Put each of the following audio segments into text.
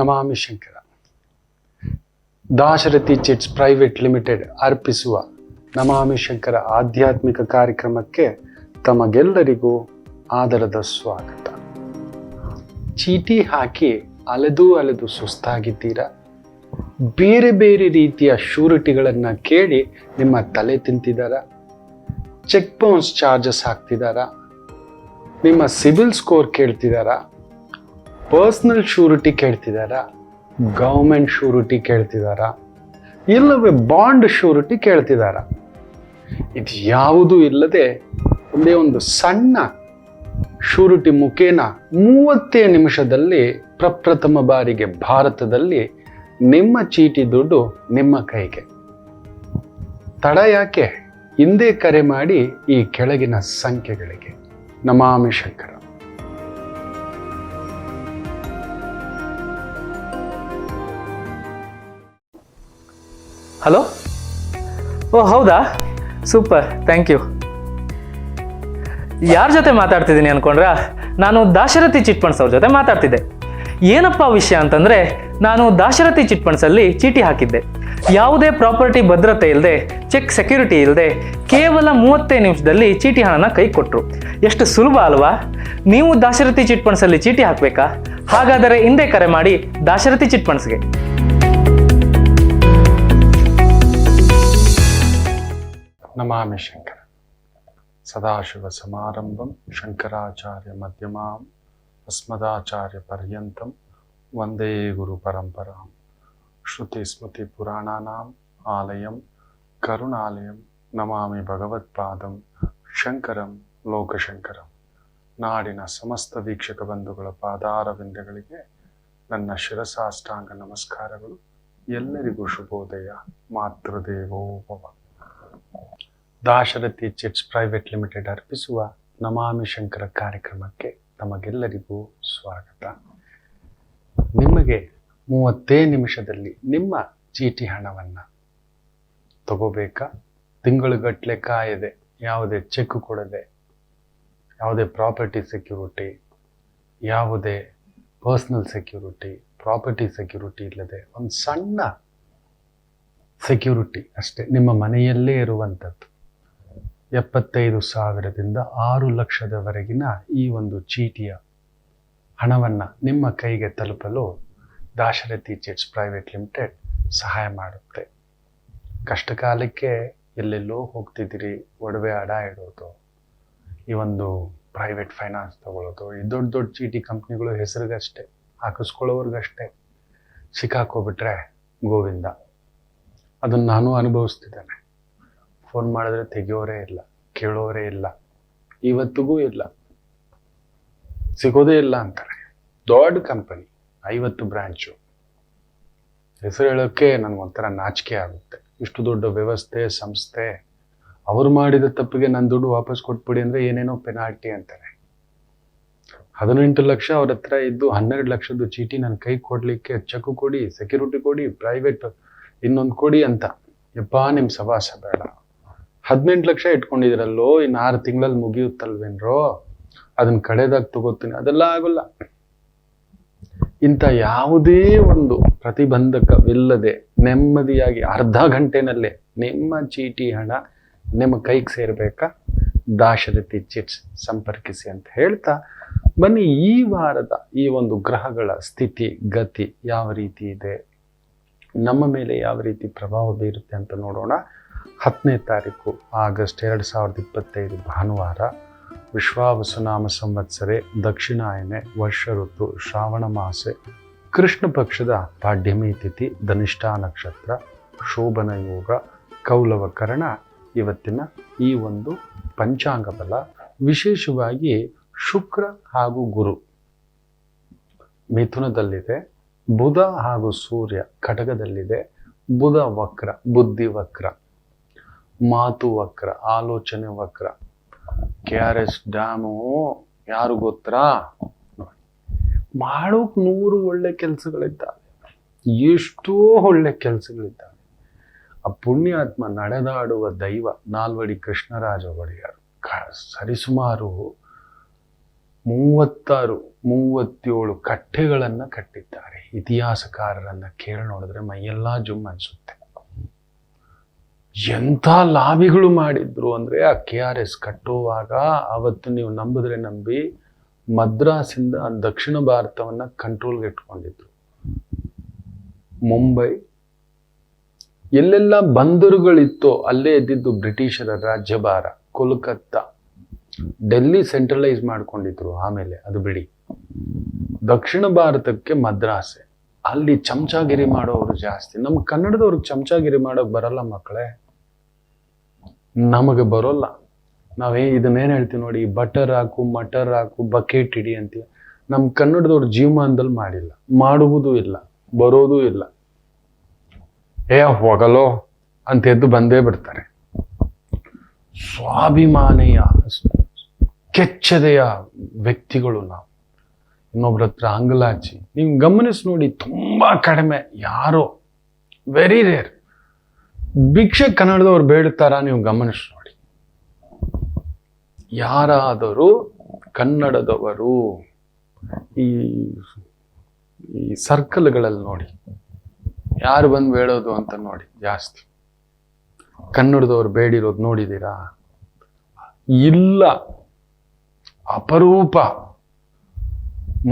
ನಮಾಮಿ Shankara. Dasharathi chits private limited ಅರ್ಪಿಸುವ ನಮಾಮಿ ಶಂಕರ ಆಧ್ಯಾತ್ಮಿಕ ಕಾರ್ಯಕ್ರಮಕ್ಕೆ ತಮಗೆಲ್ಲರಿಗೂ ಆದರದ ಸ್ವಾಗತ. ಚೀಟಿ ಹಾಕಿ ಅಲೆದು ಅಲೆದು ಸುಸ್ತಾಗಿದ್ದೀರಾ? ಬೇರೆ ಬೇರೆ ರೀತಿಯ ಶ್ಯೂರಿಟಿಗಳನ್ನು ಕೇಳಿ ನಿಮ್ಮ ತಲೆ ತಿಂತಿದ್ದಾರ? ಚೆಕ್ ಬೌನ್ಸ್ ಚಾರ್ಜಸ್ ಹಾಕ್ತಿದ್ದಾರಾ? ನಿಮ್ಮ ಸಿಬಿಲ್ ಸ್ಕೋರ್ ಕೇಳ್ತಿದ್ದಾರಾ? ಪರ್ಸನಲ್ ಶ್ಯೂರಿಟಿ ಕೇಳ್ತಿದ್ದಾರಾ? ಗೌರ್ಮೆಂಟ್ ಶ್ಯೂರಿಟಿ ಕೇಳ್ತಿದ್ದಾರಾ? ಇಲ್ಲವೇ ಬಾಂಡ್ ಶ್ಯೂರಿಟಿ ಕೇಳ್ತಿದ್ದಾರಾ? ಇದು ಯಾವುದೂ ಇಲ್ಲದೆ ಒಂದೇ ಒಂದು ಸಣ್ಣ ಶ್ಯೂರಿಟಿ ಮುಖೇನ 30 ನಿಮಿಷದಲ್ಲಿ ಪ್ರಪ್ರಥಮ ಬಾರಿಗೆ ಭಾರತದಲ್ಲಿ ನಿಮ್ಮ ಚೀಟಿ ದುಡ್ಡು ನಿಮ್ಮ ಕೈಗೆ. ತಡ ಯಾಕೆ? ಹಿಂದೆ ಕರೆ ಮಾಡಿ ಈ ಕೆಳಗಿನ ಸಂಖ್ಯೆಗಳಿಗೆ. ನಮಾಮಿ ಶಂಕರ. ಹಲೋ, ಓ ಹೌದಾ, ಸೂಪರ್, ಥ್ಯಾಂಕ್ ಯು. ಯಾರ ಜೊತೆ ಮಾತಾಡ್ತಿದ್ದೀನಿ ಅನ್ಕೊಂಡ್ರ? ನಾನು ದಾಶರಥಿ ಚಿಟ್ ಫಂಡ್ಸ್ ಅವ್ರ ಜೊತೆ ಮಾತಾಡ್ತಿದ್ದೆ. ಏನಪ್ಪ ವಿಷಯ ಅಂತಂದರೆ, ನಾನು ದಾಶರಥಿ ಚಿಟ್ ಫಂಡ್ಸಲ್ಲಿ ಚೀಟಿ ಹಾಕಿದ್ದೆ. ಯಾವುದೇ ಪ್ರಾಪರ್ಟಿ ಭದ್ರತೆ ಇಲ್ಲದೆ, ಚೆಕ್ ಸೆಕ್ಯೂರಿಟಿ ಇಲ್ಲದೆ, ಕೇವಲ 30 ನಿಮಿಷದಲ್ಲಿ ಚೀಟಿ ಹಣನ ಕೈ ಕೊಟ್ಟರು. ಎಷ್ಟು ಸುಲಭ ಅಲ್ವಾ? ನೀವು ದಾಶರಥಿ ಚಿಟ್ ಫಂಡ್ಸಲ್ಲಿ ಚೀಟಿ ಹಾಕಬೇಕಾ? ಹಾಗಾದರೆ ಹಿಂದೆ ಕರೆ ಮಾಡಿ ದಾಶರಥಿ ಚಿಟ್ ಫಂಡ್ಸ್ಗೆ. ನಮಾಮಿ ಶಂಕರ. ಸದಾಶಿವ ಸಮಾರಂಭಂ ಶಂಕರಾಚಾರ್ಯ ಮಧ್ಯಮಾಂ ಅಸ್ಮದಾಚಾರ್ಯ ಪರ್ಯಂತಂ ವಂದೇ ಗುರು ಪರಂಪರಾಂ. ಶ್ರುತಿ ಸ್ಮೃತಿ ಪುರಾಣಾನಾಂ ಆಲಯಂ ಕರುಣಾಲಯಂ ನಮಾಮಿ ಭಗವತ್ಪಾದಂ ಶಂಕರಂ ಲೋಕಶಂಕರಂ. ನಾಡಿನ ಸಮಸ್ತ ವೀಕ್ಷಕ ಬಂಧುಗಳ ಪಾದಾರವಿಂದಗಳಿಗೆ ನನ್ನ ಶಿರಸಾಷ್ಟಾಂಗ ನಮಸ್ಕಾರಗಳು. ಎಲ್ಲರಿಗೂ ಶುಭೋದಯ. ಮಾತೃದೇವೋಭವ. ದಾಶರಥಿ ಚಿಟ್ಸ್ ಪ್ರೈವೇಟ್ ಲಿಮಿಟೆಡ್ ಅರ್ಪಿಸುವ ನಮಾಮಿ ಶಂಕರ ಕಾರ್ಯಕ್ರಮಕ್ಕೆ ತಮಗೆಲ್ಲರಿಗೂ ಸ್ವಾಗತ. ನಿಮಗೆ 30 ನಿಮಿಷದಲ್ಲಿ ನಿಮ್ಮ ಚೀಟಿ ಹಣವನ್ನು ತಗೋಬೇಕಾ? ತಿಂಗಳುಗಟ್ಟಲೆ ಕಾಯದೆ, ಯಾವುದೇ ಚೆಕ್ ಕೊಡದೆ, ಯಾವುದೇ ಪ್ರಾಪರ್ಟಿ ಸೆಕ್ಯೂರಿಟಿ, ಯಾವುದೇ ಪರ್ಸನಲ್ ಸೆಕ್ಯೂರಿಟಿ, ಪ್ರಾಪರ್ಟಿ ಸೆಕ್ಯೂರಿಟಿ ಇಲ್ಲದೆ ಒಂದು ಸಣ್ಣ ಸೆಕ್ಯೂರಿಟಿ ಅಷ್ಟೇ, ನಿಮ್ಮ ಮನೆಯಲ್ಲೇ ಇರುವಂಥದ್ದು. 75,000ದಿಂದ 6 ಲಕ್ಷದವರೆಗಿನ ಈ ಒಂದು ಚೀಟಿಯ ಹಣವನ್ನು ನಿಮ್ಮ ಕೈಗೆ ತಲುಪಲು ದಾಶರಥಿ ಚಿಟ್ಸ್ ಪ್ರೈವೇಟ್ ಲಿಮಿಟೆಡ್ ಸಹಾಯ ಮಾಡುತ್ತೆ. ಕಷ್ಟಕಾಲಕ್ಕೆ ಎಲ್ಲೆಲ್ಲೋ ಹೋಗ್ತಿದ್ದೀರಿ, ಒಡವೆ ಅಡ ಇಡೋದು, ಈ ಒಂದು ಪ್ರೈವೇಟ್ ಫೈನಾನ್ಸ್ ತಗೊಳ್ಳೋದು, ಈ ದೊಡ್ಡ ದೊಡ್ಡ ಚೀಟಿ ಕಂಪ್ನಿಗಳು ಹೆಸರಿಗಷ್ಟೇ, ಹಾಕಿಸ್ಕೊಳ್ಳೋರ್ಗಷ್ಟೇ. ಸಿಕ್ಕಾಕೋಬಿಟ್ರೆ ಗೋವಿಂದ. ಅದನ್ನು ನಾನು ಅನುಭವಿಸ್ತಿದ್ದೇನೆ. ಫೋನ್ ಮಾಡಿದ್ರೆ ತೆಗಿಯೋರೇ ಇಲ್ಲ, ಕೇಳೋರೇ ಇಲ್ಲ, ಇವತ್ತಿಗೂ ಇಲ್ಲ, ಸಿಗೋದೇ ಇಲ್ಲ ಅಂತಾರೆ. ದೊಡ್ಡ ಕಂಪನಿ, 50 ಬ್ರಾಂಚು. ಹೆಸರು ಹೇಳೋಕ್ಕೆ ನನಗೊಂಥರ ನಾಚಿಕೆ ಆಗುತ್ತೆ. ಇಷ್ಟು ದೊಡ್ಡ ವ್ಯವಸ್ಥೆ, ಸಂಸ್ಥೆ, ಅವರು ಮಾಡಿದ ತಪ್ಪಿಗೆ ನನ್ನ ದುಡ್ಡು ವಾಪಸ್ ಕೊಟ್ಬಿಡಿ ಅಂದರೆ ಏನೇನೋ ಪೆನಾಲ್ಟಿ ಅಂತಾರೆ. 18 ಲಕ್ಷ ಅವ್ರ ಹತ್ರ ಇದ್ದು 12 ಲಕ್ಷದ ಚೀಟಿ ನನ್ನ ಕೈ ಕೊಡಲಿಕ್ಕೆ ಚೆಕ್ ಕೊಡಿ, ಸೆಕ್ಯೂರಿಟಿ ಕೊಡಿ, ಪ್ರೈವೇಟ್ ಇನ್ನೊಂದು ಕೊಡಿ ಅಂತ. ಯಪ್ಪ, ನಿಮ್ಮ ಸವಾಸ ಬೇಡ. 18 ಲಕ್ಷ ಇಟ್ಕೊಂಡಿದ್ದೀರಲ್ಲೋ, ಇನ್ನು 6 ತಿಂಗಳಲ್ಲಿ ಮುಗಿಯುತ್ತಲ್ವೇನ್ರೋ, ಅದನ್ನ ಕಡೆದಾಗ ತಗೋತೀನಿ, ಅದೆಲ್ಲ ಆಗೋಲ್ಲ. ಇಂಥ ಯಾವುದೇ ಒಂದು ಪ್ರತಿಬಂಧಕವಿಲ್ಲದೆ ನೆಮ್ಮದಿಯಾಗಿ ಅರ್ಧ ಗಂಟೆನಲ್ಲೇ ನಿಮ್ಮ ಚೀಟಿ ಹಣ ನಿಮ್ಮ ಕೈಗೆ ಸೇರಬೇಕಾ? ದಾಶರಥಿ ಚಿಟ್ಸ್ ಸಂಪರ್ಕಿಸಿ ಅಂತ ಹೇಳ್ತಾ ಬನ್ನಿ. ಈ ವಾರದ ಈ ಒಂದು ಗ್ರಹಗಳ ಸ್ಥಿತಿ ಗತಿ ಯಾವ ರೀತಿ ಇದೆ, ನಮ್ಮ ಮೇಲೆ ಯಾವ ರೀತಿ ಪ್ರಭಾವ ಬೀರುತ್ತೆ ಅಂತ ನೋಡೋಣ. 10ನೇ ತಾರೀಕು ಆಗಸ್ಟ್ 2025 ಭಾನುವಾರ. ವಿಶ್ವಾವಸುನಾಮ ಸಂವತ್ಸರೆ, ದಕ್ಷಿಣಾಯನೆ, ವರ್ಷ ಋತು, ಶ್ರಾವಣ ಮಾಸೆ, ಕೃಷ್ಣ ಪಕ್ಷದ ಪಾಡ್ಯಮಿ ತಿಥಿ, ಧನಿಷ್ಠಾ ನಕ್ಷತ್ರ, ಶೋಭನ ಯೋಗ, ಕೌಲವ ಕರ್ಣ ಇವತ್ತಿನ ಈ ಒಂದು ಪಂಚಾಂಗ ಬಲ. ವಿಶೇಷವಾಗಿ ಶುಕ್ರ ಹಾಗೂ ಗುರು ಮಿಥುನದಲ್ಲಿದೆ, ಬುಧ ಹಾಗೂ ಸೂರ್ಯ ಕಟಕದಲ್ಲಿದೆ. ಬುಧ ವಕ್ರ, ಬುದ್ಧಿ ವಕ್ರ, ಮಾತು ವಕ್ರ, ಆಲೋಚನೆ ವಕ್ರ. KRS ಡ್ಯಾಮು ಯಾರು ಗೊತ್ತಾ? ಮಾಡೋಕ್ 100 ಒಳ್ಳೆ ಕೆಲಸಗಳಿದ್ದಾವೆ, ಎಷ್ಟೋ ಒಳ್ಳೆ ಕೆಲಸಗಳಿದ್ದಾವೆ. ಆ ಪುಣ್ಯಾತ್ಮ ನಡೆದಾಡುವ ದೈವ ನಾಲ್ವಡಿ ಕೃಷ್ಣರಾಜ ಒಡೆಯರು ಸರಿಸುಮಾರು 37 ಕಟ್ಟೆಗಳನ್ನು ಕಟ್ಟಿದ್ದಾರೆ. ಇತಿಹಾಸಕಾರರನ್ನ ಕೇಳಿ ನೋಡಿದ್ರೆ ಮೈಯೆಲ್ಲ ಜುಮ್ ಅನ್ಸುತ್ತೆ. ಎಂಥ ಲಾಭಿಗಳು ಮಾಡಿದ್ರು ಅಂದ್ರೆ ಆ KRS ಕಟ್ಟುವಾಗ ಅವತ್ತು ನೀವು ನಂಬಿದ್ರೆ ನಂಬಿ ಮದ್ರಾಸಿಂದ ದಕ್ಷಿಣ ಭಾರತವನ್ನ ಕಂಟ್ರೋಲ್ಗೆ ಇಟ್ಕೊಂಡಿದ್ರು. ಮುಂಬೈ ಎಲ್ಲೆಲ್ಲ ಬಂದರುಗಳಿತ್ತೋ ಅಲ್ಲೇ ಇದ್ದಿದ್ದು ಬ್ರಿಟಿಷರ ರಾಜ್ಯಭಾರ. ಕೋಲ್ಕತ್ತಾ, ಡೆಲ್ಲಿ ಸೆಂಟ್ರಲೈಸ್ ಮಾಡ್ಕೊಂಡಿದ್ರು. ಆಮೇಲೆ ಅದು ಬಿಡಿ, ದಕ್ಷಿಣ ಭಾರತಕ್ಕೆ ಮದ್ರಾಸೆ. ಅಲ್ಲಿ ಚಮಚಾಗಿರಿ ಮಾಡೋರು ಜಾಸ್ತಿ. ನಮ್ಮ ಕನ್ನಡದವ್ರಿಗೆ ಚಮಚಾಗಿರಿ ಮಾಡೋಕೆ ಬರಲ್ಲ ಮಕ್ಕಳೇ, ನಮಗೆ ಬರೋಲ್ಲ. ಇದನ್ನೇನು ಹೇಳ್ತೀವಿ ನೋಡಿ, ಬಟರ್ ಹಾಕು, ಮಟರ್ ಹಾಕು, ಬಕೆಟ್ ಇಡಿ ಅಂತೀವಿ. ನಮ್ಮ ಕನ್ನಡದವ್ರು ಜೀವಮಾನದಲ್ಲಿ ಮಾಡಿಲ್ಲ, ಮಾಡುವುದೂ ಇಲ್ಲ, ಬರೋದೂ ಇಲ್ಲ. ಹೋಗಲೋ ಅಂತ ಎದ್ದು ಬಂದೇ ಬಿಡ್ತಾರೆ. ಸ್ವಾಭಿಮಾನಿಯ ಕೆಚ್ಚದೆಯ ವ್ಯಕ್ತಿಗಳು ನಾವು. ಇನ್ನೊಬ್ರ ಹತ್ರ ಅಂಗಲಾಚಿ ನೀವು ಗಮನಿಸಿ ನೋಡಿ, ತುಂಬಾ ಕಡಿಮೆ, ಯಾರೋ ವೆರಿ ರೇರ್. ಭಿಕ್ಷೆ ಕನ್ನಡದವ್ರು ಬೇಡ್ತಾರ? ನೀವು ಗಮನಿಸಿ ನೋಡಿ. ಯಾರಾದರೂ ಕನ್ನಡದವರು ಈ ಸರ್ಕಲ್ಗಳಲ್ಲಿ ನೋಡಿ, ಯಾರು ಬಂದು ಬೇಡೋದು ಅಂತ ನೋಡಿ ಜಾಸ್ತಿ. ಕನ್ನಡದವ್ರು ಬೇಡಿರೋದು ನೋಡಿದ್ದೀರಾ? ಇಲ್ಲ, ಅಪರೂಪ.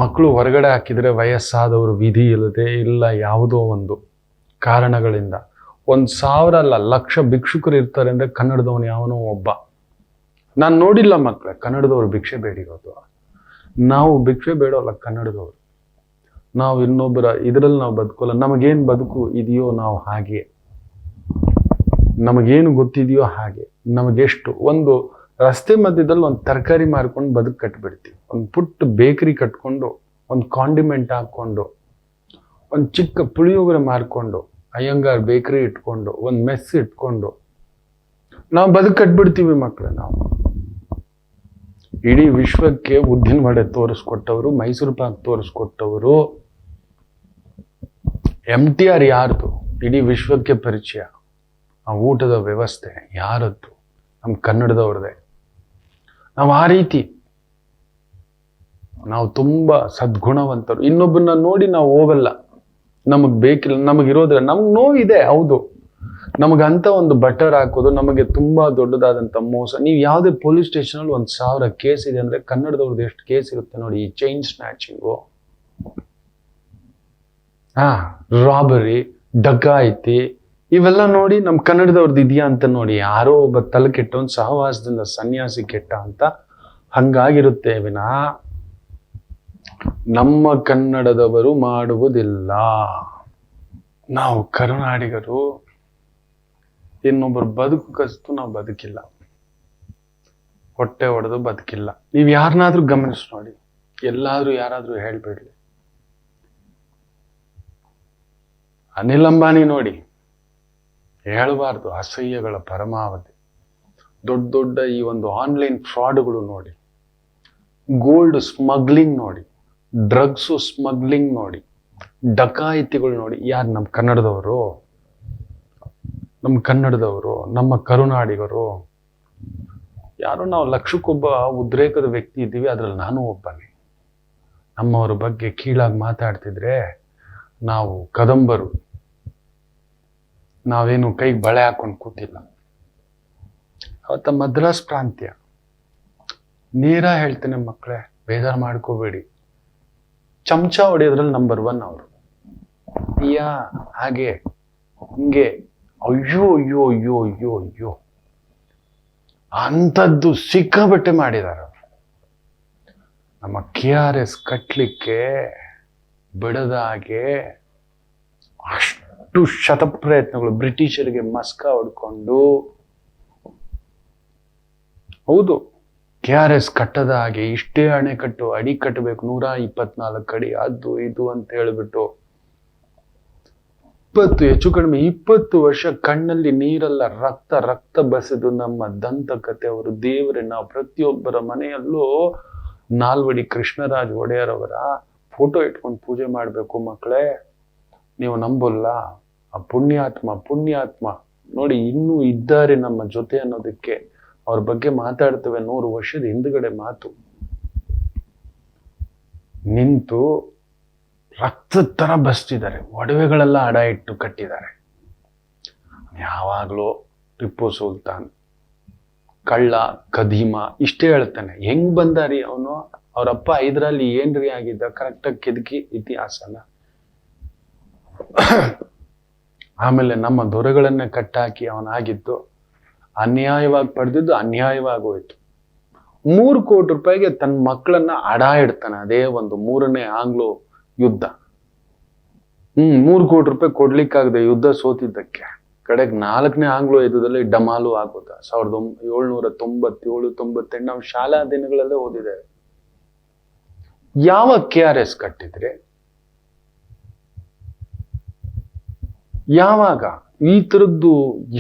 ಮಕ್ಕಳು ಹೊರಗಡೆ ಹಾಕಿದ್ರೆ ವಯಸ್ಸಾದವರು ವಿಧಿ ಇಲ್ಲದೆ ಇಲ್ಲ ಯಾವುದೋ ಒಂದು ಕಾರಣಗಳಿಂದ 1,000 ಅಲ್ಲ 1,00,000 ಭಿಕ್ಷುಕರು ಇರ್ತಾರೆ ಅಂದ್ರೆ ಕನ್ನಡದವನು ಯಾವನೋ ಒಬ್ಬ. ನಾನು ನೋಡಿಲ್ಲ ಮಕ್ಕಳೇ ಕನ್ನಡದವ್ರು ಭಿಕ್ಷೆ ಬೇಡಿರೋದು. ನಾವು ಭಿಕ್ಷೆ ಬೇಡೋಲ್ಲ ಕನ್ನಡದವರು. ನಾವು ಇನ್ನೊಬ್ಬರ ಇದರಲ್ಲಿ ನಾವು ಬದುಕೋಲ್ಲ. ನಮಗೇನು ಬದುಕು ಇದೆಯೋ ನಾವು ಹಾಗೆ, ನಮಗೇನು ಗೊತ್ತಿದೆಯೋ ಹಾಗೆ. ನಮಗೆಷ್ಟು ಒಂದು ರಸ್ತೆ ಮಧ್ಯದಲ್ಲಿ ಒಂದು ತರಕಾರಿ ಮಾರ್ಕೊಂಡು ಬದುಕು ಕಟ್ಬಿಡ್ತೀವಿ. ಒಂದು ಪುಟ್ಟ ಬೇಕರಿ ಕಟ್ಕೊಂಡು, ಒಂದು ಕಾಂಡಿಮೆಂಟ್ ಹಾಕ್ಕೊಂಡು, ಒಂದು ಚಿಕ್ಕ ಪುಳಿಯೋಗರೆ ಮಾರ್ಕೊಂಡು, ಅಯ್ಯಂಗಾರ್ ಬೇಕರಿ ಇಟ್ಕೊಂಡು, ಒಂದು ಮೆಸ್ ಇಟ್ಕೊಂಡು ನಾವು ಬದುಕು ಕಟ್ಬಿಡ್ತೀವಿ ಮಕ್ಕಳೇ. ನಾವು ಇಡೀ ವಿಶ್ವಕ್ಕೆ ಉದ್ದಿನ ವಡೆ ತೋರಿಸ್ಕೊಟ್ಟವರು, ಮೈಸೂರು ಪಾಕ್ ತೋರಿಸ್ಕೊಟ್ಟವರು MTR ಯಾರ್ದು? ಇಡೀ ವಿಶ್ವಕ್ಕೆ ಪರಿಚಯ. ಆ ಊಟದ ವ್ಯವಸ್ಥೆ ಯಾರದ್ದು? ನಮ್ಮ ಕನ್ನಡದವ್ರದೇ. ನಾವು ಆ ರೀತಿ, ನಾವು ತುಂಬಾ ಸದ್ಗುಣವಂತರು. ಇನ್ನೊಬ್ಬರನ್ನ ನೋಡಿ ನಾವು ಹೋಗಲ್ಲ, ನಮಗ್ ಬೇಕಿಲ್ಲ, ನಮಗಿರೋದ್ರೆ ನಮ್ಗೆ ನೋವಿದೆ ಹೌದು. ನಮಗಂತ ಒಂದು ಬಟರ್ ಹಾಕೋದು ನಮಗೆ ತುಂಬಾ ದೊಡ್ಡದಾದಂತ ಮೋಸ. ನೀವು ಯಾವುದೇ ಪೊಲೀಸ್ ಸ್ಟೇಷನ್ ಅಲ್ಲಿ 1,000 ಕೇಸ್ ಇದೆ ಅಂದ್ರೆ ಕನ್ನಡದವ್ರದ್ದು ಎಷ್ಟು ಕೇಸ್ ಇರುತ್ತೆ ನೋಡಿ. ಈ ಚೈನ್ ಸ್ನ್ಯಾಚಿಂಗು, ರಾಬರಿ, ಡಕಾಯಿತಿ, ಇವೆಲ್ಲ ನೋಡಿ ನಮ್ಮ ಕನ್ನಡದವ್ರದ್ದು ಇದೆಯಾ ಅಂತ ನೋಡಿ. ಯಾರೋ ಒಬ್ಬ ತಲೆ ಕೆಟ್ಟವನ್ ಸಹವಾಸದಿಂದ ಸನ್ಯಾಸಿ ಕೆಟ್ಟ ಅಂತ ಹಂಗಾಗಿರುತ್ತೆ ವಿನಾ ನಮ್ಮ ಕನ್ನಡದವರು ಮಾಡುವುದಿಲ್ಲ. ನಾವು ಕರುನಾಡಿಗರು ಇನ್ನೊಬ್ಬರು ಬದುಕು ಕಸ್ತು ನಾವು ಬದುಕಿಲ್ಲ, ಹೊಟ್ಟೆ ಹೊಡೆದು ಬದುಕಿಲ್ಲ. ನೀವು ಯಾರನ್ನಾದ್ರೂ ಗಮನಿಸಿ ನೋಡಿ, ಎಲ್ಲಾದ್ರೂ ಯಾರಾದ್ರೂ ಹೇಳ್ಬಿಡ್ಲಿ. ಅನಿಲ್ ಅಂಬಾನಿ ನೋಡಿ, ಹೇಳಬಾರ್ದು, ಅಸಹ್ಯಗಳ ಪರಮಾವಧಿ. ದೊಡ್ಡ ದೊಡ್ಡ ಈ ಒಂದು ಆನ್ಲೈನ್ ಫ್ರಾಡ್ಗಳು ನೋಡಿ, ಗೋಲ್ಡ್ ಸ್ಮಗ್ಲಿಂಗ್ ನೋಡಿ, ಡ್ರಗ್ಸು ಸ್ಮಗ್ಲಿಂಗ್ ನೋಡಿ, ಡಕಾಯಿತಿಗಳು ನೋಡಿ. ಯಾರು? ನಮ್ಮ ಕನ್ನಡದವರು, ನಮ್ಮ ಕನ್ನಡದವರು, ನಮ್ಮ ಕರುನಾಡಿಗರು. ಯಾರೋ ನಾವು ಲಕ್ಷಕ್ಕೊಬ್ಬ ಉದ್ರೇಕದ ವ್ಯಕ್ತಿ ಇದ್ದೀವಿ, ಅದ್ರಲ್ಲಿ ನಾನು ಒಬ್ಬನೇ. ನಮ್ಮವರ ಬಗ್ಗೆ ಕೀಳಾಗಿ ಮಾತಾಡ್ತಿದ್ರೆ ನಾವು ಕದಂಬರು, ನಾವೇನು ಕೈಗೆ ಬಳೆ ಹಾಕೊಂಡು ಕೂತಿಲ್ಲ. ಅವತ್ತ ಮದ್ರಾಸ್ ಪ್ರಾಂತ್ಯ. ನೇರ ಹೇಳ್ತೇನೆ ಮಕ್ಕಳೇ, ಬೇಜಾರು ಮಾಡ್ಕೋಬೇಡಿ. ಚಮಚ ಹೊಡೆಯೋದ್ರಲ್ಲಿ ನಂಬರ್ 1 ಅವರು. ಹಾಗೆ ಹಿಂಗೆ ಅಯ್ಯೋ ಅಯ್ಯೋ ಅಯ್ಯೋ ಅಯ್ಯೋ ಅಯ್ಯೋ ಅಂಥದ್ದು ಸಿಕ್ಕಾಬಟ್ಟೆ ಮಾಡಿದಾರ. ನಮ್ಮ KRS ಕಟ್ಲಿಕ್ಕೆ ಬಿಡದ ಹಾಗೆ ಅಷ್ಟು ಶತಪ್ರಯತ್ನಗಳು. ಬ್ರಿಟಿಷರಿಗೆ ಮಸ್ಕ ಹೊಡ್ಕೊಂಡು, ಹೌದು KRS ಕಟ್ಟದ ಹಾಗೆ ಇಷ್ಟೇ ಅಣೆಕಟ್ಟು, ಅಡಿ ಕಟ್ಟಬೇಕು 124 ಅಡಿ, ಅದು ಇದು ಅಂತ ಹೇಳಿಬಿಟ್ಟು 20 ಹೆಚ್ಚು ಕಡಿಮೆ 20 ವರ್ಷ ಕಣ್ಣಲ್ಲಿ ನೀರೆಲ್ಲ ರಕ್ತ ರಕ್ತ ಬಸೆದು ನಮ್ಮ ದಂತಕತೆ ಅವರು ದೇವರೇ. ನಾವು ಪ್ರತಿಯೊಬ್ಬರ ಮನೆಯಲ್ಲೂ ನಾಲ್ವಡಿ ಕೃಷ್ಣರಾಜ ಒಡೆಯರ್ ಅವರ ಫೋಟೋ ಇಟ್ಕೊಂಡು ಪೂಜೆ ಮಾಡಬೇಕು ಮಕ್ಕಳೇ. ನೀವು ನಂಬಲ್ಲ, ಆ ಪುಣ್ಯಾತ್ಮ ನೋಡಿ ಇನ್ನೂ ಇದ್ದಾರೆ ನಮ್ಮ ಜೊತೆ ಅನ್ನೋದಕ್ಕೆ ಅವ್ರ ಬಗ್ಗೆ ಮಾತಾಡ್ತೇವೆ 100 ವರ್ಷದ ಹಿಂದ್ಗಡೆ ಮಾತು. ನಿಂತು ರಕ್ತದ ಥರ ಬಸ್ತಿದ್ದಾರೆ, ಒಡವೆಗಳೆಲ್ಲ ಅಡ ಇಟ್ಟು ಕಟ್ಟಿದ್ದಾರೆ. ಯಾವಾಗಲೂ ಟಿಪ್ಪು ಸುಲ್ತಾನ್ ಕಳ್ಳ ಕದೀಮ ಇಷ್ಟೇ ಹೇಳ್ತಾನೆ. ಹೆಂಗ್ ಬಂದಾರಿ ಅವನು, ಅವರಪ್ಪ ಐದರಲ್ಲಿ ಏನ್ರಿ ಆಗಿದ್ದ, ಕರೆಕ್ಟಾಗಿ ಕೆದಕಿ ಇತಿಹಾಸನ. ಆಮೇಲೆ ನಮ್ಮ ದೊರೆಗಳನ್ನೇ ಕಟ್ಟಾಕಿ ಅವನಾಗಿದ್ದು ಅನ್ಯಾಯವಾಗಿ ಪಡೆದಿದ್ದು ಅನ್ಯಾಯವಾಗಿ ಹೋಯ್ತು. 3 ಕೋಟಿ ರೂಪಾಯಿಗೆ ತನ್ನ ಮಕ್ಕಳನ್ನ ಅಡ ಇಡ್ತಾನೆ. ಅದೇ ಒಂದು 3ನೇ ಆಂಗ್ಲೋ ಯುದ್ಧ. 3 ಕೋಟಿ ರೂಪಾಯಿ ಕೊಡ್ಲಿಕ್ಕಾಗದೆ ಯುದ್ಧ ಸೋತಿದ್ದಕ್ಕೆ ಕಡೆಗೆ 4ನೇ ಆಂಗ್ಲೋ ಯುದ್ಧದಲ್ಲಿ ಡಮಾಲು ಆಗೋದ 1797-98 ನಾವು ಶಾಲಾ ದಿನಗಳಲ್ಲೇ ಓದಿದ್ದೇವೆ. ಯಾವ KRS ಕಟ್ಟಿದ್ರೆ, ಯಾವಾಗ ಈ ತರದ್ದು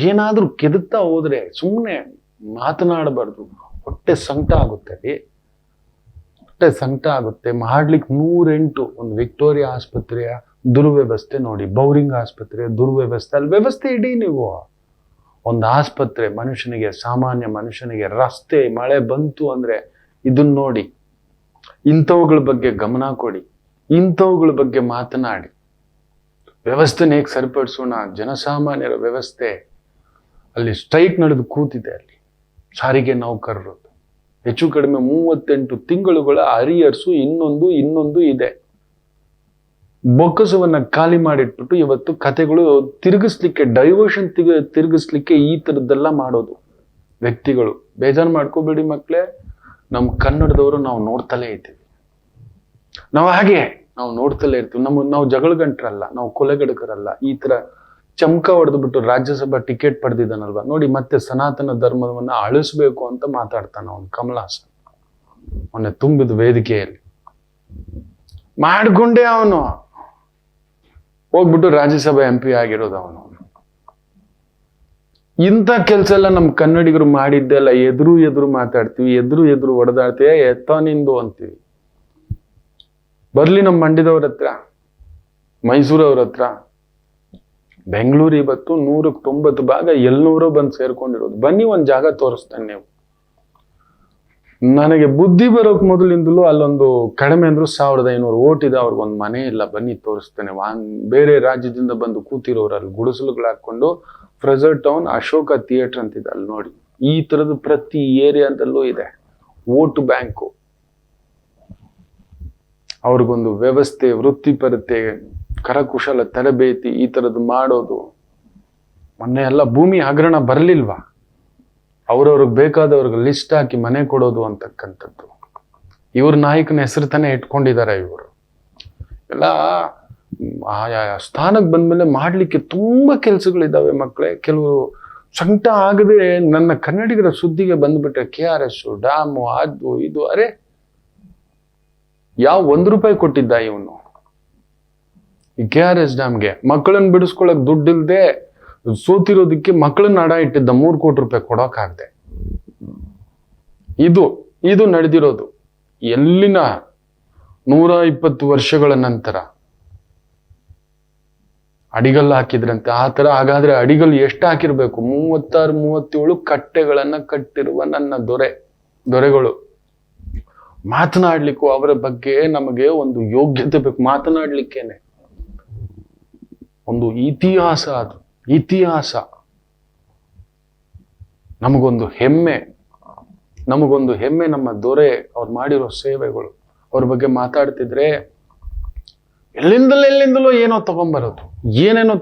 ಏನಾದ್ರೂ ಕೆದಕ್ತಾ ಹೋದ್ರೆ ಸುಮ್ಮನೆ ಮಾತನಾಡಬಾರ್ದು. ಹೊಟ್ಟೆ ಸಂಕಟ ಆಗುತ್ತೆ ರೀ, ಹೊಟ್ಟೆ ಸಂಕಟ ಆಗುತ್ತೆ. ಮಾಡ್ಲಿಕ್ಕೆ 108 ಒಂದು ವಿಕ್ಟೋರಿಯಾ ಆಸ್ಪತ್ರೆಯ ದುರ್ವ್ಯವಸ್ಥೆ ನೋಡಿ, ಬೌರಿಂಗ್ ಆಸ್ಪತ್ರೆಯ ದುರ್ವ್ಯವಸ್ಥೆ. ಅಲ್ಲಿ ವ್ಯವಸ್ಥೆ ಇಡೀ ನೀವು. ಒಂದು ಆಸ್ಪತ್ರೆ ಮನುಷ್ಯನಿಗೆ, ಸಾಮಾನ್ಯ ಮನುಷ್ಯನಿಗೆ, ರಸ್ತೆ ಮಳೆ ಬಂತು ಅಂದ್ರೆ ಇದನ್ನ ನೋಡಿ. ಇಂಥವುಗಳ ಬಗ್ಗೆ ಗಮನ ಕೊಡಿ, ಇಂಥವುಗಳ ಬಗ್ಗೆ ಮಾತನಾಡಿ. ವ್ಯವಸ್ಥೆನ ಹೇಗೆ ಸರಿಪಡಿಸೋಣ, ಜನಸಾಮಾನ್ಯರ ವ್ಯವಸ್ಥೆ. ಅಲ್ಲಿ ಸ್ಟ್ರೈಕ್ ನಡೆದು ಕೂತಿದೆ ಅಲ್ಲಿ ಸಾರಿಗೆ ನೌಕರರು. ಹೆಚ್ಚು ಕಡಿಮೆ 38 ತಿಂಗಳುಗಳ ಅರಿಯರ್ಸು ಇನ್ನೊಂದು ಇದೆ. ಬೊಕ್ಕಸವನ್ನ ಖಾಲಿ ಮಾಡಿಟ್ಬಿಟ್ಟು ಇವತ್ತು ಕತೆಗಳು ತಿರುಗಿಸ್ಲಿಕ್ಕೆ, ಡೈವರ್ಷನ್ ತಿರುಗಿಸ್ಲಿಕ್ಕೆ ಈ ತರದ್ದೆಲ್ಲ ಮಾಡೋದು ವ್ಯಕ್ತಿಗಳು. ಬೇಜಾರು ಮಾಡ್ಕೋಬೇಡಿ ಮಕ್ಕಳೇ, ನಮ್ಮ ಕನ್ನಡದವರು ನಾವು ನೋಡ್ತಲೇ ಇದ್ದೀವಿ. ನಾವು ನೋಡ್ತಲೇ ಇರ್ತೀವಿ. ನಾವು ಜಗಳಗಂಟ್ರಲ್ಲ, ನಾವು ಕೊಲೆಗಡಕರಲ್ಲ. ಈ ತರ ಚಮಕ ಹೊಡೆದ್ಬಿಟ್ಟು ರಾಜ್ಯಸಭಾ ಟಿಕೆಟ್ ಪಡೆದಿದ್ದಾನಲ್ವಾ ನೋಡಿ, ಮತ್ತೆ ಸನಾತನ ಧರ್ಮವನ್ನ ಅಳಿಸ್ಬೇಕು ಅಂತ ಮಾತಾಡ್ತಾನ ಅವನು. ಕಮಲ್ ಹಾಸನ್ ಮೊನ್ನೆ ತುಂಬಿದ ವೇದಿಕೆಯಲ್ಲಿ ಮಾಡ್ಕೊಂಡೆ ಅವನು ಹೋಗ್ಬಿಟ್ಟು ರಾಜ್ಯಸಭಾ MP ಆಗಿರೋದು ಅವನು. ಇಂಥ ಕೆಲಸ ಎಲ್ಲ ನಮ್ಮ ಕನ್ನಡಿಗರು ಮಾಡಿದ್ದೆಲ್ಲ ಎದುರು ಮಾತಾಡ್ತೀವಿ, ಎದುರು ಹೊಡೆದಾಡ್ತೀವಿ, ಎತ್ತ ನಿಂದು ಅಂತೀವಿ. ಬರ್ಲಿ ನಮ್ಮ ಮಂಡ್ಯದವ್ರ ಹತ್ರ, ಮೈಸೂರವ್ರ ಹತ್ರ. ಬೆಂಗಳೂರು ಇವತ್ತು 190 ಭಾಗ 700 ಬಂದು ಸೇರ್ಕೊಂಡಿರೋದು. ಬನ್ನಿ ಒಂದ್ ಜಾಗ ತೋರಿಸ್ತೇನೆ. ನೀವು ನನಗೆ ಬುದ್ಧಿ ಬರೋಕ್ ಮೊದಲಿಂದಲೂ ಅಲ್ಲೊಂದು ಕಡಿಮೆ ಅಂದ್ರು 1500 ಓಟ್ ಇದೆ, ಅವ್ರಿಗೊಂದು ಮನೆ ಇಲ್ಲ. ಬನ್ನಿ ತೋರಿಸ್ತೇನೆ. ಬೇರೆ ರಾಜ್ಯದಿಂದ ಬಂದು ಕೂತಿರೋರು ಅಲ್ಲಿ ಗುಡಿಸಲುಗಳು ಹಾಕೊಂಡು ಫ್ರೆಜರ್ ಟೌನ್ ಅಶೋಕ ಥಿಯೇಟರ್ ಅಂತಿದೆ, ಅಲ್ಲಿ ನೋಡಿ. ಈ ತರದ್ದು ಪ್ರತಿ ಏರಿಯಾದಲ್ಲೂ ಇದೆ ವೋಟ್ ಬ್ಯಾಂಕು. ಅವ್ರಿಗೊಂದು ವ್ಯವಸ್ಥೆ, ವೃತ್ತಿಪರತೆ, ಕರಕುಶಲ ತರಬೇತಿ ಈ ತರದ್ದು ಮಾಡೋದು. ಮೊನ್ನೆ ಎಲ್ಲ ಭೂಮಿ ಹಗರಣ ಬರಲಿಲ್ವಾ, ಅವ್ರವ್ರಿಗೆ ಬೇಕಾದವ್ರಿಗೆ ಲಿಸ್ಟ್ ಹಾಕಿ ಮನೆ ಕೊಡೋದು ಅಂತಕ್ಕಂಥದ್ದು. ಇವ್ರ ನಾಯಕನ ಹೆಸರು ತಾನೇ ಇಟ್ಕೊಂಡಿದ್ದಾರೆ ಇವರು. ಎಲ್ಲ ಆಯಾ ಸ್ಥಾನಕ್ಕೆ ಬಂದ್ಮೇಲೆ ಮಾಡ್ಲಿಕ್ಕೆ ತುಂಬಾ ಕೆಲಸಗಳಿದ್ದಾವೆ ಮಕ್ಕಳೇ. ಕೆಲವರು ಸಂಕಟ ಆಗದೆ ನನ್ನ ಕನ್ನಡಿಗರ ಸುದ್ದಿಗೆ ಬಂದ್ಬಿಟ್ರೆ KRS ಡ್ಯಾಮು ಅದು ಇದು. ಅರೆ ಯಾವ ₹1 ಕೊಟ್ಟಿದ್ದ ಇವನು ಈ KRS ಡ್ಯಾಮ್ಗೆ? ಮಕ್ಕಳನ್ನ ಬಿಡಿಸ್ಕೊಳಕ್ ದುಡ್ಡಿಲ್ದೆ ಸೋತಿರೋದಕ್ಕೆ ಮಕ್ಕಳನ್ನ ಅಡ ಇಟ್ಟಿದ್ದ. 3 ಕೋಟಿ ರೂಪಾಯಿ ಕೊಡೋಕಾಗ್ದೆ. ಇದು ನಡೆದಿರೋದು ಎಲ್ಲಿನ 120 ವರ್ಷಗಳ ನಂತರ. ಅಡಿಗಲ್ಲು ಹಾಕಿದ್ರಂತೆ ಆ ತರ. ಹಾಗಾದ್ರೆ ಅಡಿಗಲ್ಲು ಎಷ್ಟು ಹಾಕಿರ್ಬೇಕು? 36-37 ಕಟ್ಟೆಗಳನ್ನ ಕಟ್ಟಿರುವ ನನ್ನ ದೊರೆಗಳು. ಮಾತನಾಡ್ಲಿಕ್ಕೂ ಅವರ ಬಗ್ಗೆ ನಮಗೆ ಒಂದು ಯೋಗ್ಯತೆ ಬೇಕು. ಮಾತನಾಡ್ಲಿಕ್ಕೇನೆ ಒಂದು ಇತಿಹಾಸ, ಅದು ಇತಿಹಾಸ. ನಮಗೊಂದು ಹೆಮ್ಮೆ ನಮ್ಮ ದೊರೆ ಅವ್ರು ಮಾಡಿರೋ ಸೇವೆಗಳು. ಅವ್ರ ಬಗ್ಗೆ ಮಾತಾಡ್ತಿದ್ರೆ ಎಲ್ಲಿಂದಲೋ ಏನೇನೋ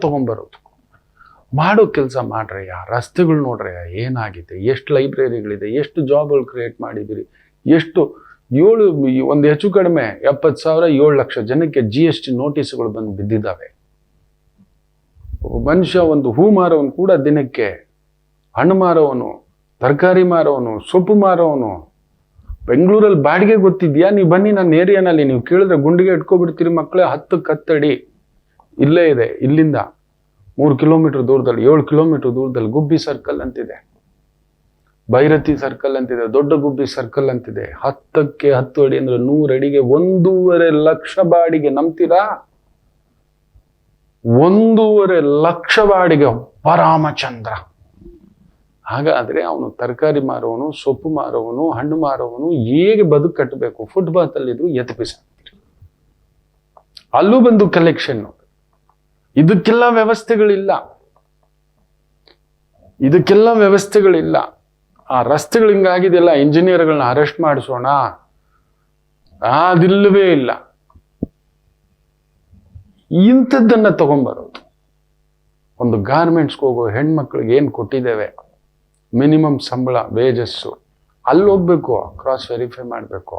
ತಗೊಂಬರೋದು. ಮಾಡೋ ಕೆಲಸ ಮಾಡ್ರಯ್ಯ. ರಸ್ತೆಗಳು ನೋಡ್ರಯ್ಯ ಏನಾಗಿದೆ, ಎಷ್ಟು ಲೈಬ್ರರಿಗಳಿದೆ, ಎಷ್ಟು ಜಾಬ್ಗಳು ಕ್ರಿಯೇಟ್ ಮಾಡಿದಿರಿ, ಎಷ್ಟು ಒಂದು ಹೆಚ್ಚು ಕಡಿಮೆ 70,000 7 ಲಕ್ಷ ಜನಕ್ಕೆ GST ನೋಟಿಸ್ಗಳು ಬಂದು ಬಿದ್ದಿದ್ದಾವೆ. ಮನುಷ್ಯ ಒಂದು ಹೂ ಮಾರೋವನು ಕೂಡ ದಿನಕ್ಕೆ, ಹಣ್ಣು ಮಾರೋವನು, ತರಕಾರಿ ಮಾರೋವನು, ಸೊಪ್ಪು ಮಾರೋವನು. ಬೆಂಗಳೂರಲ್ಲಿ ಬಾಡಿಗೆ ಗೊತ್ತಿದ್ಯಾ? ನೀವು ಬನ್ನಿ ನನ್ನ ಏರಿಯಾನಲ್ಲಿ, ನೀವು ಕೇಳಿದ್ರೆ ಗುಂಡಿಗೆ ಇಟ್ಕೊಬಿಡ್ತೀರಿ ಮಕ್ಕಳೇ. 10 ಕತ್ತಡಿ ಇಲ್ಲೇ ಇದೆ. ಇಲ್ಲಿಂದ 3 ಕಿಲೋಮೀಟರ್ ದೂರದಲ್ಲಿ, 7 ಕಿಲೋಮೀಟರ್ ದೂರದಲ್ಲಿ ಗುಬ್ಬಿ ಸರ್ಕಲ್ ಅಂತಿದೆ, ಭೈರತಿ ಸರ್ಕಲ್ ಅಂತಿದೆ, ದೊಡ್ಡ ಗುಬ್ಬಿ ಸರ್ಕಲ್ ಅಂತಿದೆ. 10ಕ್ಕೆ 10 ಅಡಿ ಅಂದ್ರೆ 100 ಅಡಿಗೆ 1.5 ಲಕ್ಷ ಬಾಡಿಗೆ. ನಂಬ್ತೀರಾ? 1.5 ಲಕ್ಷ ಬಾಡಿಗೆ ಪರಾಮಚಂದ್ರ. ಹಾಗಾದ್ರೆ ಅವನು ತರಕಾರಿ ಮಾರೋವನು, ಸೊಪ್ಪು ಮಾರೋವನು, ಹಣ್ಣು ಮಾರೋವನು ಹೇಗೆ ಬದುಕು ಕಟ್ಟಬೇಕು? ಫುಟ್ಪಾತ್ ಅಲ್ಲಿದ್ರು ಎತ್ತು ಬಿಸಾಕ್ತೀರಿ. ಅಲ್ಲೂ ಬಂದು ಕಲೆಕ್ಷನ್. ಇದಕ್ಕೆಲ್ಲ ವ್ಯವಸ್ಥೆಗಳಿಲ್ಲ, ಇದಕ್ಕೆಲ್ಲ ವ್ಯವಸ್ಥೆಗಳಿಲ್ಲ. ಆ ರಸ್ತೆಗಳು ಹಿಂಗಾಗಿದೆಯಲ್ಲ, ಇಂಜಿನಿಯರ್ಗಳನ್ನ ಅರೆಸ್ಟ್ ಮಾಡಿಸೋಣ, ಅದಿಲ್ಲವೇ ಇಲ್ಲ. ಇಂಥದ್ದನ್ನ ತಗೊಂಡ್ಬರೋದು. ಒಂದು ಗಾರ್ಮೆಂಟ್ಸ್ಗೆ ಹೋಗೋ ಹೆಣ್ಮಕ್ಳಿಗೆ ಏನು ಕೊಟ್ಟಿದ್ದೇವೆ, ಮಿನಿಮಮ್ ಸಂಬಳ, ವೇಜಸ್ಸು, ಅಲ್ಲಿ ಹೋಗ್ಬೇಕು, ಕ್ರಾಸ್ ವೆರಿಫೈ ಮಾಡಬೇಕು.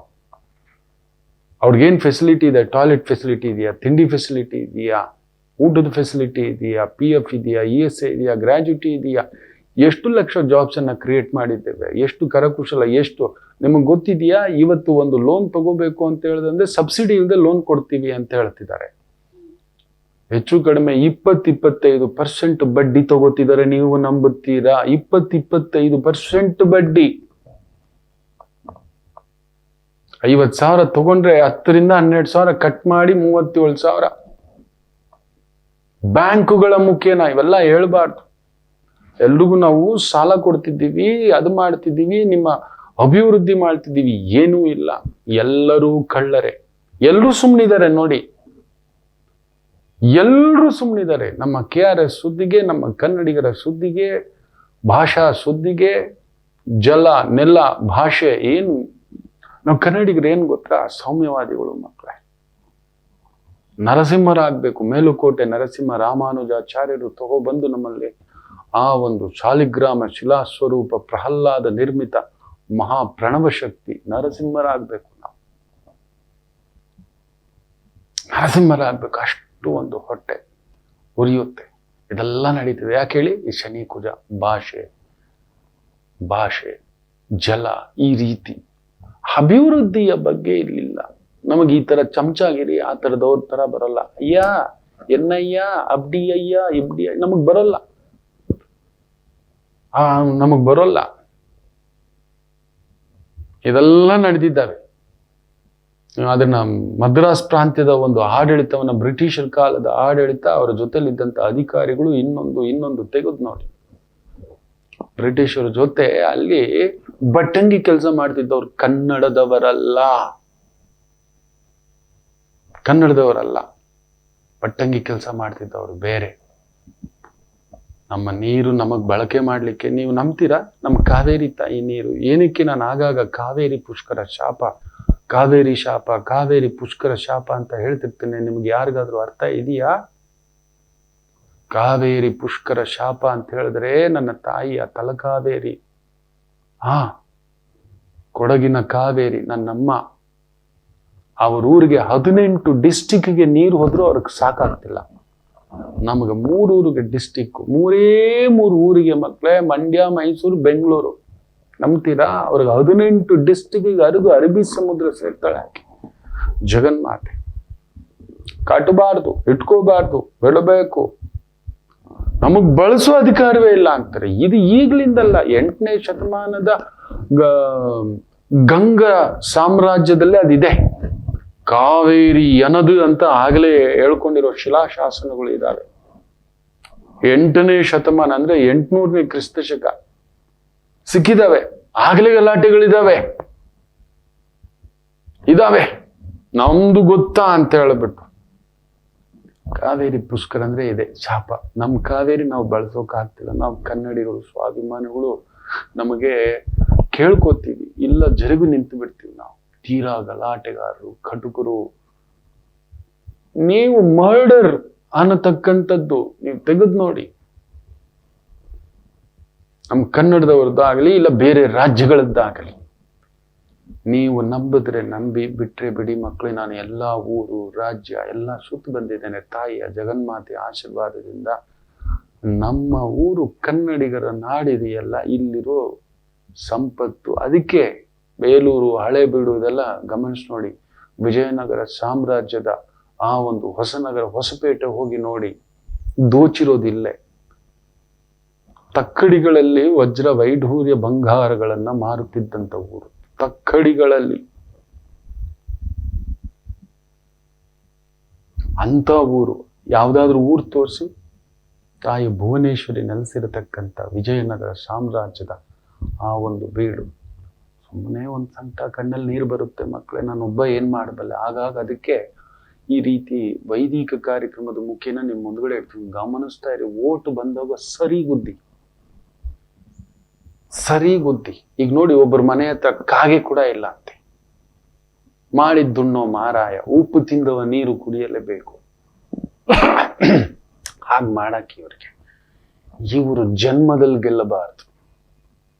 ಅವ್ರಿಗೇನು ಫೆಸಿಲಿಟಿ ಇದೆ, ಟಾಯ್ಲೆಟ್ ಫೆಸಿಲಿಟಿ ಇದೆಯಾ, ತಿಂಡಿ ಫೆಸಿಲಿಟಿ ಇದೆಯಾ, ಊಟದ ಫೆಸಿಲಿಟಿ ಇದೆಯಾ, PF ಇದೆಯಾ, ESA ಇದೆಯಾ, ಗ್ರ್ಯಾಜುಟಿ ಇದೆಯಾ, ಎಷ್ಟು ಲಕ್ಷ ಜಾಬ್ಸನ್ನು ಕ್ರಿಯೇಟ್ ಮಾಡಿದ್ದೇವೆ, ಎಷ್ಟು ಕರಕುಶಲ, ಎಷ್ಟು ನಿಮಗೆ ಗೊತ್ತಿದೆಯಾ? ಇವತ್ತು ಒಂದು ಲೋನ್ ತಗೋಬೇಕು ಅಂತ ಹೇಳಿದ್ರೆ ಸಬ್ಸಿಡಿ ಇಲ್ಲದೆ ಲೋನ್ ಕೊಡ್ತೀವಿ ಅಂತ ಹೇಳ್ತಿದ್ದಾರೆ. ಹೆಚ್ಚು ಕಡಿಮೆ 20-25% ಬಡ್ಡಿ ತಗೋತಿದ್ದಾರೆ. ನೀವು ನಂಬುತ್ತೀರಾ? 20-25% ಬಡ್ಡಿ. 50,000 ತಗೊಂಡ್ರೆ 10ರಿಂದ 12,000 ಕಟ್ ಮಾಡಿ 37,000. ಬ್ಯಾಂಕುಗಳ ಮುಖೇನ ಇವೆಲ್ಲ ಹೇಳ್ಬಾರ್ದು. ಎಲ್ರಿಗೂ ನಾವು ಸಾಲ ಕೊಡ್ತಿದ್ದೀವಿ, ಅದು ಮಾಡ್ತಿದ್ದೀವಿ, ನಿಮ್ಮ ಅಭಿವೃದ್ಧಿ ಮಾಡ್ತಿದ್ದೀವಿ, ಏನೂ ಇಲ್ಲ. ಎಲ್ಲರೂ ಕಳ್ಳರೆ. ಎಲ್ಲರೂ ಸುಮ್ಮನಿದ್ದಾರೆ ನೋಡಿ, ಎಲ್ಲರೂ ಸುಮ್ಮನಿದ್ದಾರೆ. ನಮ್ಮ KRS ಸುದ್ದಿಗೆ, ನಮ್ಮ ಕನ್ನಡಿಗರ ಸುದ್ದಿಗೆ, ಭಾಷಾ ಸುದ್ದಿಗೆ, ಜಲ ನೆಲ ಭಾಷೆ ಏನು. ನಾವು ಕನ್ನಡಿಗರು ಏನು ಗೊತ್ತಾ? ಸೌಮ್ಯವಾದಿಗಳು ಮಕ್ಕಳೇ. ನರಸಿಂಹರಾಗಬೇಕು. ಮೇಲುಕೋಟೆ ನರಸಿಂಹ ರಾಮಾನುಜಾಚಾರ್ಯರು ತಗೊಬಂದು ನಮ್ಮಲ್ಲಿ ಆ ಒಂದು ಶಾಲಿಗ್ರಾಮ ಶಿಲಾಸ್ವರೂಪ ಪ್ರಹ್ಲಾದ ನಿರ್ಮಿತ ಮಹಾಪ್ರಣವ ಶಕ್ತಿ ನರಸಿಂಹರಾಗಬೇಕು. ನಾವು ನರಸಿಂಹರಾಗಬೇಕು. ಅಷ್ಟು ಒಂದು ಹೊಟ್ಟೆ ಉರಿಯುತ್ತೆ. ಇದೆಲ್ಲ ನಡೀತಿದೆ ಯಾಕೆ ಹೇಳಿ? ಈ ಶನಿ ಕುಜ, ಭಾಷೆ, ಜಲ, ಈ ರೀತಿ ಅಭಿವೃದ್ಧಿಯ ಬಗ್ಗೆ ಇರಲಿಲ್ಲ. ನಮಗೆ ಈ ತರ ಚಮಚಾಗಿರಿ, ಆ ತರದವ್ರ ತರ ಬರಲ್ಲ. ಅಯ್ಯ, ಎನ್ನಯ್ಯ, ಅಬ್ಡಿಯಯ್ಯ, ಇಬ್ಡಿಯ ನಮಗ್ ಬರಲ್ಲ. ನಮಗ್ ಬರೋಲ್ಲ. ಇದೆಲ್ಲ ನಡೆದಿದ್ದಾವೆ. ಅದನ್ನ ಮದ್ರಾಸ್ ಪ್ರಾಂತ್ಯದ ಒಂದು ಆಡಳಿತವನ್ನ, ಬ್ರಿಟಿಷರ ಕಾಲದ ಆಡಳಿತ, ಅವರ ಜೊತೆಲಿದ್ದಂತ ಅಧಿಕಾರಿಗಳು ಇನ್ನೊಂದು ತೆಗೆದು ನೋಡಿ. ಬ್ರಿಟಿಷರ ಜೊತೆ ಅಲ್ಲಿ ಬಟ್ಟಂಗಿ ಕೆಲಸ ಮಾಡ್ತಿದ್ದವ್ರು ಕನ್ನಡದವರಲ್ಲ, ಬಟ್ಟಂಗಿ ಕೆಲಸ ಮಾಡ್ತಿದ್ದವ್ರು ಬೇರೆ. ನಮ್ಮ ನೀರು ನಮಗ್ ಬಳಕೆ ಮಾಡ್ಲಿಕ್ಕೆ ನೀವು ನಂಬ್ತೀರಾ? ನಮ್ಮ ಕಾವೇರಿ ತಾಯಿ ನೀರು ಏನಕ್ಕೆ ನಾನು ಆಗಾಗ ಕಾವೇರಿ ಪುಷ್ಕರ ಶಾಪ, ಕಾವೇರಿ ಶಾಪ, ಕಾವೇರಿ ಪುಷ್ಕರ ಶಾಪ ಅಂತ ಹೇಳ್ತಿರ್ತೇನೆ. ನಿಮ್ಗೆ ಯಾರಿಗಾದ್ರೂ ಅರ್ಥ ಇದೆಯಾ? ಕಾವೇರಿ ಪುಷ್ಕರ ಶಾಪ ಅಂತ ಹೇಳಿದ್ರೆ ನನ್ನ ತಾಯಿಯ ತಲಕಾವೇರಿ, ಕೊಡಗಿನ ಕಾವೇರಿ, ನನ್ನಮ್ಮ. ಅವರೂರಿಗೆ 18 ಡಿಸ್ಟಿಕ್ಗೆ ನೀರು ಹೋದ್ರೂ ಅವ್ರಿಗೆ ಸಾಕಾಗ್ತಿಲ್ಲ. ನಮಗೆ 3 ಊರಿಗೆ ಡಿಸ್ಟಿಕ್, 3 ಊರಿಗೆ ಮಕ್ಕಳೇ, ಮಂಡ್ಯ, ಮೈಸೂರು, ಬೆಂಗಳೂರು. ನಂಬ್ತೀರಾ? ಅವ್ರಿಗೆ 18 ಡಿಸ್ಟಿಕ್ಗೆ ಅರಿದು ಅರಬ್ಬಿ ಸಮುದ್ರ ಸೇರ್ತಾಳೆ ಆಕೆ ಜಗನ್ಮಾತೆ. ಕಟ್ಟಬಾರ್ದು, ಇಟ್ಕೋಬಾರ್ದು, ಬಿಡಬೇಕು. ನಮಗ್ ಬಳಸೋ ಅಧಿಕಾರವೇ ಇಲ್ಲ ಅಂತಾರೆ. ಇದು ಈಗ್ಲಿಂದಲ್ಲ, 8ನೇ ಶತಮಾನದ ಗಂಗಾ ಸಾಮ್ರಾಜ್ಯದಲ್ಲೇ ಅದಿದೆ. ಕಾವೇರಿ ಎನದು ಅಂತ ಆಗಲೇ ಹೇಳ್ಕೊಂಡಿರೋ ಶಿಲಾಶಾಸನಗಳು ಇದಾವೆ. 8ನೇ ಶತಮಾನ ಅಂದ್ರೆ 800ನೇ ಕ್ರಿಸ್ತ ಶಕ ಸಿಕ್ಕಿದಾವೆ. ಆಗ್ಲೇ ಗಲಾಟೆಗಳಿದಾವೆ, ಇದಾವೆ. ನಮ್ದು ಗೊತ್ತಾ ಅಂತ ಹೇಳ್ಬಿಟ್ಟು ಕಾವೇರಿ ಪುಷ್ಕರ ಅಂದ್ರೆ ಇದೆ ಶಾಪ. ನಮ್ ಕಾವೇರಿ ನಾವು ಬಳಸೋಕ್ ಆಗ್ತಿಲ್ಲ. ನಾವು ಕನ್ನಡಿಗರು, ಸ್ವಾಭಿಮಾನಿಗಳು, ನಮಗೆ ಕೇಳ್ಕೋತೀವಿ, ಇಲ್ಲ ಜರುಗು ನಿಂತು ಬಿಡ್ತೀವಿ. ನಾವು ತೀರಾ ಗಲಾಟೆಗಾರರು, ಕಟುಕರು. ನೀವು ಮರ್ಡರ್ ಅನ್ನತಕ್ಕಂಥದ್ದು ನೀವು ತೆಗೆದು ನೋಡಿ, ನಮ್ಮ ಕನ್ನಡದವ್ರದ್ದಾಗಲಿ ಇಲ್ಲ ಬೇರೆ ರಾಜ್ಯಗಳದ್ದಾಗಲಿ. ನೀವು ನಂಬಿದ್ರೆ ನಂಬಿ, ಬಿಟ್ರೆ ಬಿಡಿ ಮಕ್ಕಳೇ. ನಾನು ಎಲ್ಲಾ ಊರು, ರಾಜ್ಯ ಎಲ್ಲ ಸುತ್ತು ಬಂದಿದ್ದೇನೆ ತಾಯಿಯ ಜಗನ್ಮಾತೆಯ ಆಶೀರ್ವಾದದಿಂದ. ನಮ್ಮ ಊರು ಕನ್ನಡಿಗರ ನಾಡಿದೆಯಲ್ಲ, ಇಲ್ಲಿರೋ ಸಂಪತ್ತು. ಅದಕ್ಕೆ ಬೇಲೂರು, ಹಳೇಬೀಡು ಇದೆಲ್ಲ ಗಮನಿಸಿ ನೋಡಿ. ವಿಜಯನಗರ ಸಾಮ್ರಾಜ್ಯದ ಆ ಒಂದು ಹೊಸನಗರ, ಹೊಸಪೇಟೆ ಹೋಗಿ ನೋಡಿ, ದೋಚಿರೋದಿಲ್ಲೇ. ತಕ್ಕಡಿಗಳಲ್ಲಿ ವಜ್ರ ವೈಢೂರ್ಯ ಬಂಗಾರಗಳನ್ನ ಮಾರುತ್ತಿದ್ದಂತ ಊರು. ತಕ್ಕಡಿಗಳಲ್ಲಿ ಅಂತ ಊರು. ಯಾವ್ದಾದ್ರು ಊರು ತೋರಿಸಿ. ತಾಯಿ ಭುವನೇಶ್ವರಿ ನೆಲೆಸಿರತಕ್ಕಂಥ ವಿಜಯನಗರ ಸಾಮ್ರಾಜ್ಯದ ಆ ಒಂದು ಬೀಡು. ಸುಮ್ಮನೆ ಒಂದು ಸಂಕಟ, ಕಣ್ಣಲ್ಲಿ ನೀರು ಬರುತ್ತೆ ಮಕ್ಕಳೇ. ನಾನೊಬ್ಬ ಏನ್ ಮಾಡಬಲ್ಲೆ. ಆಗಾಗ ಅದಕ್ಕೆ ಈ ರೀತಿ ವೈದಿಕ ಕಾರ್ಯಕ್ರಮದ ಮುಖೇನ ನಿಮ್ಮ ಮುಂದ್ಗಡೆ ಇರ್ತೀನಿ, ಗಮನಿಸ್ತಾ ಇರಿ. ಓಟ್ ಬಂದಾಗ ಸರಿಗುದ್ದಿ. ಈಗ ನೋಡಿ, ಒಬ್ಬರ ಮನೆ ಹತ್ರ ಕಾಗೆ ಕೂಡ ಇಲ್ಲ ಅಂತೆ. ಮಾಡಿದ್ದುಣ್ಣೋ ಮಾರಾಯ, ಉಪ್ಪು ತಿಂದವ ನೀರು ಕುಡಿಯಲೇಬೇಕು. ಹಾಗೆ ಮಾಡಕ್ಕೆ ಇವರು ಜನ್ಮದಲ್ಲಿ ಗೆಲ್ಲಬಾರದು.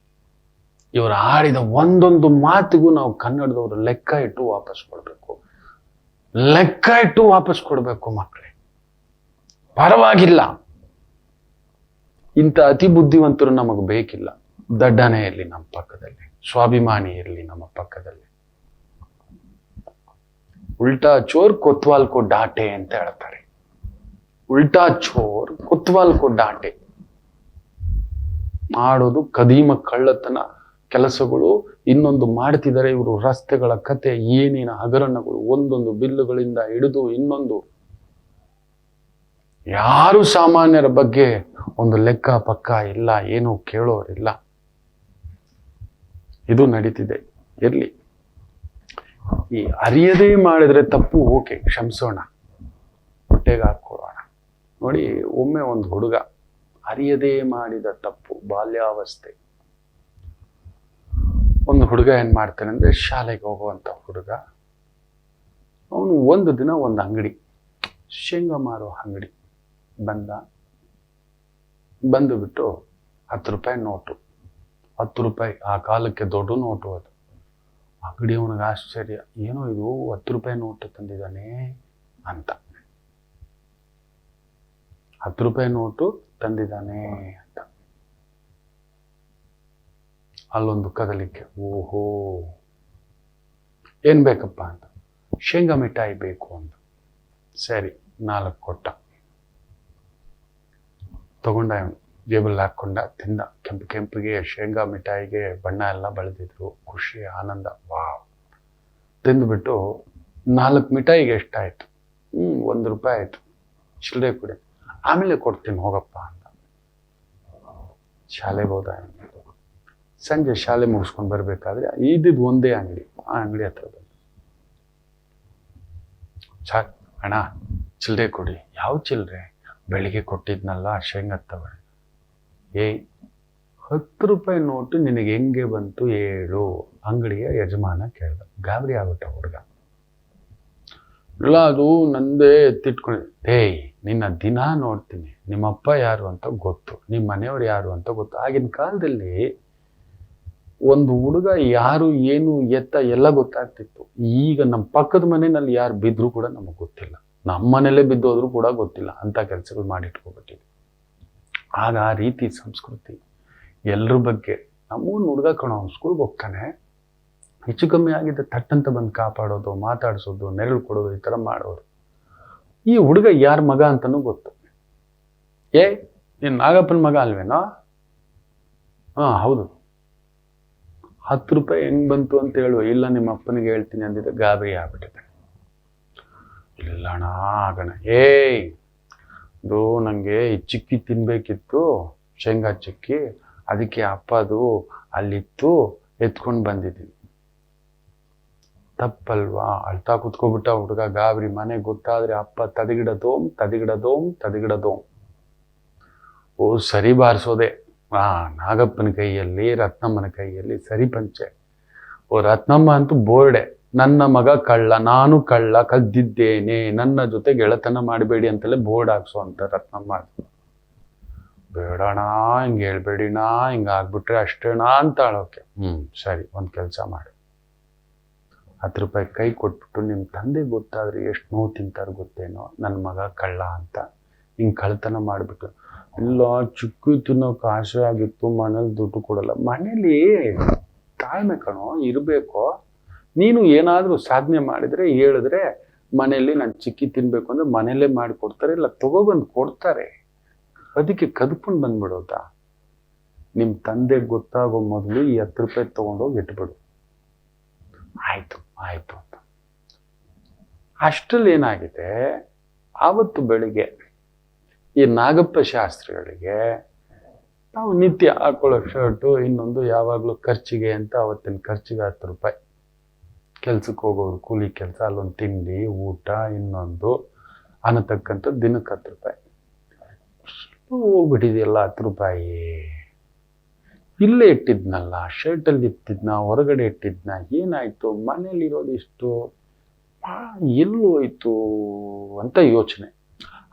ಇವರು ಆಡಿದ ಒಂದೊಂದು ಮಾತಿಗೂ ನಾವು ಕನ್ನಡದವರು ಲೆಕ್ಕ ಇಟ್ಟು ವಾಪಸ್ ಕೊಡ್ಬೇಕು ಮಕ್ಕಳೇ. ಪರವಾಗಿಲ್ಲ, ಇಂಥ ಅತಿ ಬುದ್ಧಿವಂತರು ನಮಗೆ ಬೇಕಿಲ್ಲ. ದಡ್ಡನೆ ಇರಲಿ ನಮ್ಮ ಪಕ್ಕದಲ್ಲಿ, ಸ್ವಾಭಿಮಾನಿ ಇರಲಿ ನಮ್ಮ ಪಕ್ಕದಲ್ಲಿ. ಉಲ್ಟಾ ಚೋರ್ ಕೊತ್ವಾಲ್ ಕೋ ಡಾಟೆ ಅಂತ ಹೇಳ್ತಾರೆ. ಉಲ್ಟಾ ಚೋರ್ ಕೊತ್ವಾಲ್ ಕೋ ಡಾಟೆ. ಮಾಡೋದು ಕದೀಮ ಕಳ್ಳತನ ಕೆಲಸಗಳು, ಇನ್ನೊಂದು ಮಾಡ್ತಿದ್ದಾರೆ ಇವರು. ರಸ್ತೆಗಳ ಕತೆ, ಏನೇನ ಹಗರಣಗಳು, ಒಂದೊಂದು ಬಿಲ್ಲುಗಳಿಂದ ಹಿಡಿದು ಇನ್ನೊಂದು. ಯಾರು ಸಾಮಾನ್ಯರ ಬಗ್ಗೆ ಒಂದು ಲೆಕ್ಕ ಪಕ್ಕ ಇಲ್ಲ, ಏನೂ ಕೇಳೋರಿಲ್ಲ. ಇದು ನಡೀತಿದೆ. ಇರ್ಲಿ, ಈ ಅರಿಯದೇ ಮಾಡಿದ್ರೆ ತಪ್ಪು, ಓಕೆ, ಕ್ಷಮಿಸೋಣ, ಹೊಟ್ಟೆಗೆ ಹಾಕೊಳ್ಳೋಣ. ನೋಡಿ, ಒಮ್ಮೆ ಒಂದು ಹುಡುಗ ಅರಿಯದೇ ಮಾಡಿದ ತಪ್ಪು, ಬಾಲ್ಯಾವಸ್ಥೆ. ಒಂದು ಹುಡುಗ ಏನ್ ಮಾಡ್ತಾನೆ ಅಂದ್ರೆ, ಶಾಲೆಗೆ ಹೋಗುವಂತ ಹುಡುಗ, ಅವನು ಒಂದು ದಿನ ಒಂದು ಅಂಗಡಿ, ಶೇಂಗಾ ಮಾರೋ ಅಂಗಡಿ ಬಂದು ಬಿಟ್ಟು 10 ರೂಪಾಯಿ ನೋಟು. 10 ರೂಪಾಯಿ ಆ ಕಾಲಕ್ಕೆ ದೊಡ್ಡ ನೋಟು ಅದು. ಅಂಗಡಿಯವನಿಗೆ ಆಶ್ಚರ್ಯ, ಏನೋ ಇದು 10 ರೂಪಾಯಿ ನೋಟು ತಂದಿದ್ದಾನೆ ಅಂತ. 10 ರೂಪಾಯಿ ನೋಟು ತಂದಿದ್ದಾನೆ ಅಂತ. ಅಲ್ಲೊಂದು ಕದಲಿಕೆ, ಓಹೋ ಏನ್ ಬೇಕಪ್ಪ ಅಂತ. ಶೇಂಗಾ ಮಿಠಾಯಿ ಬೇಕು ಅಂತ. ಸರಿ, 4 ಕೊಟ್ಟ. ತಗೊಂಡ, ಜೇಬಲ್ಲಿ ಹಾಕೊಂಡ, ತಿಂದ. ಕೆಂಪಿಗೆ ಶೇಂಗಾ ಮಿಠಾಯಿಗೆ ಬಣ್ಣ ಎಲ್ಲ ಬಳೆದಿದ್ರು. ಖುಷಿ, ಆನಂದ, ವಾವ್. ತಿಂದ್ಬಿಟ್ಟು 4 ಮಿಠಾಯಿಗೆ ಎಷ್ಟಾಯ್ತು? 1 ರೂಪಾಯಿ ಆಯ್ತು. ಚಿಲ್ಲರೆ ಕೊಡಿ, ಆಮೇಲೆ ಕೊಡ್ತೀನಿ ಹೋಗಪ್ಪ ಅಂತ. ಶಾಲೆಗೆ ಹೋದ. ಸಂಜೆ ಶಾಲೆ ಮುಗಿಸ್ಕೊಂಡು ಬರ್ಬೇಕಾದ್ರೆ ಇದ್ದಿದ್ದು ಒಂದೇ ಅಂಗಡಿ. ಆ ಅಂಗಡಿ ಹತ್ರ ಬಂದು, ಸಾಕ್ ಅಣ್ಣ, ಚಿಲ್ಲರೆ ಕೊಡಿ. ಯಾವ ಚಿಲ್ಲರೆ? ಬೆಳಿಗ್ಗೆ ಕೊಟ್ಟಿದ್ನಲ್ಲ ಶೇಂಗಾ ತಗೊಳ್ಳಿ. 10 ರೂಪಾಯಿ ನೋಟು ನಿನಗೆ ಹೆಂಗೆ ಬಂತು ಹೇಳು? ಅಂಗಡಿಯ ಯಜಮಾನ ಕೇಳ್ದ. ಗಾಬರಿ ಆಗ್ಬಿಟ್ಟ ಹುಡುಗ. ಇಲ್ಲ, ಅದು ನಂದೇ ಎತ್ತಿಟ್ಕೊಂಡು. ನಿನ್ನ ದಿನ ನೋಡ್ತೀನಿ, ನಿಮ್ಮಪ್ಪ ಯಾರು ಅಂತ ಗೊತ್ತು, ನಿಮ್ಮ ಮನೆಯವ್ರು ಯಾರು ಅಂತ ಗೊತ್ತು. ಆಗಿನ ಕಾಲದಲ್ಲಿ ಒಂದು ಹುಡುಗ ಯಾರು, ಏನು, ಎತ್ತ ಎಲ್ಲ ಗೊತ್ತಾಗ್ತಿತ್ತು. ಈಗ ನಮ್ಮ ಪಕ್ಕದ ಮನೆಯಲ್ಲಿ ಯಾರು ಬಿದ್ರು ಕೂಡ ನಮಗೆ ಗೊತ್ತಿಲ್ಲ. ನಮ್ಮ ಮನೇಲೆ ಬಿದ್ದೋದ್ರು ಕೂಡ ಗೊತ್ತಿಲ್ಲ. ಅಂತ ಕೆಲಸಗಳು ಮಾಡಿಟ್ಕೊಬಿಟ್ಟಿದ್ವಿ. ಆಗ ಆ ರೀತಿ ಸಂಸ್ಕೃತಿ. ಎಲ್ರ ಬಗ್ಗೆ. ನಮ್ಮೂನ್ ಹುಡುಗ ಕಣೋ, ಸ್ಕೂಲ್ಗೆ ಹೋಗ್ತಾನೆ, ಹೆಚ್ಚು ಕಮ್ಮಿ ಆಗಿದ್ದ ತಟ್ಟಂತ ಬಂದು ಕಾಪಾಡೋದು, ಮಾತಾಡಿಸೋದು, ನೆರಳು ಕೊಡೋದು, ಈ ಥರ ಮಾಡೋರು. ಈ ಹುಡುಗ ಯಾರ ಮಗ ಅಂತನೂ ಗೊತ್ತು. ನೀನು ನಾಗಪ್ಪನ ಮಗ ಅಲ್ವೇನೋ? ಹೌದು. 10 ರೂಪಾಯಿ ಹೆಂಗ್ ಬಂತು ಅಂತ ಹೇಳು. ಇಲ್ಲ, ನಿಮ್ಮ ಅಪ್ಪನಿಗೆ ಹೇಳ್ತೀನಿ ಅಂದಿದ್ದ. ಗಾಬರಿ ಆಗ್ಬಿಟ್ಟಿದೆ. ಇಲ್ಲಣ್ಣ, ಆಗಣ. ಇದು ನನಗೆ ಚಿಕ್ಕಿ ತಿನ್ಬೇಕಿತ್ತು, ಶೇಂಗಾ ಚಿಕ್ಕಿ, ಅದಕ್ಕೆ ಅಪ್ಪದು ಅಲ್ಲಿತ್ತು, ಎತ್ಕೊಂಡು ಬಂದಿದ್ದೀನಿ. ತಪ್ಪಲ್ವಾ? ಅಳ್ತಾ ಕುತ್ಕೊಬಿಟ್ಟ ಹುಡುಗ. ಗಾಬರಿ. ಮನೆಗೆ ಗೊತ್ತಾದ್ರೆ ಅಪ್ಪ ತದಿಗಿಡದೋಮ್. ಓ, ಸರಿ ಬಾರಿಸೋದೆ. ನಾಗಪ್ಪನ ಕೈಯಲ್ಲಿ, ರತ್ನಮ್ಮನ ಕೈಯಲ್ಲಿ ಸರಿ ಪಂಚೆ. ಓ, ರತ್ನಮ್ಮ ಅಂತೂ ಬೋರ್ಡೆ. ನನ್ನ ಮಗ ಕಳ್ಳ, ನಾನು ಕಳ್ಳ, ಕದ್ದಿದ್ದೇನೆ, ನನ್ನ ಜೊತೆ ಗೆಳತನ ಮಾಡಬೇಡಿ ಅಂತಲೇ ಬೋರ್ಡ್ ಹಾಕ್ಸೋ ಅಂತ ರತ್ನಮ್ಮ. ಬೇಡಣ, ಹಿಂಗೆ ಹೇಳ್ಬೇಡಿಣ, ಹಿಂಗಾಗ್ಬಿಟ್ರೆ ಅಷ್ಟೇಣ ಅಂತ ಅಳೋಕೆ. ಸರಿ, ಒಂದು ಕೆಲಸ ಮಾಡಿ, 10 ರೂಪಾಯಿ ಕೈ ಕೊಟ್ಬಿಟ್ಟು ನಿಮ್ಮ ತಂದೆ ಗೊತ್ತಾದ್ರೆ ಎಷ್ಟು ನೋವು ತಿಂತಾರೆ ಗೊತ್ತೇನೋ, ನನ್ನ ಮಗ ಕಳ್ಳ ಅಂತ ಹಿಂಗೆ ಕಳ್ತನ ಮಾಡಿಬಿಟ್ಟು. ಇಲ್ಲ, ಚಿಕ್ಕು ತಿನ್ನೋಕೆ ಆಸೆ ಆಗಿತ್ತು, ಮನೇಲಿ ದುಡ್ಡು ಕೊಡಲ್ಲ. ಮನೇಲಿ ತಾಳ್ಮೆ ಕಣೋ ಇರಬೇಕು. ನೀನು ಏನಾದರೂ ಸಾಧನೆ ಮಾಡಿದ್ರೆ, ಹೇಳಿದ್ರೆ, ಮನೆಯಲ್ಲಿ ನಾನು ಚಿಕ್ಕಿ ತಿನ್ಬೇಕು ಅಂದ್ರೆ ಮನೇಲೇ ಮಾಡಿ ಕೊಡ್ತಾರೆ, ಇಲ್ಲ ತಗೊಬಂದು ಕೊಡ್ತಾರೆ. ಅದಕ್ಕೆ ಕದ್ಕೊಂಡು ಬಂದ್ಬಿಡೋದಾ? ನಿಮ್ಮ ತಂದೆಗೆ ಗೊತ್ತಾಗೋ ಮೊದಲು ಈ 10 ರೂಪಾಯಿ ತೊಗೊಂಡೋಗಿ ಇಟ್ಬಿಡು. ಆಯ್ತು ಅಂತ. ಅಷ್ಟರಲ್ಲಿ ಏನಾಗಿದೆ, ಆವತ್ತು ಬೆಳಿಗ್ಗೆ ಈ ನಾಗಪ್ಪ ಶಾಸ್ತ್ರಿಗಳಿಗೆ ನಾವು ನಿತ್ಯ ಹಾಕೊಳ್ಳೋ ಶರ್ಟು, ಇನ್ನೊಂದು ಯಾವಾಗಲೂ ಖರ್ಚಿಗೆ ಅಂತ, ಅವತ್ತಿನ ಖರ್ಚಿಗೆ 10 ರೂಪಾಯಿ ಕೆಲ್ಸಕ್ಕೆ ಹೋಗೋರು ಕೂಲಿ ಕೆಲಸ, ಅಲ್ಲೊಂದು ತಿಂಡಿ ಊಟ ಇನ್ನೊಂದು ಅನ್ನತಕ್ಕಂಥ ದಿನಕ್ಕೆ 10 ರೂಪಾಯಿ. ಹೋಗ್ಬಿಟ್ಟಿದೆಯಲ್ಲ 10 ರೂಪಾಯಿ. ಇಲ್ಲೇ ಇಟ್ಟಿದ್ನಲ್ಲ, ಶರ್ಟಲ್ಲಿ ಇಟ್ಟಿದ್ನ, ಹೊರಗಡೆ ಇಟ್ಟಿದ್ನ, ಏನಾಯ್ತು, ಮನೇಲಿರೋದು ಇಷ್ಟು ಎಲ್ಲೂ ಹೋಯ್ತು ಅಂತ ಯೋಚನೆ.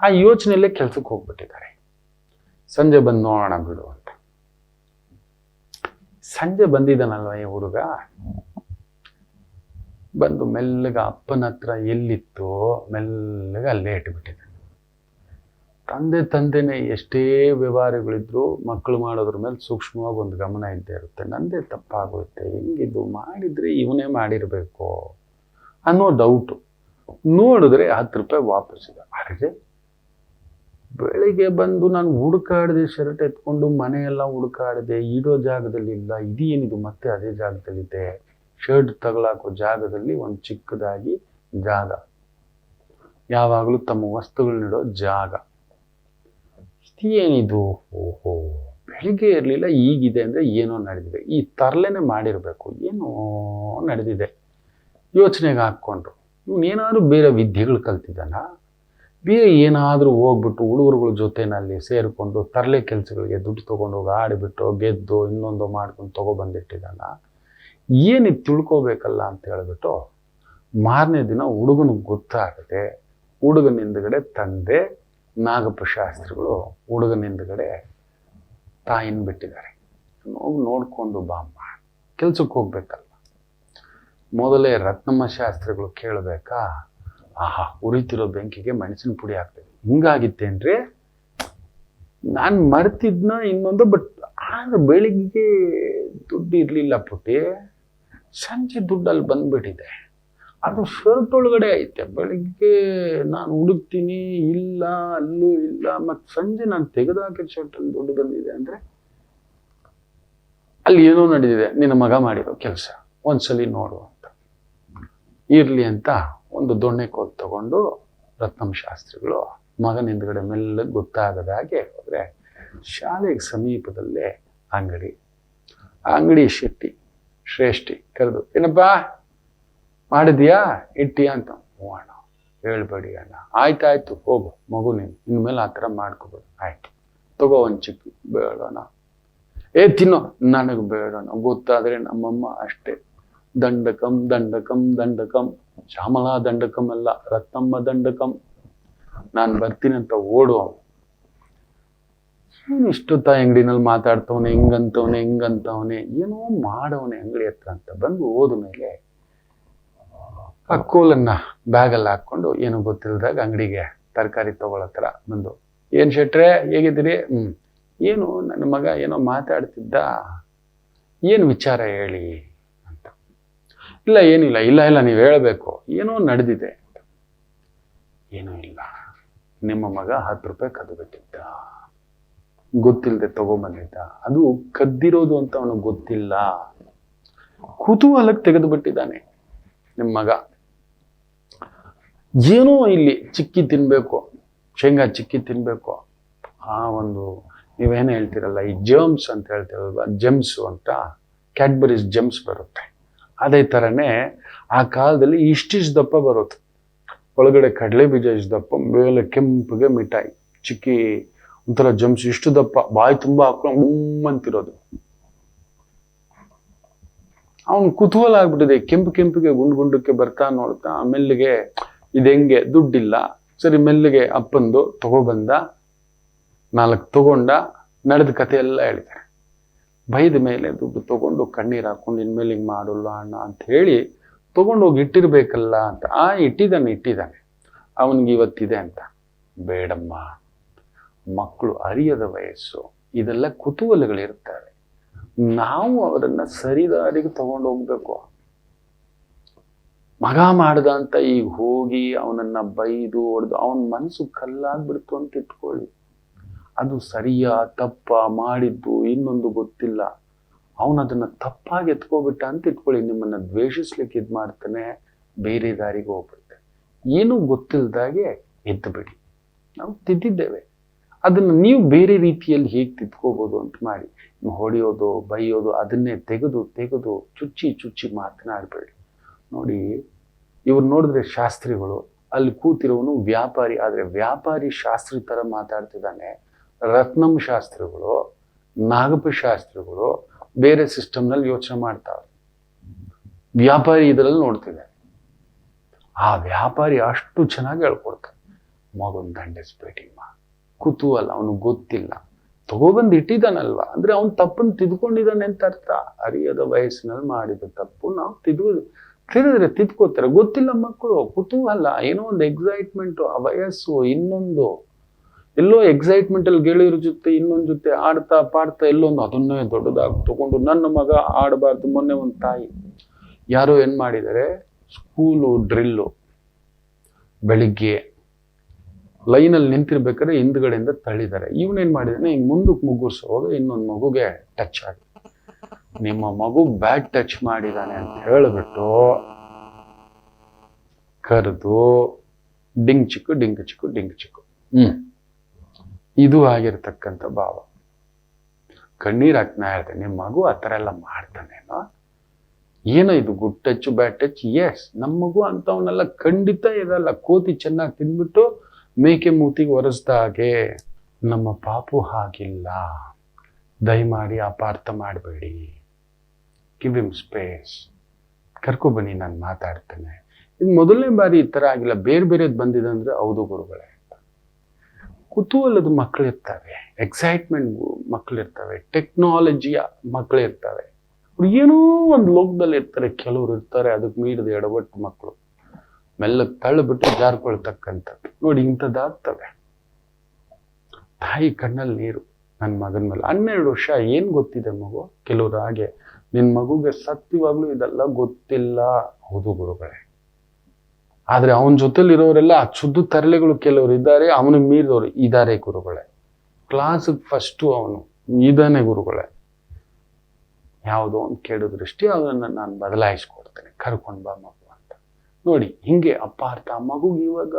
ಆ ಯೋಚನೆಯಲ್ಲೇ ಕೆಲ್ಸಕ್ಕೆ ಹೋಗ್ಬಿಟ್ಟಿದ್ದಾರೆ. ಸಂಜೆ ಬಂದು ನೋಡೋಣ ಬಿಡು ಅಂತ. ಸಂಜೆ ಬಂದಿದ್ದಾನಲ್ವ ಈ ಹುಡುಗ, ಬಂದು ಮೆಲ್ಲಗ ಅಪ್ಪನ ಹತ್ರ ಎಲ್ಲಿತ್ತು ಮೆಲ್ಲಗ ಅಲ್ಲೇ ಇಟ್ಬಿಟ್ಟಿದ್ದಾನೆ. ತಂದೆನೇ ಎಷ್ಟೇ ವ್ಯವಹಾರಗಳಿದ್ರು ಮಕ್ಕಳು ಮಾಡೋದ್ರ ಮೇಲೆ ಸೂಕ್ಷ್ಮವಾಗಿ ಒಂದು ಗಮನ ಇದ್ದೇ ಇರುತ್ತೆ. ನಂದೇ ತಪ್ಪಾಗುತ್ತೆ, ಹೆಂಗಿದು ಮಾಡಿದ್ರೆ ಇವನೇ ಮಾಡಿರ್ಬೇಕು ಅನ್ನೋ ಡೌಟು. ನೋಡಿದ್ರೆ 10 ರೂಪಾಯಿ ವಾಪಸ್ಸಿದೆ. ಅರೆ, ಬೆಳಿಗ್ಗೆ ಬಂದು ನಾನು ಹುಡುಕಾಡಿದೆ, ಶರ್ಟ್ ಎತ್ಕೊಂಡು ಮನೆಯೆಲ್ಲ ಹುಡುಕಾಡಿದೆ, ಇಡೋ ಜಾಗದಲ್ಲಿ ಇಲ್ಲ, ಇದೇನಿದು ಮತ್ತೆ ಅದೇ ಜಾಗದಲ್ಲಿದೆ. ಶರ್ಟ್ ತಗೊಳಾಕೋ ಜಾಗದಲ್ಲಿ ಒಂದು ಚಿಕ್ಕದಾಗಿ ಜಾಗ, ಯಾವಾಗಲೂ ತಮ್ಮ ವಸ್ತುಗಳನ್ನಿಡೋ ಜಾಗ. ಏನಿದು, ಓಹೋ ಬೆಳಿಗ್ಗೆ ಇರಲಿಲ್ಲ, ಈಗಿದೆ ಅಂದರೆ ಏನೋ ನಡೆದಿದೆ. ಈ ತರಲೆನೆ ಮಾಡಿರಬೇಕು, ಏನೋ ನಡೆದಿದೆ. ಯೋಚನೆಗೆ ಹಾಕ್ಕೊಂಡ್ರು, ಇವನೇನಾದ್ರೂ ಬೇರೆ ವಿದ್ಯೆಗಳು ಕಲ್ತಿದ್ದಾನ, ಬೇರೆ ಏನಾದರೂ ಹೋಗ್ಬಿಟ್ಟು ಹುಡುಗರುಗಳ ಜೊತೆನಲ್ಲಿ ಸೇರಿಕೊಂಡು ತರಲೆ ಕೆಲಸಗಳಿಗೆ ದುಡ್ಡು ತೊಗೊಂಡೋಗಿ ಆಡಿಬಿಟ್ಟು ಗೆದ್ದು ಇನ್ನೊಂದು ಮಾಡ್ಕೊಂಡು ತೊಗೊಬಂದಿಟ್ಟಿದ್ದಾನ, ಏನಿದು ತಿಳ್ಕೊಬೇಕಲ್ಲ ಅಂತ ಹೇಳ್ಬಿಟ್ಟು ಮಾರನೇ ದಿನ ಹುಡುಗನಿಗೆ ಗೊತ್ತಾಗದೆ ಹುಡುಗನ ಹಿಂದ್ಗಡೆ ತಂದೆ ನಾಗಪ್ಪ ಶಾಸ್ತ್ರಿಗಳು ಹುಡುಗನ ಹಿಂದ್ಗಡೆ ತಾಯಿನ ಬಿಟ್ಟಿದ್ದಾರೆ. ನೋಡ್ಕೊಂಡು ಬಾಮ್ಮ, ಕೆಲ್ಸಕ್ಕೆ ಹೋಗ್ಬೇಕಲ್ಲ. ಮೊದಲೇ ರತ್ನಮ್ಮ ಶಾಸ್ತ್ರಿಗಳು ಕೇಳಬೇಕಾ, ಆಹಾ ಉರಿತಿರೋ ಬೆಂಕಿಗೆ ಮೆಣಸಿನ ಪುಡಿ ಹಾಕ್ಬೇಕು, ಹಿಂಗಾಗಿತ್ತೇನ್ರಿ, ನಾನು ಮರ್ತಿದ್ನ ಇನ್ನೊಂದು. ಬಟ್ ಆದ್ರೆ ಬೆಳಿಗ್ಗೆ ದುಡ್ಡು ಇರಲಿಲ್ಲ ಪುಟ್ಟಿ, ಸಂಜೆ ದುಡ್ಡಲ್ಲಿ ಬಂದ್ಬಿಟ್ಟಿದೆ. ಅದು ಶರ್ಟ್ ಒಳಗಡೆ ಐತೆ. ಬೆಳಿಗ್ಗೆ ನಾನು ಹುಡುಕ್ತೀನಿ, ಇಲ್ಲ ಅಲ್ಲೂ ಇಲ್ಲ. ಮತ್ತು ಸಂಜೆ ನಾನು ತೆಗೆದಾಕಿದ ಶರ್ಟಲ್ಲಿ ದುಡ್ಡು ಬಂದಿದೆ ಅಂದರೆ ಅಲ್ಲಿ ಏನೋ ನಡೆದಿದೆ, ನಿನ್ನ ಮಗ ಮಾಡಿರೋ ಕೆಲಸ, ಒಂದ್ಸಲಿ ನೋಡು ಅಂತ. ಇರಲಿ ಅಂತ ಒಂದು ದೊಣ್ಣೆ ಕೋಲ್ ತಗೊಂಡು ರತ್ನಂ ಶಾಸ್ತ್ರಿಗಳು ಮಗನ ಹಿಂದ್ಗಡೆ ಮೆಲ್ಲಗೆ ಗೊತ್ತಾಗದ ಹಾಗೆ ಹೋದರೆ ಶಾಲೆಗೆ ಸಮೀಪದಲ್ಲೇ ಅಂಗಡಿ. ಅಂಗಡಿ ಶ್ರೇಷ್ಠಿ ಕರೆದು, ಏನಪ್ಪ ಮಾಡಿದ್ಯಾ ಇಟ್ಟಿಯಾ ಅಂತ. ಹ್ಞೂ ಅಣ್ಣ. ಹೇಳ್ಬೇಡಿ ಅಣ್ಣ. ಆಯ್ತಾಯ್ತು ಹೋಗು, ಮಗು ನೀನು ಇನ್ಮೇಲೆ ಆ ಥರ ಮಾಡ್ಕೋಬೇಡ. ಆಯ್ತು ತಗೋ ಒಂದು ಚಿಕ್ಕಿ. ಬೇಡೋಣ, ತಿನ್ನೋ. ನನಗೆ ಬೇಡೋಣ. ಗೊತ್ತಾದರೆ ನಮ್ಮಮ್ಮ ಅಷ್ಟೇ, ದಂಡಕಂ ದಂಡಕಂ ದಂಡಕಂ, ಶ್ಯಾಮಲಾ ದಂಡಕಂ ಅಲ್ಲ, ರತ್ನಮ್ಮ ದಂಡಕಂ. ನಾನು ಬರ್ತೀನಿ ಅಂತ ಓಡು. ಅವನು ಇಷ್ಟೊತ್ತ ಅಂಗಡಿನಲ್ಲಿ ಮಾತಾಡ್ತವನೆ, ಹಿಂಗಂತವನೆ ಏನೋ ಮಾಡವನೆ ಅಂಗಡಿ ಹತ್ರ ಅಂತ ಬಂದು ಹೋದ ಮೇಲೆ ಆ ಕೋಲನ್ನ ಬ್ಯಾಗಲ್ಲಿ ಹಾಕ್ಕೊಂಡು ಏನೋ ಗೊತ್ತಿಲ್ಲದಾಗ ಅಂಗಡಿಗೆ ತರಕಾರಿ ತಗೊಳತ್ರ ಬಂದು, ಏನು ಶೆಟ್ರೆ ಹೇಗಿದ್ದೀರಿ? ಏನು ನನ್ನ ಮಗ ಏನೋ ಮಾತಾಡ್ತಿದ್ದ, ಏನು ವಿಚಾರ ಹೇಳಿ ಅಂತ. ಇಲ್ಲ ಏನಿಲ್ಲ. ಇಲ್ಲ ನೀವು ಹೇಳಬೇಕು, ಏನೋ ನಡೆದಿದೆ ಅಂತ. ಏನೂ ಇಲ್ಲ, ನಿಮ್ಮ ಮಗ 10 ರೂಪಾಯಿ ಕದ್ದು ಬಿಟ್ಟಿದ್ದ, ಗೊತ್ತಿಲ್ಲದೆ ತಗೊಂಬಂದಿದ್ದ. ಅದು ಕದ್ದಿರೋದು ಅಂತ ಅವನಿಗೆ ಗೊತ್ತಿಲ್ಲ, ಕುತೂಹಲಕ್ಕೆ ತೆಗೆದು ಬಿಟ್ಟಿದ್ದಾನೆ ನಿಮ್ಮ ಮಗ. ಏನೋ ಇಲ್ಲಿ ಚಿಕ್ಕಿ ತಿನ್ಬೇಕು, ಶೇಂಗಾ ಚಿಕ್ಕಿ ತಿನ್ಬೇಕು. ಆ ಒಂದು ನೀವೇನು ಹೇಳ್ತೀರಲ್ಲ, ಈ ಜರ್ಮ್ಸ್ ಅಂತ ಹೇಳ್ತೀರಲ್ವ, ಜೆಮ್ಸು ಅಂತ, ಕ್ಯಾಡ್ಬರೀಸ್ ಜೆಮ್ಸ್ ಬರುತ್ತೆ. ಅದೇ ಥರನೇ ಆ ಕಾಲದಲ್ಲಿ ಇಷ್ಟಿಷ್ಟು ದಪ್ಪ ಬರುತ್ತೆ, ಒಳಗಡೆ ಕಡಲೆ ಬೀಜ ಇಷ್ಟು ದಪ್ಪ, ಮೇಲೆ ಕೆಂಪಿಗೆ ಮಿಠಾಯಿ, ಚಿಕ್ಕಿ ಒಂಥರ ಜಮ್ಸ್ ಇಷ್ಟು ದಪ್ಪ, ಬಾಯಿ ತುಂಬ ಹಾಕೊಂಡು ಅಂತಿರೋದು. ಅವನು ಕುತೂಹಲ ಆಗ್ಬಿಟ್ಟಿದೆ. ಕೆಂಪಿಗೆ ಗುಂಡಕ್ಕೆ ಬರ್ತಾ ನೋಡ್ತಾ ಮೆಲ್ಲಿಗೆ ಇದೆಂಗೆ, ದುಡ್ಡಿಲ್ಲ, ಸರಿ ಮೆಲ್ಲಿಗೆ ಅಪ್ಪಂದು ತಗೊಬಂದ, 4 ತಗೊಂಡ, ನಡೆದ ಕತೆ ಎಲ್ಲ ಹೇಳಿದ್ದಾರೆ. ಬೈದ ಮೇಲೆ ದುಡ್ಡು ತಗೊಂಡು ಕಣ್ಣೀರು ಹಾಕೊಂಡು ಇನ್ಮೇಲೆ ಹಿಂಗೆ ಮಾಡೋಲ್ಲ ಅಣ್ಣ ಅಂತ ಹೇಳಿ ತಗೊಂಡೋಗಿ ಇಟ್ಟಿರ್ಬೇಕಲ್ಲ ಅಂತ. ಇಟ್ಟಿದ್ದಾನೆ ಅವನಿಗೆ ಇವತ್ತಿದೆ ಅಂತ. ಬೇಡಮ್ಮ, ಮಕ್ಕಳು ಅರಿಯದ ವಯಸ್ಸು, ಇದೆಲ್ಲ ಕುತೂಹಲಗಳಿರ್ತವೆ. ನಾವು ಅವರನ್ನ ಸರಿದಾರಿಗೆ ತಗೊಂಡು ಹೋಗ್ಬೇಕು. ಮಗ ಮಾಡ್ದ ಅಂತ ಈಗ ಹೋಗಿ ಅವನನ್ನ ಬೈದು ಹೊಡೆದು ಅವನ ಮನಸ್ಸು ಕಲ್ಲಾಗ್ಬಿಡ್ತು ಅಂತ ಇಟ್ಕೊಳ್ಳಿ. ಅದು ಸರಿಯಾ ತಪ್ಪ ಮಾಡಿದ್ದು ಇನ್ನೊಂದು ಗೊತ್ತಿಲ್ಲ, ಅವನದನ್ನ ತಪ್ಪಾಗಿ ಎತ್ಕೋಬಿಟ್ಟ ಅಂತ ಇಟ್ಕೊಳ್ಳಿ. ನಿಮ್ಮನ್ನ ದ್ವೇಷಿಸ್ಲಿಕ್ಕೆ ಇದು ಮಾಡ್ತಾನೆ, ಬೇರೆ ದಾರಿಗೆ ಹೋಗ್ಬಿಡ್ತಾನೆ. ಏನೂ ಗೊತ್ತಿಲ್ದಾಗೆ ಎದ್ದು ಬಿಡಿ. ನಾವು ತಿದ್ದಿದ್ದೇವೆ, ಅದನ್ನು ನೀವು ಬೇರೆ ರೀತಿಯಲ್ಲಿ ಹೇಗೆ ತಿದ್ಕೋಬೋದು ಅಂತ ಮಾಡಿ. ಹೊಡೆಯೋದು ಬೈಯೋದು ಅದನ್ನೇ ತೆಗೆದು ಚುಚ್ಚಿ ಮಾತನಾಡಬೇಡಿ. ನೋಡಿ, ಇವ್ರು ನೋಡಿದ್ರೆ ಶಾಸ್ತ್ರಿಗಳು, ಅಲ್ಲಿ ಕೂತಿರೋನು ವ್ಯಾಪಾರಿ, ಆದರೆ ವ್ಯಾಪಾರಿ ಶಾಸ್ತ್ರಿ ಥರ ಮಾತಾಡ್ತಿದ್ದಾನೆ. ರತ್ನಂ ಶಾಸ್ತ್ರಿಗಳು, ನಾಗಪ್ಪ ಶಾಸ್ತ್ರಿಗಳು ಬೇರೆ ಸಿಸ್ಟಮ್ನಲ್ಲಿ ಯೋಚನೆ ಮಾಡ್ತಾವ್ರೆ. ವ್ಯಾಪಾರಿ ಇದರಲ್ಲಿ ನೋಡ್ತಿದ್ದಾರೆ. ಆ ವ್ಯಾಪಾರಿ ಅಷ್ಟು ಚೆನ್ನಾಗಿ ಹೇಳ್ಕೊಡ್ತಾನೆ. ಮಗನ್ ದಂಡಿಸ್ಬೇಡಿಮ್ಮ, ಕುತೂಹಲ, ಅವನಿಗೆ ಗೊತ್ತಿಲ್ಲ, ತಗೊಬಂದು ಇಟ್ಟಿದ್ದಾನಲ್ವಾ, ಅಂದ್ರೆ ಅವನು ತಪ್ಪನ್ನು ತಿದ್ಕೊಂಡಿದ್ದಾನೆ ಅಂತ ಅರ್ಥ. ಅರಿಯದ ವಯಸ್ಸಿನಲ್ಲಿ ಮಾಡಿದ ತಪ್ಪು ನಾವು ತಿರುದ್ರೆ ತಿದ್ಕೋತಾರೆ. ಗೊತ್ತಿಲ್ಲ ಮಕ್ಕಳು, ಕುತೂಹಲ, ಏನೋ ಒಂದು ಎಕ್ಸೈಟ್ಮೆಂಟು, ಆ ವಯಸ್ಸು, ಇನ್ನೊಂದು ಎಲ್ಲೋ ಎಕ್ಸೈಟ್ಮೆಂಟ್ ಅಲ್ಲಿ ಗೆಳೆಯರ ಜೊತೆ ಇನ್ನೊಂದು ಜೊತೆ ಆಡ್ತಾ ಪಾಡ್ತಾ ಎಲ್ಲೊಂದು ಅದನ್ನೇ ದೊಡ್ಡದಾಗಿ ತಗೊಂಡು ನನ್ನ ಮಗ ಆಡಬಾರ್ದು. ಮೊನ್ನೆ ಒಂದು ತಾಯಿ ಯಾರೋ ಏನ್ ಮಾಡಿದ್ದಾರೆ, ಸ್ಕೂಲು ಡ್ರಿಲ್ಲು ಬೆಳಿಗ್ಗೆ ಲೈನಲ್ಲಿ ನಿಂತಿರ್ಬೇಕಾದ್ರೆ ಹಿಂದ್ಗಡೆಯಿಂದ ತಳ್ಳಿದ್ದಾರೆ. ಇವನೇನ್ ಮಾಡಿದಾನೆ, ಹಿಂಗ್ ಮುಂದಕ್ಕೆ ಮುಗುರ್ಸೋವಾಗ ಇನ್ನೊಂದು ಮಗುಗೆ ಟಚ್ ಆಗಿ, ನಿಮ್ಮ ಮಗು ಬ್ಯಾಡ್ ಟಚ್ ಮಾಡಿದಾನೆ ಅಂತ ಹೇಳಿಬಿಟ್ಟು ಕರೆದು ಡಿಂಗ್ ಚಿಕ್ಕು ಡಿಂಗ್ ಚಿಕ್ಕು ಡಿಂಗ್ ಚಿಕ್ಕು. ಇದು ಆಗಿರ್ತಕ್ಕಂಥ ಭಾವ. ಕಣ್ಣೀರ್ ಹಾಕ್ತಾ ಹೇಳ್ದೆ, ನಿಮ್ಮ ಮಗು ಆ ಥರ ಎಲ್ಲ ಮಾಡ್ತಾನೇನೋ, ಏನೋ ಇದು good touch bad touch. Yes, ನಮ್ಮ ಮಗು ಅಂತವನ್ನೆಲ್ಲ ಖಂಡಿತ ಇರಲ್ಲ. ಕೋತಿ ಚೆನ್ನಾಗಿ ತಿಂದ್ಬಿಟ್ಟು ಮೇಕೆ ಮೂತಿಗೆ ಒರೆಸ್ದ ಹಾಗೆ. ನಮ್ಮ ಪಾಪು ಹಾಗಿಲ್ಲ, ದಯಮಾಡಿ ಅಪಾರ್ಥ ಮಾಡಬೇಡಿ, ಗಿವ್ ಹಿಮ್ ಸ್ಪೇಸ್, ಕರ್ಕೊಬನ್ನಿ, ನಾನು ಮಾತಾಡ್ತೇನೆ. ಇದು ಮೊದಲನೇ ಬಾರಿ ಈ ಥರ ಆಗಿಲ್ಲ, ಬೇರೆ ಬೇರೆದು ಬಂದಿದೆ ಅಂದರೆ ಹೌದು ಗುರುಗಳೇ. ಕುತೂಹಲದ ಮಕ್ಕಳಿರ್ತವೆ, ಎಕ್ಸೈಟ್ಮೆಂಟ್ ಮಕ್ಕಳಿರ್ತವೆ, ಟೆಕ್ನಾಲಜಿಯ ಮಕ್ಕಳಿರ್ತವೆ. ಅವ್ರು ಏನೋ ಒಂದು ಲೋಕದಲ್ಲಿ ಇರ್ತಾರೆ. ಕೆಲವರು ಇರ್ತಾರೆ ಅದಕ್ಕೆ ಮೀರಿದ ಎಡವಟ್ಟು ಮಕ್ಕಳು, ಮೆಲ್ಲಕ್ಕೆ ತಳ್ಳಿಬಿಟ್ಟು ಜಾರ್ಕೊಳ್ತಕ್ಕಂಥದ್ದು. ನೋಡಿ, ಇಂಥದ್ದಾಗ್ತವೆ. ತಾಯಿ ಕಣ್ಣಲ್ಲಿ ನೀರು. ನನ್ನ ಮಗನ ಮೇಲೆ 12 ವರ್ಷ, ಏನು ಗೊತ್ತಿದೆ ಮಗು? ಕೆಲವರು ಹಾಗೆ, ನಿನ್ನ ಮಗುಗೆ ಸತ್ಯವಾಗ್ಲೂ ಇದೆಲ್ಲ ಗೊತ್ತಿಲ್ಲ. ಹೌದು ಗುರುಗಳೇ. ಆದ್ರೆ ಅವನ ಜೊತೆಲಿರೋರೆಲ್ಲ ಶುದ್ಧ ತರಲೆಗಳು ಕೆಲವರು ಇದ್ದಾರೆ, ಅವನಿಗೆ ಮೀರಿದವರು ಇದ್ದಾರೆ ಗುರುಗಳೇ. ಕ್ಲಾಸಿಗೆ ಫಸ್ಟು ಅವನು ಇದಾನೆ ಗುರುಗಳೇ. ಯಾವುದೋ ಒಂದು ಕೆಡು ದೃಷ್ಟಿ, ಅದನ್ನು ನಾನು ಬದಲಾಯಿಸ್ಕೊಡ್ತೇನೆ, ಕರ್ಕೊಂಡು ಬಾ ಮಗು ಅಂತ. ನೋಡಿ, ಹಿಂಗೆ ಅಪಾರ್ಥ. ಮಗುಗೆ ಇವಾಗ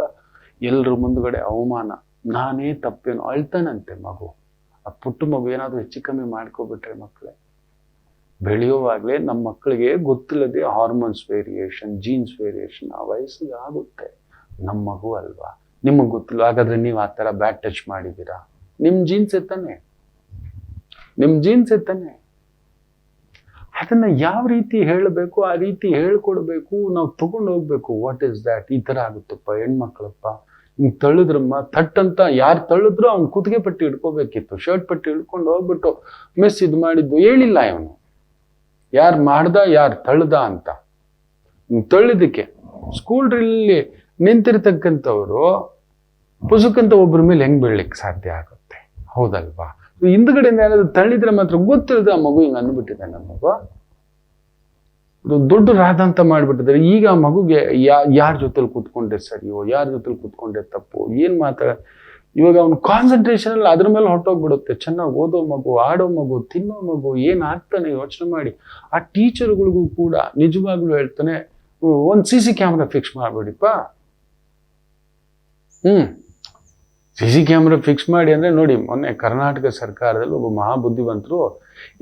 ಎಲ್ರ ಮುಂದ್ಗಡೆ ಅವಮಾನ, ನಾನೇ ತಪ್ಪೇನು ಅಳ್ತಾನಂತೆ ಮಗು. ಆ ಪುಟ್ಟ ಮಗು ಏನಾದರೂ ಹೆಚ್ಚು ಕಮ್ಮಿ ಮಾಡ್ಕೊಬಿಟ್ರೆ ಮಕ್ಕಳೇ, ಬೆಳೆಯೋವಾಗಲೇ ನಮ್ಮ ಮಕ್ಕಳಿಗೆ ಗೊತ್ತಿಲ್ಲದೆ ಹಾರ್ಮೋನ್ಸ್ ವೇರಿಯೇಷನ್, ಜೀನ್ಸ್ ವೇರಿಯೇಷನ್ ಆ ವಯಸ್ಸಿಗೆ ಆಗುತ್ತೆ. ನಮ್ಮ ಮಗು ಅಲ್ವಾ, ನಿಮಗೆ ಗೊತ್ತಿಲ್ಲ. ಹಾಗಾದ್ರೆ ನೀವು ಆ ಥರ ಬ್ಯಾಡ್ ಟಚ್ ಮಾಡಿದ್ದೀರಾ? ನಿಮ್ಮ ಜೀನ್ಸ್ ಎತ್ತಾನೆ, ನಿಮ್ಮ ಜೀನ್ಸ್ ಎತ್ತಾನೆ. ಅದನ್ನ ಯಾವ ರೀತಿ ಹೇಳಬೇಕು ಆ ರೀತಿ ಹೇಳ್ಕೊಡ್ಬೇಕು, ನಾವು ತಗೊಂಡು ಹೋಗ್ಬೇಕು. What is that? ಈ ಥರ ಆಗುತ್ತಪ್ಪ ಹೆಣ್ಮಕ್ಳಪ್ಪ, ಹಿಂಗೆ ತಳ್ಳಿದ್ರಮ್ಮ ಥಟ್ ಅಂತ. ಯಾರು ತಳ್ಳಿದ್ರು ಅವ್ನು ಕುತ್ತಿಗೆ ಪಟ್ಟಿ ಹಿಡ್ಕೋಬೇಕಿತ್ತು, ಶರ್ಟ್ ಪಟ್ಟಿ ಹಿಡ್ಕೊಂಡು ಹೋಗ್ಬಿಟ್ಟು ಮಿಸ್ ಇದು ಮಾಡಿದ್ದು ಹೇಳಿಲ್ಲ ಇವನು. ಯಾರು ಮಾಡ್ದ ಯಾರು ತಳ್ಳ್ದ ಅಂತ. ತಳ್ಳಿದಕ್ಕೆ ಸ್ಕೂಲ್ ಡ್ರಿಲ್ಲಿ ನಿಂತಿರ್ತಕ್ಕಂಥವ್ರು ಪುಸುಕಂತ ಒಬ್ಬರ ಮೇಲೆ ಹೆಂಗ್ ಬೀಳ್ಲಿಕ್ಕೆ ಸಾಧ್ಯ ಆಗುತ್ತೆ? ಹೌದಲ್ವಾ? ಹಿಂದ್ಗಡೆಯಿಂದ ಯಾರಾದ್ರೂ ತಳ್ಳಿದ್ರೆ ಮಾತ್ರ ಗೊತ್ತಿಲ್ಲದ ಆ ಮಗು ಹಿಂಗೆ ಅಂದ್ಬಿಟ್ಟಿದೆ. ನಮ್ಮ ಮಗು ದೊಡ್ಡ ರಾಧ ಅಂತ ಮಾಡ್ಬಿಟ್ಟಿದ್ದಾರೆ. ಈಗ ಆ ಮಗುಗೆ ಯಾರ ಜೊತೆಲಿ ಕೂತ್ಕೊಂಡೆ ಸರಿಯೋ, ಯಾರ ಜೊತೆಲಿ ಕೂತ್ಕೊಂಡೆ ತಪ್ಪು, ಏನ್ ಮಾತಾಡ, ಇವಾಗ ಅವ್ನ ಕಾನ್ಸಂಟ್ರೇಷನ್ ಅಲ್ಲಿ ಅದ್ರ ಮೇಲೆ ಹೊರಟೋಗ್ಬಿಡುತ್ತೆ. ಚೆನ್ನಾಗಿ ಓದೋ ಮಗು, ಆಡೋ ಮಗು, ತಿನ್ನೋ ಮಗು ಏನ್ ಆಗ್ತಾನೆ ಯೋಚನೆ ಮಾಡಿ. ಆ ಟೀಚರ್ಗಳಿಗೂ ಕೂಡ ನಿಜವಾಗ್ಲೂ ಹೇಳ್ತಾನೆ, ಒಂದು CC ಕ್ಯಾಮ್ರಾ ಫಿಕ್ಸ್ ಮಾಡ್ಬೇಡಿಪ್ಪ. CC ಕ್ಯಾಮ್ರಾ ಫಿಕ್ಸ್ ಮಾಡಿ ಅಂದ್ರೆ ನೋಡಿ, ಮೊನ್ನೆ ಕರ್ನಾಟಕ ಸರ್ಕಾರದಲ್ಲಿ ಒಬ್ಬ ಮಹಾಬುದ್ಧಿವಂತರು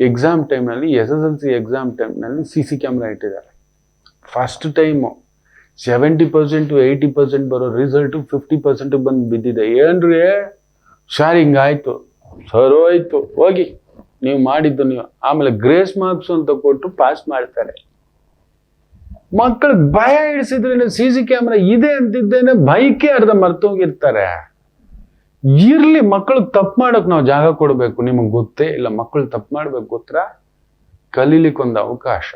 ಎಕ್ಸಾಮ್ ಟೈಮ್ನಲ್ಲಿ, SSLC ಎಕ್ಸಾಮ್ ಟೈಮ್ನಲ್ಲಿ CC ಕ್ಯಾಮ್ರಾ ಇಟ್ಟಿದ್ದಾರೆ. ಫಸ್ಟ್ ಟೈಮು 70% to 80% ಬರೋ ರಿಸಲ್ಟು 50% ಬಂದು ಬಿದ್ದಿದೆ. ಏನ್ರಿ ಸರ್ ಹಿಂಗಾಯ್ತು, ಸರ್ ಹೋಯ್ತು, ಹೋಗಿ ನೀವು ಮಾಡಿದ್ದು ನೀವು. ಆಮೇಲೆ ಗ್ರೇಸ್ ಮಾರ್ಕ್ಸ್ ಅಂತ ಕೊಟ್ಟು ಪಾಸ್ ಮಾಡ್ತಾರೆ. ಮಕ್ಕಳಿಗೆ ಭಯ ಹಿಡಿಸಿದ್ರೆ CC ಕ್ಯಾಮ್ರಾ ಇದೆ ಅಂತಿದ್ದೇನೆ ಭಯಕ್ಕೆ ಅರ್ಧ ಮರ್ತೋಗಿರ್ತಾರೆ. ಇರ್ಲಿ, ಮಕ್ಕಳಿಗೆ ತಪ್ಪು ಮಾಡೋಕೆ ನಾವು ಜಾಗ ಕೊಡಬೇಕು. ನಿಮಗೆ ಗೊತ್ತೇ ಇಲ್ಲ, ಮಕ್ಕಳು ತಪ್ಪು ಮಾಡ್ಬೇಕು ಗೊತ್ತಾ? ಕಲೀಲಿಕ್ಕೊಂದು ಅವಕಾಶ.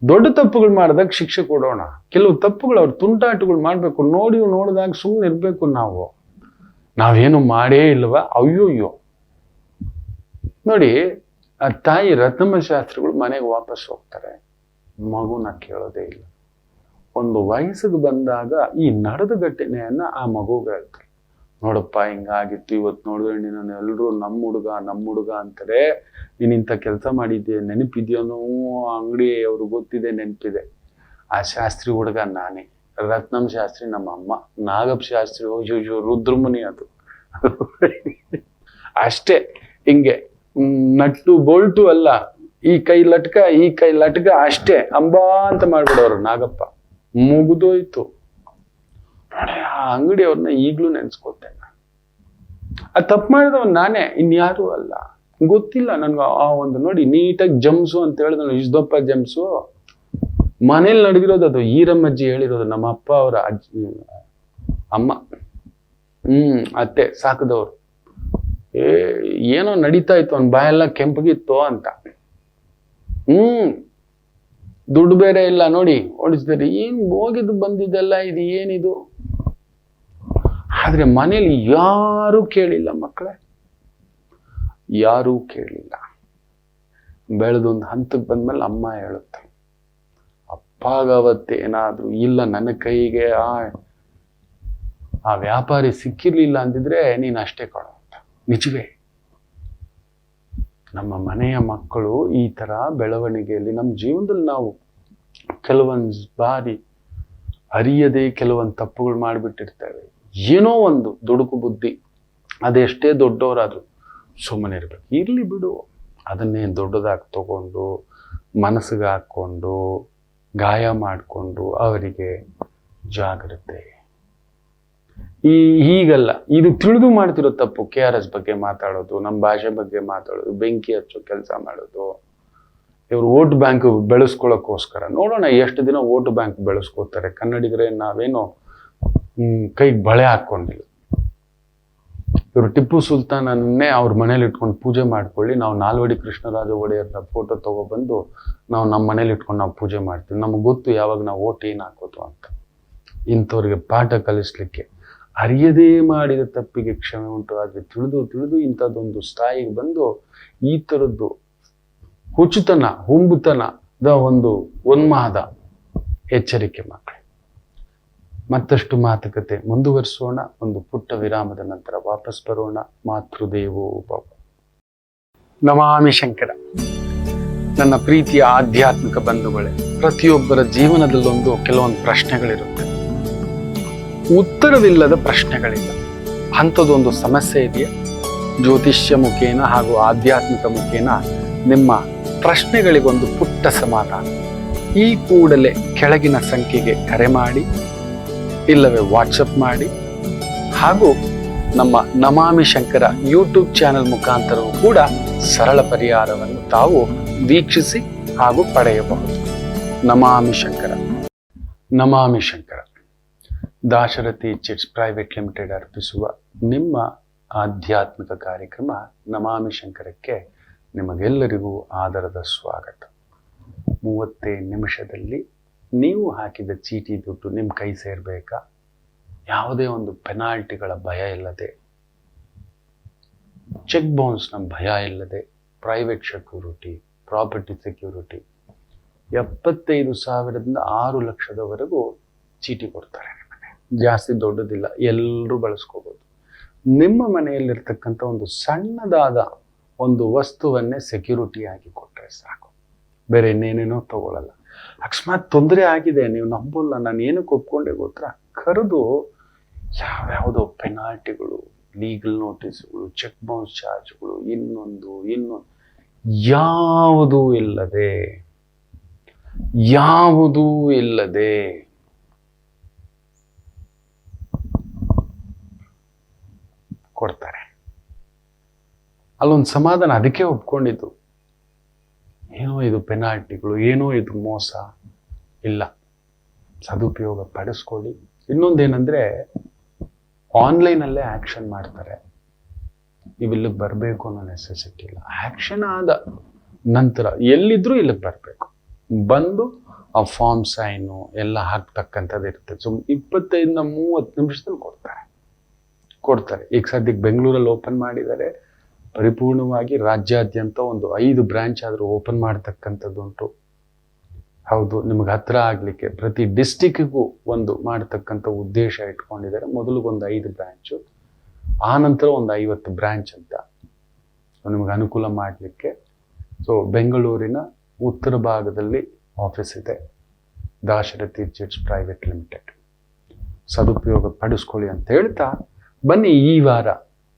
ದೊಡ್ಡ ತಪ್ಪುಗಳು ಮಾಡಿದಾಗ ಶಿಕ್ಷೆ ಕೊಡೋಣ. ಕೆಲವು ತಪ್ಪುಗಳು ಅವ್ರ ತುಂಟಾಟಗಳು ಮಾಡ್ಬೇಕು. ನೋಡಿದಾಗ ಸುಮ್ಮನೆ ಇರ್ಬೇಕು. ನಾವೇನು ಮಾಡೇ ಇಲ್ವಾ? ಅಯ್ಯೋಯ್ಯೋ. ನೋಡಿ, ಆ ತಾಯಿ ರತ್ನಮ್ಮ ಶಾಸ್ತ್ರಿಗಳು ಮನೆಗೆ ವಾಪಸ್ ಹೋಗ್ತಾರೆ, ಮಗುನ ಕೇಳೋದೇ ಇಲ್ಲ. ಒಂದು ವಯಸ್ಸಿಗೆ ಬಂದಾಗ ಈ ನಡೆದ ಘಟನೆಯನ್ನ ಆ ಮಗುಗೆ ಹೇಳ್ತಾರೆ. ನೋಡಪ್ಪ ಹಿಂಗಾಗಿತ್ತು, ಇವತ್ತು ನೋಡಿದ್ರೆ ನೀನು ಎಲ್ಲರೂ ನಮ್ಮ ಹುಡುಗ ಅಂತಾರೆ. ನೀನು ಇಂಥ ಕೆಲಸ ಮಾಡಿದ್ದೆ, ನೆನಪಿದ್ಯೋನೋ? ಅಂಗಡಿ ಅವ್ರಿಗೆ ಗೊತ್ತಿದೆ, ನೆನಪಿದೆ. ಆ ಶಾಸ್ತ್ರಿ ಹುಡುಗ ನಾನೇ, ರತ್ನಂ ಶಾಸ್ತ್ರಿ ನಮ್ಮ ಅಮ್ಮ, ನಾಗಪ್ಪ ಶಾಸ್ತ್ರಿ ಓಜೋ ರುದ್ರಮುನಿ ಅದು ಅಷ್ಟೇ. ಹಿಂಗೆ ನಟ್ಟು ಬೋಲ್ಟು ಅಲ್ಲ, ಈ ಕೈ ಲಟ್ಕ ಅಷ್ಟೇ ಅಂಬಾ ಅಂತ ಮಾಡ್ಬಿಡೋರು ನಾಗಪ್ಪ. ಮುಗಿದೋಯ್ತು. ನೋಡಿ ಆ ಅಂಗಡಿಯವ್ರನ್ನ ಈಗ್ಲೂ ನೆನ್ಸ್ಕೊತೇನೆ. ಆ ತಪ್ಪು ಮಾಡಿದವನ್ ನಾನೇ, ಇನ್ಯಾರು ಅಲ್ಲ. ಗೊತ್ತಿಲ್ಲ ನನ್ಗೆ ಆ ಒಂದು ನೋಡಿ ನೀಟಾಗಿ ಜಮ್ಸು ಅಂತ ಹೇಳಿದ್ರು, ಇಷ್ಟೊಪ್ಪ ಜಮ್ಸು ಮನೇಲಿ ನಡಗಿರೋದು. ಅದು ಈರಮ್ಮಜ್ಜಿ ಹೇಳಿರೋದು, ನಮ್ಮ ಅಪ್ಪ ಅವರ ಅಮ್ಮ ಅತ್ತೆ ಸಾಕದವ್ರು. ಏನೋ ನಡೀತಾ ಇತ್ತು, ಅವ್ನ ಬಾಯೆಲ್ಲ ಕೆಂಪಗಿತ್ತು ಅಂತ. ದುಡ್ಡು ಬೇರೆ ಇಲ್ಲ ನೋಡಿ ಓಡಿಸಿದ್ರೆ, ಏನ್ ಹೋಗಿದ್ದು ಬಂದಿದ್ದೆಲ್ಲ ಇದು ಏನಿದು. ಆದ್ರೆ ಮನೇಲಿ ಯಾರೂ ಕೇಳಿಲ್ಲ ಮಕ್ಕಳೇ, ಯಾರೂ ಕೇಳಿಲ್ಲ. ಬೆಳೆದೊಂದು ಹಂತಕ್ಕೆ ಬಂದ್ಮೇಲೆ ಅಮ್ಮ ಹೇಳುತ್ತೆ, ಅಪ್ಪಾಗವತ್ತೇನಾದ್ರೂ ಇಲ್ಲ ನನ್ನ ಕೈಗೆ ಆ ವ್ಯಾಪಾರಿ ಸಿಕ್ಕಿರ್ಲಿಲ್ಲ ಅಂದಿದ್ರೆ ನೀನು ಅಷ್ಟೇ ಕೊಡೋ ಅಂತ. ನಿಜವೇ ನಮ್ಮ ಮನೆಯ ಮಕ್ಕಳು ಈ ತರ ಬೆಳವಣಿಗೆಯಲ್ಲಿ ನಮ್ಮ ಜೀವನದಲ್ಲಿ ನಾವು ಕೆಲವೊಂದು ಬಾರಿ ಅರಿಯದೆ ಕೆಲವೊಂದು ತಪ್ಪುಗಳು ಮಾಡಿಬಿಟ್ಟಿರ್ತೇವೆ. ಏನೋ ಒಂದು ದುಡುಕು ಬುದ್ಧಿ, ಅದೆಷ್ಟೇ ದೊಡ್ಡವರಾದ್ರು ಸುಮ್ಮನೆ ಇರ್ಬೇಕು. ಇರ್ಲಿ ಬಿಡು, ಅದನ್ನೇ ದೊಡ್ಡದಾಗಿ ತಗೊಂಡು ಮನಸ್ಸಿಗೆ ಹಾಕ್ಕೊಂಡು ಗಾಯ ಮಾಡಿಕೊಂಡು ಅವರಿಗೆ ಜಾಗ್ರತೆ. ಹೀಗಲ್ಲ, ಇದು ತಿಳಿದು ಮಾಡ್ತಿರೋ ತಪ್ಪು. KRS ಬಗ್ಗೆ ಮಾತಾಡೋದು, ನಮ್ಮ ಭಾಷೆ ಬಗ್ಗೆ ಮಾತಾಡೋದು, ಬೆಂಕಿ ಹಚ್ಚೋ ಕೆಲಸ ಮಾಡೋದು. ಇವರು ವೋಟ್ ಬ್ಯಾಂಕ್ ಬೆಳೆಸ್ಕೊಳ್ಳೋಕ್ಕೋಸ್ಕರ ನೋಡೋಣ ಎಷ್ಟು ದಿನ ವೋಟ್ ಬ್ಯಾಂಕ್ ಬೆಳೆಸ್ಕೋತಾರೆ. ಕನ್ನಡಿಗರೇ ನಾವೇನೋ ಕೈಗೆ ಬಳೆ ಹಾಕೊಂಡಿಲ್ಲ. ಇವರು ಟಿಪ್ಪು ಸುಲ್ತಾನನ್ನೇ ಅವ್ರ ಮನೇಲಿ ಇಟ್ಕೊಂಡು ಪೂಜೆ ಮಾಡ್ಕೊಳ್ಳಿ, ನಾವು ನಾಲ್ವಡಿ ಕೃಷ್ಣರಾಜ ಒಡೆಯರ್ನ ಫೋಟೋ ತಗೊಬಂದು ನಾವು ನಮ್ಮ ಮನೇಲಿ ಇಟ್ಕೊಂಡು ನಾವು ಪೂಜೆ ಮಾಡ್ತೀವಿ. ನಮ್ಗೆ ಗೊತ್ತು ಯಾವಾಗ ನಾವು ವೋಟ್ ಏನು ಹಾಕೋದು ಅಂತ. ಇಂಥವ್ರಿಗೆ ಪಾಠ ಕಲಿಸ್ಲಿಕ್ಕೆ ಅರಿಯದೇ ಮಾಡಿದ ತಪ್ಪಿಗೆ ಕ್ಷಮೆ ಉಂಟು. ಆದರೆ ತಿಳಿದು ಇಂಥದ್ದೊಂದು ಸ್ಥಾಯಿಗೆ ಬಂದು ಈ ಥರದ್ದು ಹುಚ್ಚುತನ ಹುಂಬುತನದ ಒಂದು ಉನ್ಮಾದ. ಎಚ್ಚರಿಕೆ ಮಕ್ಕಳೇ. ಮತ್ತಷ್ಟು ಮಾತುಕತೆ ಮುಂದುವರಿಸೋಣ. ಒಂದು ಪುಟ್ಟ ವಿರಾಮದ ನಂತರ ವಾಪಸ್ ಬರೋಣ. ಮಾತೃದೇವೋ ಭವ. ನಮಾಮಿ ಶಂಕರ. ನನ್ನ ಪ್ರೀತಿಯ ಆಧ್ಯಾತ್ಮಿಕ ಬಂಧುಗಳೇ, ಪ್ರತಿಯೊಬ್ಬರ ಜೀವನದಲ್ಲೊಂದು ಕೆಲವೊಂದು ಪ್ರಶ್ನೆಗಳಿರುತ್ತೆ, ಉತ್ತರವಿಲ್ಲದ ಪ್ರಶ್ನೆಗಳಿಲ್ಲ. ಅಂಥದ್ದೊಂದು ಸಮಸ್ಯೆ ಇದೆಯಾ? ಜ್ಯೋತಿಷ್ಯ ಮುಖೇನ ಹಾಗೂ ಆಧ್ಯಾತ್ಮಿಕ ಮುಖೇನ ನಿಮ್ಮ ಪ್ರಶ್ನೆಗಳಿಗೊಂದು ಪುಟ್ಟ ಸಮಾಧಾನ. ಈ ಕೂಡಲೇ ಕೆಳಗಿನ ಸಂಖ್ಯೆಗೆ ಕರೆ ಮಾಡಿ, ಇಲ್ಲವೇ ವಾಟ್ಸಪ್ ಮಾಡಿ, ಹಾಗೂ ನಮ್ಮ ನಮಾಮಿ ಶಂಕರ ಯೂಟ್ಯೂಬ್ ಚಾನೆಲ್ ಮುಖಾಂತರವೂ ಕೂಡ ಸರಳ ಪರಿಹಾರವನ್ನು ತಾವು ವೀಕ್ಷಿಸಿ ಹಾಗೂ ಪಡೆಯಬಹುದು. ನಮಾಮಿ ಶಂಕರ. ನಮಾಮಿ Shankara Dasharathi chits private limited ಅರ್ಪಿಸುವ ನಿಮ್ಮ ಆಧ್ಯಾತ್ಮಿಕ ಕಾರ್ಯಕ್ರಮ ನಮಾಮಿ ಶಂಕರಕ್ಕೆ ನಿಮಗೆಲ್ಲರಿಗೂ ಆದರದ ಸ್ವಾಗತ. 30 ನಿಮಿಷದಲ್ಲಿ ನೀವು ಹಾಕಿದ ಚೀಟಿ ದುಡ್ಡು ನಿಮ್ಮ ಕೈ ಸೇರಬೇಕಾ? ಯಾವುದೇ ಒಂದು ಪೆನಾಲ್ಟಿಗಳ ಭಯ ಇಲ್ಲದೆ, ಚೆಕ್ ಬೌನ್ಸ್ನ ಭಯ ಇಲ್ಲದೆ, ಪ್ರೈವೇಟ್ ಸೆಕ್ಯೂರಿಟಿ, ಪ್ರಾಪರ್ಟಿ ಸೆಕ್ಯೂರಿಟಿ, 75,000ದಿಂದ 6 ಲಕ್ಷದವರೆಗೂ ಚೀಟಿ ಕೊಡ್ತಾರೆ. ಜಾಸ್ತಿ ದೊಡ್ಡದಿಲ್ಲ, ಎಲ್ಲರೂ ಬಳಸ್ಕೋಬೋದು. ನಿಮ್ಮ ಮನೆಯಲ್ಲಿರ್ತಕ್ಕಂಥ ಒಂದು ಸಣ್ಣದಾದ ಒಂದು ವಸ್ತುವನ್ನೇ ಸೆಕ್ಯೂರಿಟಿ ಆಗಿ ಕೊಟ್ಟರೆ ಸಾಕು, ಬೇರೆ ಇನ್ನೇನೇನೋ ತಗೊಳ್ಳಲ್ಲ. ಅಕಸ್ಮಾತ್ ತೊಂದರೆ ಆಗಿದೆ, ನೀವು ನಂಬೋಲ್ಲ, ನಾನು ಏನಕ್ಕೆ ಒಪ್ಕೊಂಡೆ ಗೊತ್ತಾ? ಕರೆದು ಯಾವ್ಯಾವುದೋ ಪೆನಾಲ್ಟಿಗಳು, ಲೀಗಲ್ ನೋಟಿಸ್ಗಳು, ಚೆಕ್ ಬೌನ್ಸ್ ಚಾರ್ಜ್ಗಳು, ಇನ್ನೊಂದು ಯಾವುದೂ ಇಲ್ಲದೆ ಕೊಡ್ತಾರೆ. ಅಲ್ಲೊಂದು ಸಮಾಧಾನ. ಅದಕ್ಕೆ ಒಪ್ಕೊಂಡಿದ್ದು. ಏನೋ ಇದು ಪೆನಾಲ್ಟಿಗಳು, ಏನೋ ಇದು ಮೋಸ ಇಲ್ಲ, ಸದುಪಯೋಗ ಪಡಿಸ್ಕೊಳ್ಳಿ. ಇನ್ನೊಂದೇನೆಂದರೆ, ಆನ್ಲೈನಲ್ಲೇ ಆ್ಯಕ್ಷನ್ ಮಾಡ್ತಾರೆ. ನೀವು ಇಲ್ಲಿಗೆ ಬರಬೇಕು ಅನ್ನೋ ನೆಸೆಸಿಟಿ ಇಲ್ಲ. ಆ್ಯಕ್ಷನ್ ಆದ ನಂತರ ಎಲ್ಲಿದ್ರೂ ಇಲ್ಲಿಗೆ ಬರಬೇಕು. ಬಂದು ಆ ಫಾರ್ಮ್ ಸೈನು ಎಲ್ಲ ಹಾಕ್ತಕ್ಕಂಥದ್ದು ಇರುತ್ತೆ. 25 ರಿಂದ 30 ನಿಮಿಷದಲ್ಲಿ ಕೊಡ್ತಾರೆ. ಈಗ ಸದ್ಯಕ್ಕೆ ಬೆಂಗಳೂರಲ್ಲಿ ಓಪನ್ ಮಾಡಿದ್ದಾರೆ. ಪರಿಪೂರ್ಣವಾಗಿ ರಾಜ್ಯಾದ್ಯಂತ ಒಂದು 5 ಬ್ರಾಂಚ್ ಆದರೂ ಓಪನ್ ಮಾಡ್ತಕ್ಕಂಥದ್ದುಂಟು. ಹೌದು, ನಿಮ್ಗೆ ಹತ್ರ ಆಗಲಿಕ್ಕೆ ಪ್ರತಿ ಡಿಸ್ಟಿಕ್ಕಿಗೂ ಒಂದು ಮಾಡ್ತಕ್ಕಂಥ ಉದ್ದೇಶ ಇಟ್ಕೊಂಡಿದ್ದಾರೆ. ಮೊದಲಿಗೊಂದು 5 ಬ್ರಾಂಚು, ಆನಂತರ ಒಂದು 50 ಬ್ರಾಂಚ್ ಅಂತ ನಿಮ್ಗೆ ಅನುಕೂಲ ಮಾಡಲಿಕ್ಕೆ. ಸೊ ಬೆಂಗಳೂರಿನ ಉತ್ತರ ಭಾಗದಲ್ಲಿ ಆಫೀಸ್ ಇದೆ, ದಾಶರಥಿ ಚಿಟ್ಸ್ ಪ್ರೈವೇಟ್ ಲಿಮಿಟೆಡ್. ಸದುಪಯೋಗ ಪಡಿಸ್ಕೊಳ್ಳಿ ಅಂತ ಹೇಳ್ತಾ ಬನ್ನಿ ಈ ವಾರ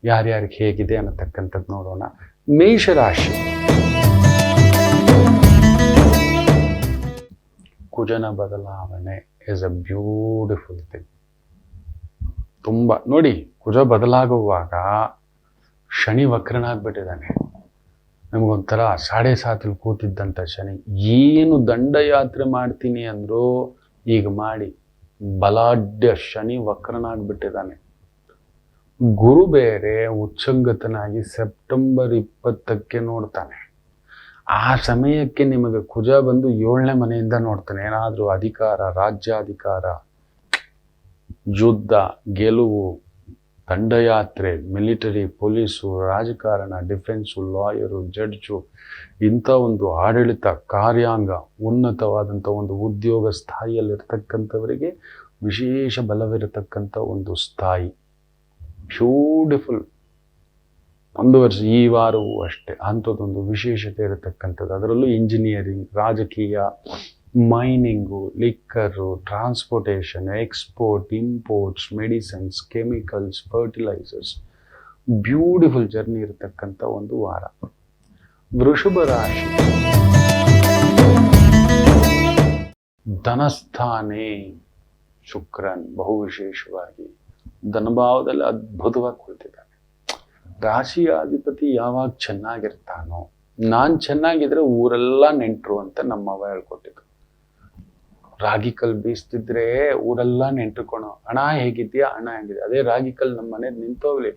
ಯಾರ್ಯಾರಿಗೆ ಹೇಗಿದೆ ಅನ್ನತಕ್ಕಂಥದ್ದು ನೋಡೋಣ. ಮೇಷರಾಶಿ. ಕುಜನ ಬದಲಾವಣೆ ಇಸ್ ಅ ಬ್ಯೂಟಿಫುಲ್ ಥಿಂಗ್. ತುಂಬ ನೋಡಿ, ಕುಜ ಬದಲಾಗುವಾಗ ಶನಿ ವಕ್ರನಾಗ್ಬಿಟ್ಟಿದ್ದಾನೆ. ನಮಗೊಂಥರ 7.5 ಕೂತಿದ್ದಂಥ ಶನಿ ಏನು ದಂಡಯಾತ್ರೆ ಮಾಡ್ತೀನಿ ಅಂದರೂ ಈಗ ಮಾಡಿ ಬಲಾಢ್ಯ ಶನಿ ವಕ್ರನಾಗ್ಬಿಟ್ಟಿದ್ದಾನೆ. ಗುರು ಬೇರೆ ಉಚ್ಚಂಗತನಾಗಿ ಸೆಪ್ಟೆಂಬರ್ 20ಕ್ಕೆ ನೋಡ್ತಾನೆ. ಆ ಸಮಯಕ್ಕೆ ನಿಮಗೆ ಕುಜ ಬಂದು 7ನೇ ಮನೆಯಿಂದ ನೋಡ್ತಾನೆ. ಏನಾದರೂ ಅಧಿಕಾರ, ರಾಜ್ಯಾಧಿಕಾರ, ಯುದ್ಧ, ಗೆಲುವು, ದಂಡಯಾತ್ರೆ, ಮಿಲಿಟರಿ, ಪೊಲೀಸು, ರಾಜಕಾರಣ, ಡಿಫೆನ್ಸು, ಲಾಯರು, ಜಡ್ಜು, ಇಂಥ ಒಂದು ಆಡಳಿತ ಕಾರ್ಯಾಂಗ, ಉನ್ನತವಾದಂಥ ಒಂದು ಉದ್ಯೋಗ ಸ್ಥಾಯಿಯಲ್ಲಿರ್ತಕ್ಕಂಥವರಿಗೆ ವಿಶೇಷ ಬಲವಿರತಕ್ಕಂಥ ಒಂದು ಸ್ಥಾಯಿ. ಬ್ಯೂಟಿಫುಲ್. ಒಂದು ವರ್ಷ ಈ ವಾರವೂ ಅಷ್ಟೇ ಅಂಥದ್ದೊಂದು ವಿಶೇಷತೆ ಇರತಕ್ಕಂಥದ್ದು. ಅದರಲ್ಲೂ ಇಂಜಿನಿಯರಿಂಗ್, ರಾಜಕೀಯ, mining, liquor, transportation, export, imports, medicines, chemicals, fertilisers, beautiful journey ಇರತಕ್ಕಂಥ ಒಂದು ವಾರ. ವೃಷಭ ರಾಶಿ, ಧನಸ್ಥಾನೇ ಶುಕ್ರನ್ ಬಹು ವಿಶೇಷವಾಗಿ ಧನಭಾವದಲ್ಲಿ ಅದ್ಭುತವಾಗಿ ಕುಳಿತಿದ್ದಾನೆ. ರಾಶಿಯ ಅಧಿಪತಿ ಯಾವಾಗ ಚೆನ್ನಾಗಿರ್ತಾನೋ, ನಾನು ಚೆನ್ನಾಗಿದ್ರೆ ಊರೆಲ್ಲ ನೆಂಟರು ಅಂತ ನಮ್ಮವ್ವ ಹೇಳ್ಕೊಟ್ಟಿದ್ರು. ರಾಗಿ ಕಲ್ ಬೀಸ್ತಿದ್ರೆ ಊರೆಲ್ಲ ನೆಂಟ್ರುಕೊಳೋ, ಹಣ ಹೇಗಿದ್ಯಾ, ಹಣ ಹೇಗಿದೆ. ಅದೇ ರಾಗಿ ಕಲ್ ನಮ್ಮ ಮನೇಲಿ ನಿಂತೋಗ್ಲಿ,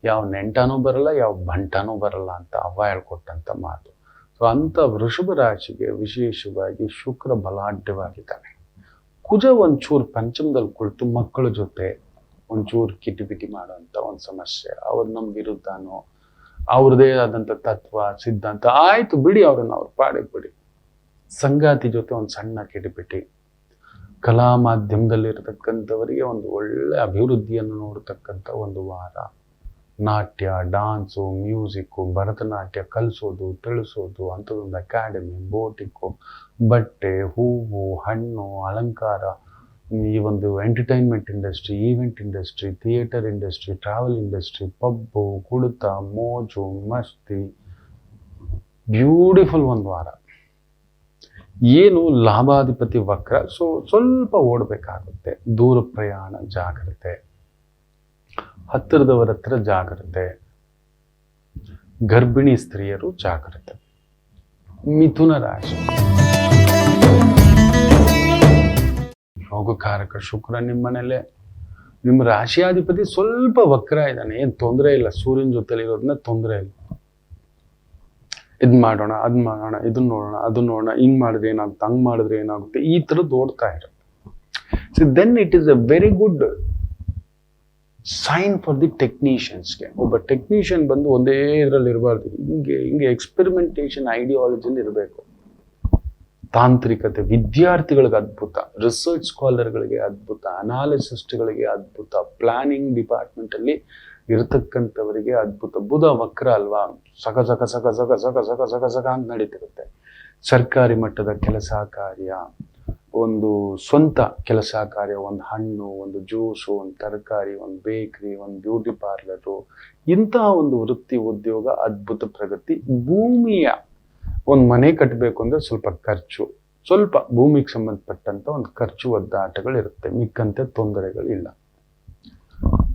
ಯಾವ ನೆಂಟನೂ ಬರಲ್ಲ, ಯಾವ ಬಂಟನೂ ಬರಲ್ಲ ಅಂತ ಅವ್ವ ಹೇಳ್ಕೊಟ್ಟಂತ ಮಾತು. ಸೊ ಅಂಥ ವೃಷಭ ರಾಶಿಗೆ ವಿಶೇಷವಾಗಿ ಶುಕ್ರ ಬಲಾಢ್ಯವಾಗಿದ್ದಾನೆ. ಕುಜ ಒಂಚೂರು ಪಂಚಮದಲ್ಲಿ ಕುಳಿತು ಮಕ್ಕಳ ಜೊತೆ ಒಂಚೂರು ಕಿಟಿಪಿಟಿ ಮಾಡೋಂಥ ಒಂದು ಸಮಸ್ಯೆ. ಅವ್ರು ನಮ್ಮ ವಿರುದ್ಧನೋ, ಅವ್ರದೇ ಆದಂಥ ತತ್ವ ಸಿದ್ಧಾಂತ, ಆಯ್ತು ಬಿಡಿ, ಅವ್ರನ್ನ ಅವ್ರ ಪಾಡಿಗೆ ಬಿಡಿ. ಸಂಗಾತಿ ಜೊತೆ ಒಂದು ಸಣ್ಣ ಕಿಟಿಪಿಟಿ. ಕಲಾ ಮಾಧ್ಯಮದಲ್ಲಿರತಕ್ಕಂಥವರಿಗೆ ಒಂದು ಒಳ್ಳೆ ಅಭಿವೃದ್ಧಿಯನ್ನು ನೋಡತಕ್ಕಂಥ ಒಂದು ವಾರ. ನಾಟ್ಯ, ಡಾನ್ಸು, ಮ್ಯೂಸಿಕ್ಕು, ಭರತನಾಟ್ಯ ಕಲಿಸೋದು, ತಿಳಿಸೋದು, ಅಂಥದ್ದೊಂದು ಅಕಾಡೆಮಿ, ಬೋಟಿಕ್ಕು, ಬಟ್ಟೆ, ಹೂವು, ಹಣ್ಣು, ಅಲಂಕಾರ, ಈ ಒಂದು entertainment industry, event industry, theatre industry, travel industry, pub, ಕುಡಿತ, ಮೋಜು, ಮಸ್ತಿ, ಬ್ಯೂಟಿಫುಲ್ ಒಂದು ವಾರ. ಏನು ಲಾಭಾಧಿಪತಿ ವಕ್ರ, ಸೊ ಸ್ವಲ್ಪ ಓಡಬೇಕಾಗುತ್ತೆ. ದೂರ ಪ್ರಯಾಣ ಜಾಗ್ರತೆ, ಹತ್ತಿರದವರ ಹತ್ರ ಜಾಗ್ರತೆ, ಗರ್ಭಿಣಿ ಸ್ತ್ರೀಯರು ಜಾಗ್ರತೆ. ಮಿಥುನ ರಾಶಿ, ಯೋಗಕಾರಕ ಶುಕ್ರ ನಿಮ್ಮನೇಲೆ. ನಿಮ್ಮ ರಾಶಿಯಾಧಿಪತಿ ಸ್ವಲ್ಪ ವಕ್ರ ಇದ್ದಾನೆ, ಏನು ತೊಂದರೆ ಇಲ್ಲ. ಸೂರ್ಯನ ಜೊತೆಲಿ ಇರೋದನ್ನ ತೊಂದರೆ ಇಲ್ಲ. ಇದು ಮಾಡೋಣ, ಅದು ಮಾಡೋಣ, ಇದನ್ನ ನೋಡೋಣ, ಅದನ್ನ ನೋಡೋಣ, ಹಿಂಗೆ ಮಾಡಿದ್ರೆ ಏನಾಗುತ್ತೆ, ಹಂಗೆ ಮಾಡಿದ್ರೆ ಏನಾಗುತ್ತೆ, ಈ ಥರದ್ದು ಓಡ್ತಾ ಇರುತ್ತೆ. So then it is a very good sign for the ಟೆಕ್ನಿಷಿಯನ್ಸ್ಗೆ. ಒಬ್ಬ ಟೆಕ್ನಿಷಿಯನ್ ಬಂದು ಒಂದೇ ಇದರಲ್ಲಿ ಇರಬಾರ್ದು, ಹಿಂಗೆ ಎಕ್ಸ್ಪೆರಿಮೆಂಟೇಷನ್ ಐಡಿಯಾಲಜಿಲಿ ಇರಬೇಕು. ತಾಂತ್ರಿಕತೆ, ವಿದ್ಯಾರ್ಥಿಗಳಿಗೆ ಅದ್ಭುತ, ರಿಸರ್ಚ್ ಸ್ಕಾಲರ್ಗಳಿಗೆ ಅದ್ಭುತ, ಅನಾಲಿಸಿಸ್ಟ್ಗಳಿಗೆ ಅದ್ಭುತ, ಪ್ಲಾನಿಂಗ್ ಡಿಪಾರ್ಟ್ಮೆಂಟಲ್ಲಿ ಇರತಕ್ಕಂಥವರಿಗೆ ಅದ್ಭುತ. ಬುಧ ವಕ್ರ ಅಲ್ವಾ, ಸಕ ಸಕ ಸಕ ಸಕ ಸಕ ಸಕ ಸಕ ಸಕ ಅಂತ ನಡೀತಿರುತ್ತೆ. ಸರ್ಕಾರಿ ಮಟ್ಟದ ಕೆಲಸ ಕಾರ್ಯ, ಒಂದು ಸ್ವಂತ ಕೆಲಸ ಕಾರ್ಯ, ಒಂದು ಹಣ್ಣು, ಒಂದು ಜ್ಯೂಸು, ಒಂದು ತರಕಾರಿ, ಒಂದು ಬೇಕ್ರಿ, ಒಂದು ಬ್ಯೂಟಿ ಪಾರ್ಲರು, ಇಂತಹ ಒಂದು ವೃತ್ತಿ ಉದ್ಯೋಗ ಅದ್ಭುತ ಪ್ರಗತಿ. ಭೂಮಿಯ ಒಂದು ಮನೆ ಕಟ್ಟಬೇಕು ಅಂದರೆ ಸ್ವಲ್ಪ ಖರ್ಚು, ಸ್ವಲ್ಪ ಭೂಮಿಗೆ ಸಂಬಂಧಪಟ್ಟಂತ ಒಂದು ಖರ್ಚು ಒದ್ದಾಟಗಳಿರುತ್ತೆ, ಮಿಕ್ಕಂತೆ ತೊಂದರೆಗಳಿಲ್ಲ.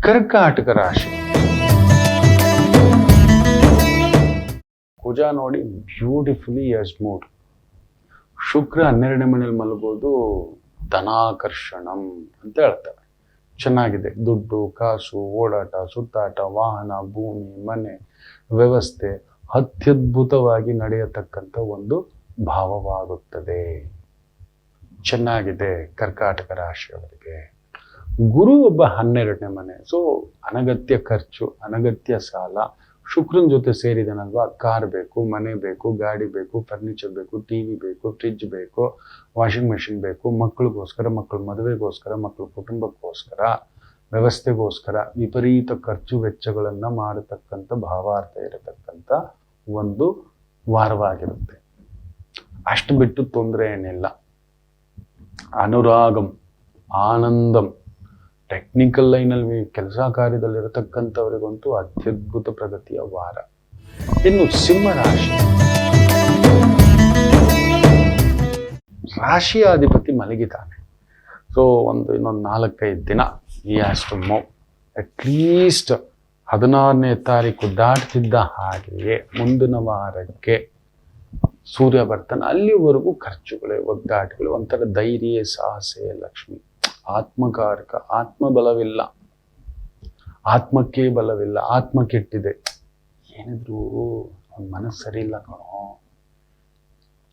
ಕರ್ಕಾಟಕ ರಾಶಿ, ಕುಜ ನೋಡಿ ಬ್ಯೂಟಿಫುಲಿ ಎಸ್ ಮೂಡ್. ಶುಕ್ರ 12ನೇ ಮನೇಲಿ ಮಲಗೋದು ಧನಾಕರ್ಷಣಂ ಅಂತ ಹೇಳ್ತಾರೆ. ಚೆನ್ನಾಗಿದೆ. ದುಡ್ಡು, ಕಾಸು, ಓಡಾಟ, ಸುತ್ತಾಟ, ವಾಹನ, ಭೂಮಿ, ಮನೆ ವ್ಯವಸ್ಥೆ ಅತ್ಯದ್ಭುತವಾಗಿ ನಡೆಯತಕ್ಕಂಥ ಒಂದು ಭಾವವಾಗುತ್ತದೆ. ಚೆನ್ನಾಗಿದೆ ಕರ್ಕಾಟಕ ರಾಶಿಯವರಿಗೆ. ಗುರು ಒಬ್ಬ 12ನೇ ಮನೆ, ಸೊ ಅನಗತ್ಯ ಖರ್ಚು, ಅನಗತ್ಯ ಸಾಲ. ಶುಕ್ರನ ಜೊತೆ ಸೇರಿದನಲ್ವಾ, ಕಾರ್ ಬೇಕು, ಮನೆ ಬೇಕು, ಗಾಡಿ ಬೇಕು, ಫರ್ನಿಚರ್ ಬೇಕು, ಟಿವಿ ಬೇಕು, ಫ್ರಿಡ್ಜ್ ಬೇಕು, ವಾಷಿಂಗ್ ಮೆಷಿನ್ ಬೇಕು, ಮಕ್ಕಳಿಗೋಸ್ಕರ, ಮಕ್ಕಳ ಮದುವೆಗೋಸ್ಕರ, ಮಕ್ಕಳ ಕುಟುಂಬಕ್ಕೋಸ್ಕರ, ವ್ಯವಸ್ಥೆಗೋಸ್ಕರ ವಿಪರೀತ ಖರ್ಚು ವೆಚ್ಚಗಳನ್ನು ಮಾಡತಕ್ಕಂಥ ಭಾವಾರ್ಥ ಇರತಕ್ಕಂಥ ಒಂದು ವಾರವಾಗಿರುತ್ತೆ. ಅಷ್ಟು ಬಿಟ್ಟು ತೊಂದರೆ ಏನಿಲ್ಲ. ಅನುರಾಗಂ, ಆನಂದಂ, ಟೆಕ್ನಿಕಲ್ ಲೈನಲ್ಲಿ ಕೆಲಸ ಕಾರ್ಯದಲ್ಲಿರತಕ್ಕಂಥವರಿಗಂತೂ ಅತ್ಯದ್ಭುತ ಪ್ರಗತಿಯ ವಾರ. ಇನ್ನು ಸಿಂಹ ರಾಶಿ, ರಾಶಿಯ ಅಧಿಪತಿ ಮಲಗಿದ್ದಾನೆ. ಸೊ ಇನ್ನೊಂದು 4-5 ದಿನ ಈ ಹ್ಯಾಸ್ ಟು ಮೂವ್. ಅಟ್ಲೀಸ್ಟ್ 16ನೇ ತಾರೀಕು ದಾಟ್ತಿದ್ದ ಹಾಗೆಯೇ ಮುಂದಿನ ವಾರಕ್ಕೆ ಸೂರ್ಯ ಬರ್ತಾನೆ. ಅಲ್ಲಿವರೆಗೂ ಖರ್ಚುಗಳೇ, ಒದ್ದಾಟಗಳು, ಒಂಥರ ಧೈರ್ಯ, ಸಾಹಸೆ, ಲಕ್ಷ್ಮಿ, ಆತ್ಮಕಾರಕ. ಆತ್ಮಬಲವಿಲ್ಲ, ಆತ್ಮಕ್ಕೆ ಬಲವಿಲ್ಲ, ಆತ್ಮ ಕೆಟ್ಟಿದೆ. ಏನಿದ್ರು ಅವನ ಮನಸ್ಸು ಸರಿ ಇಲ್ಲ ಕಣೋ,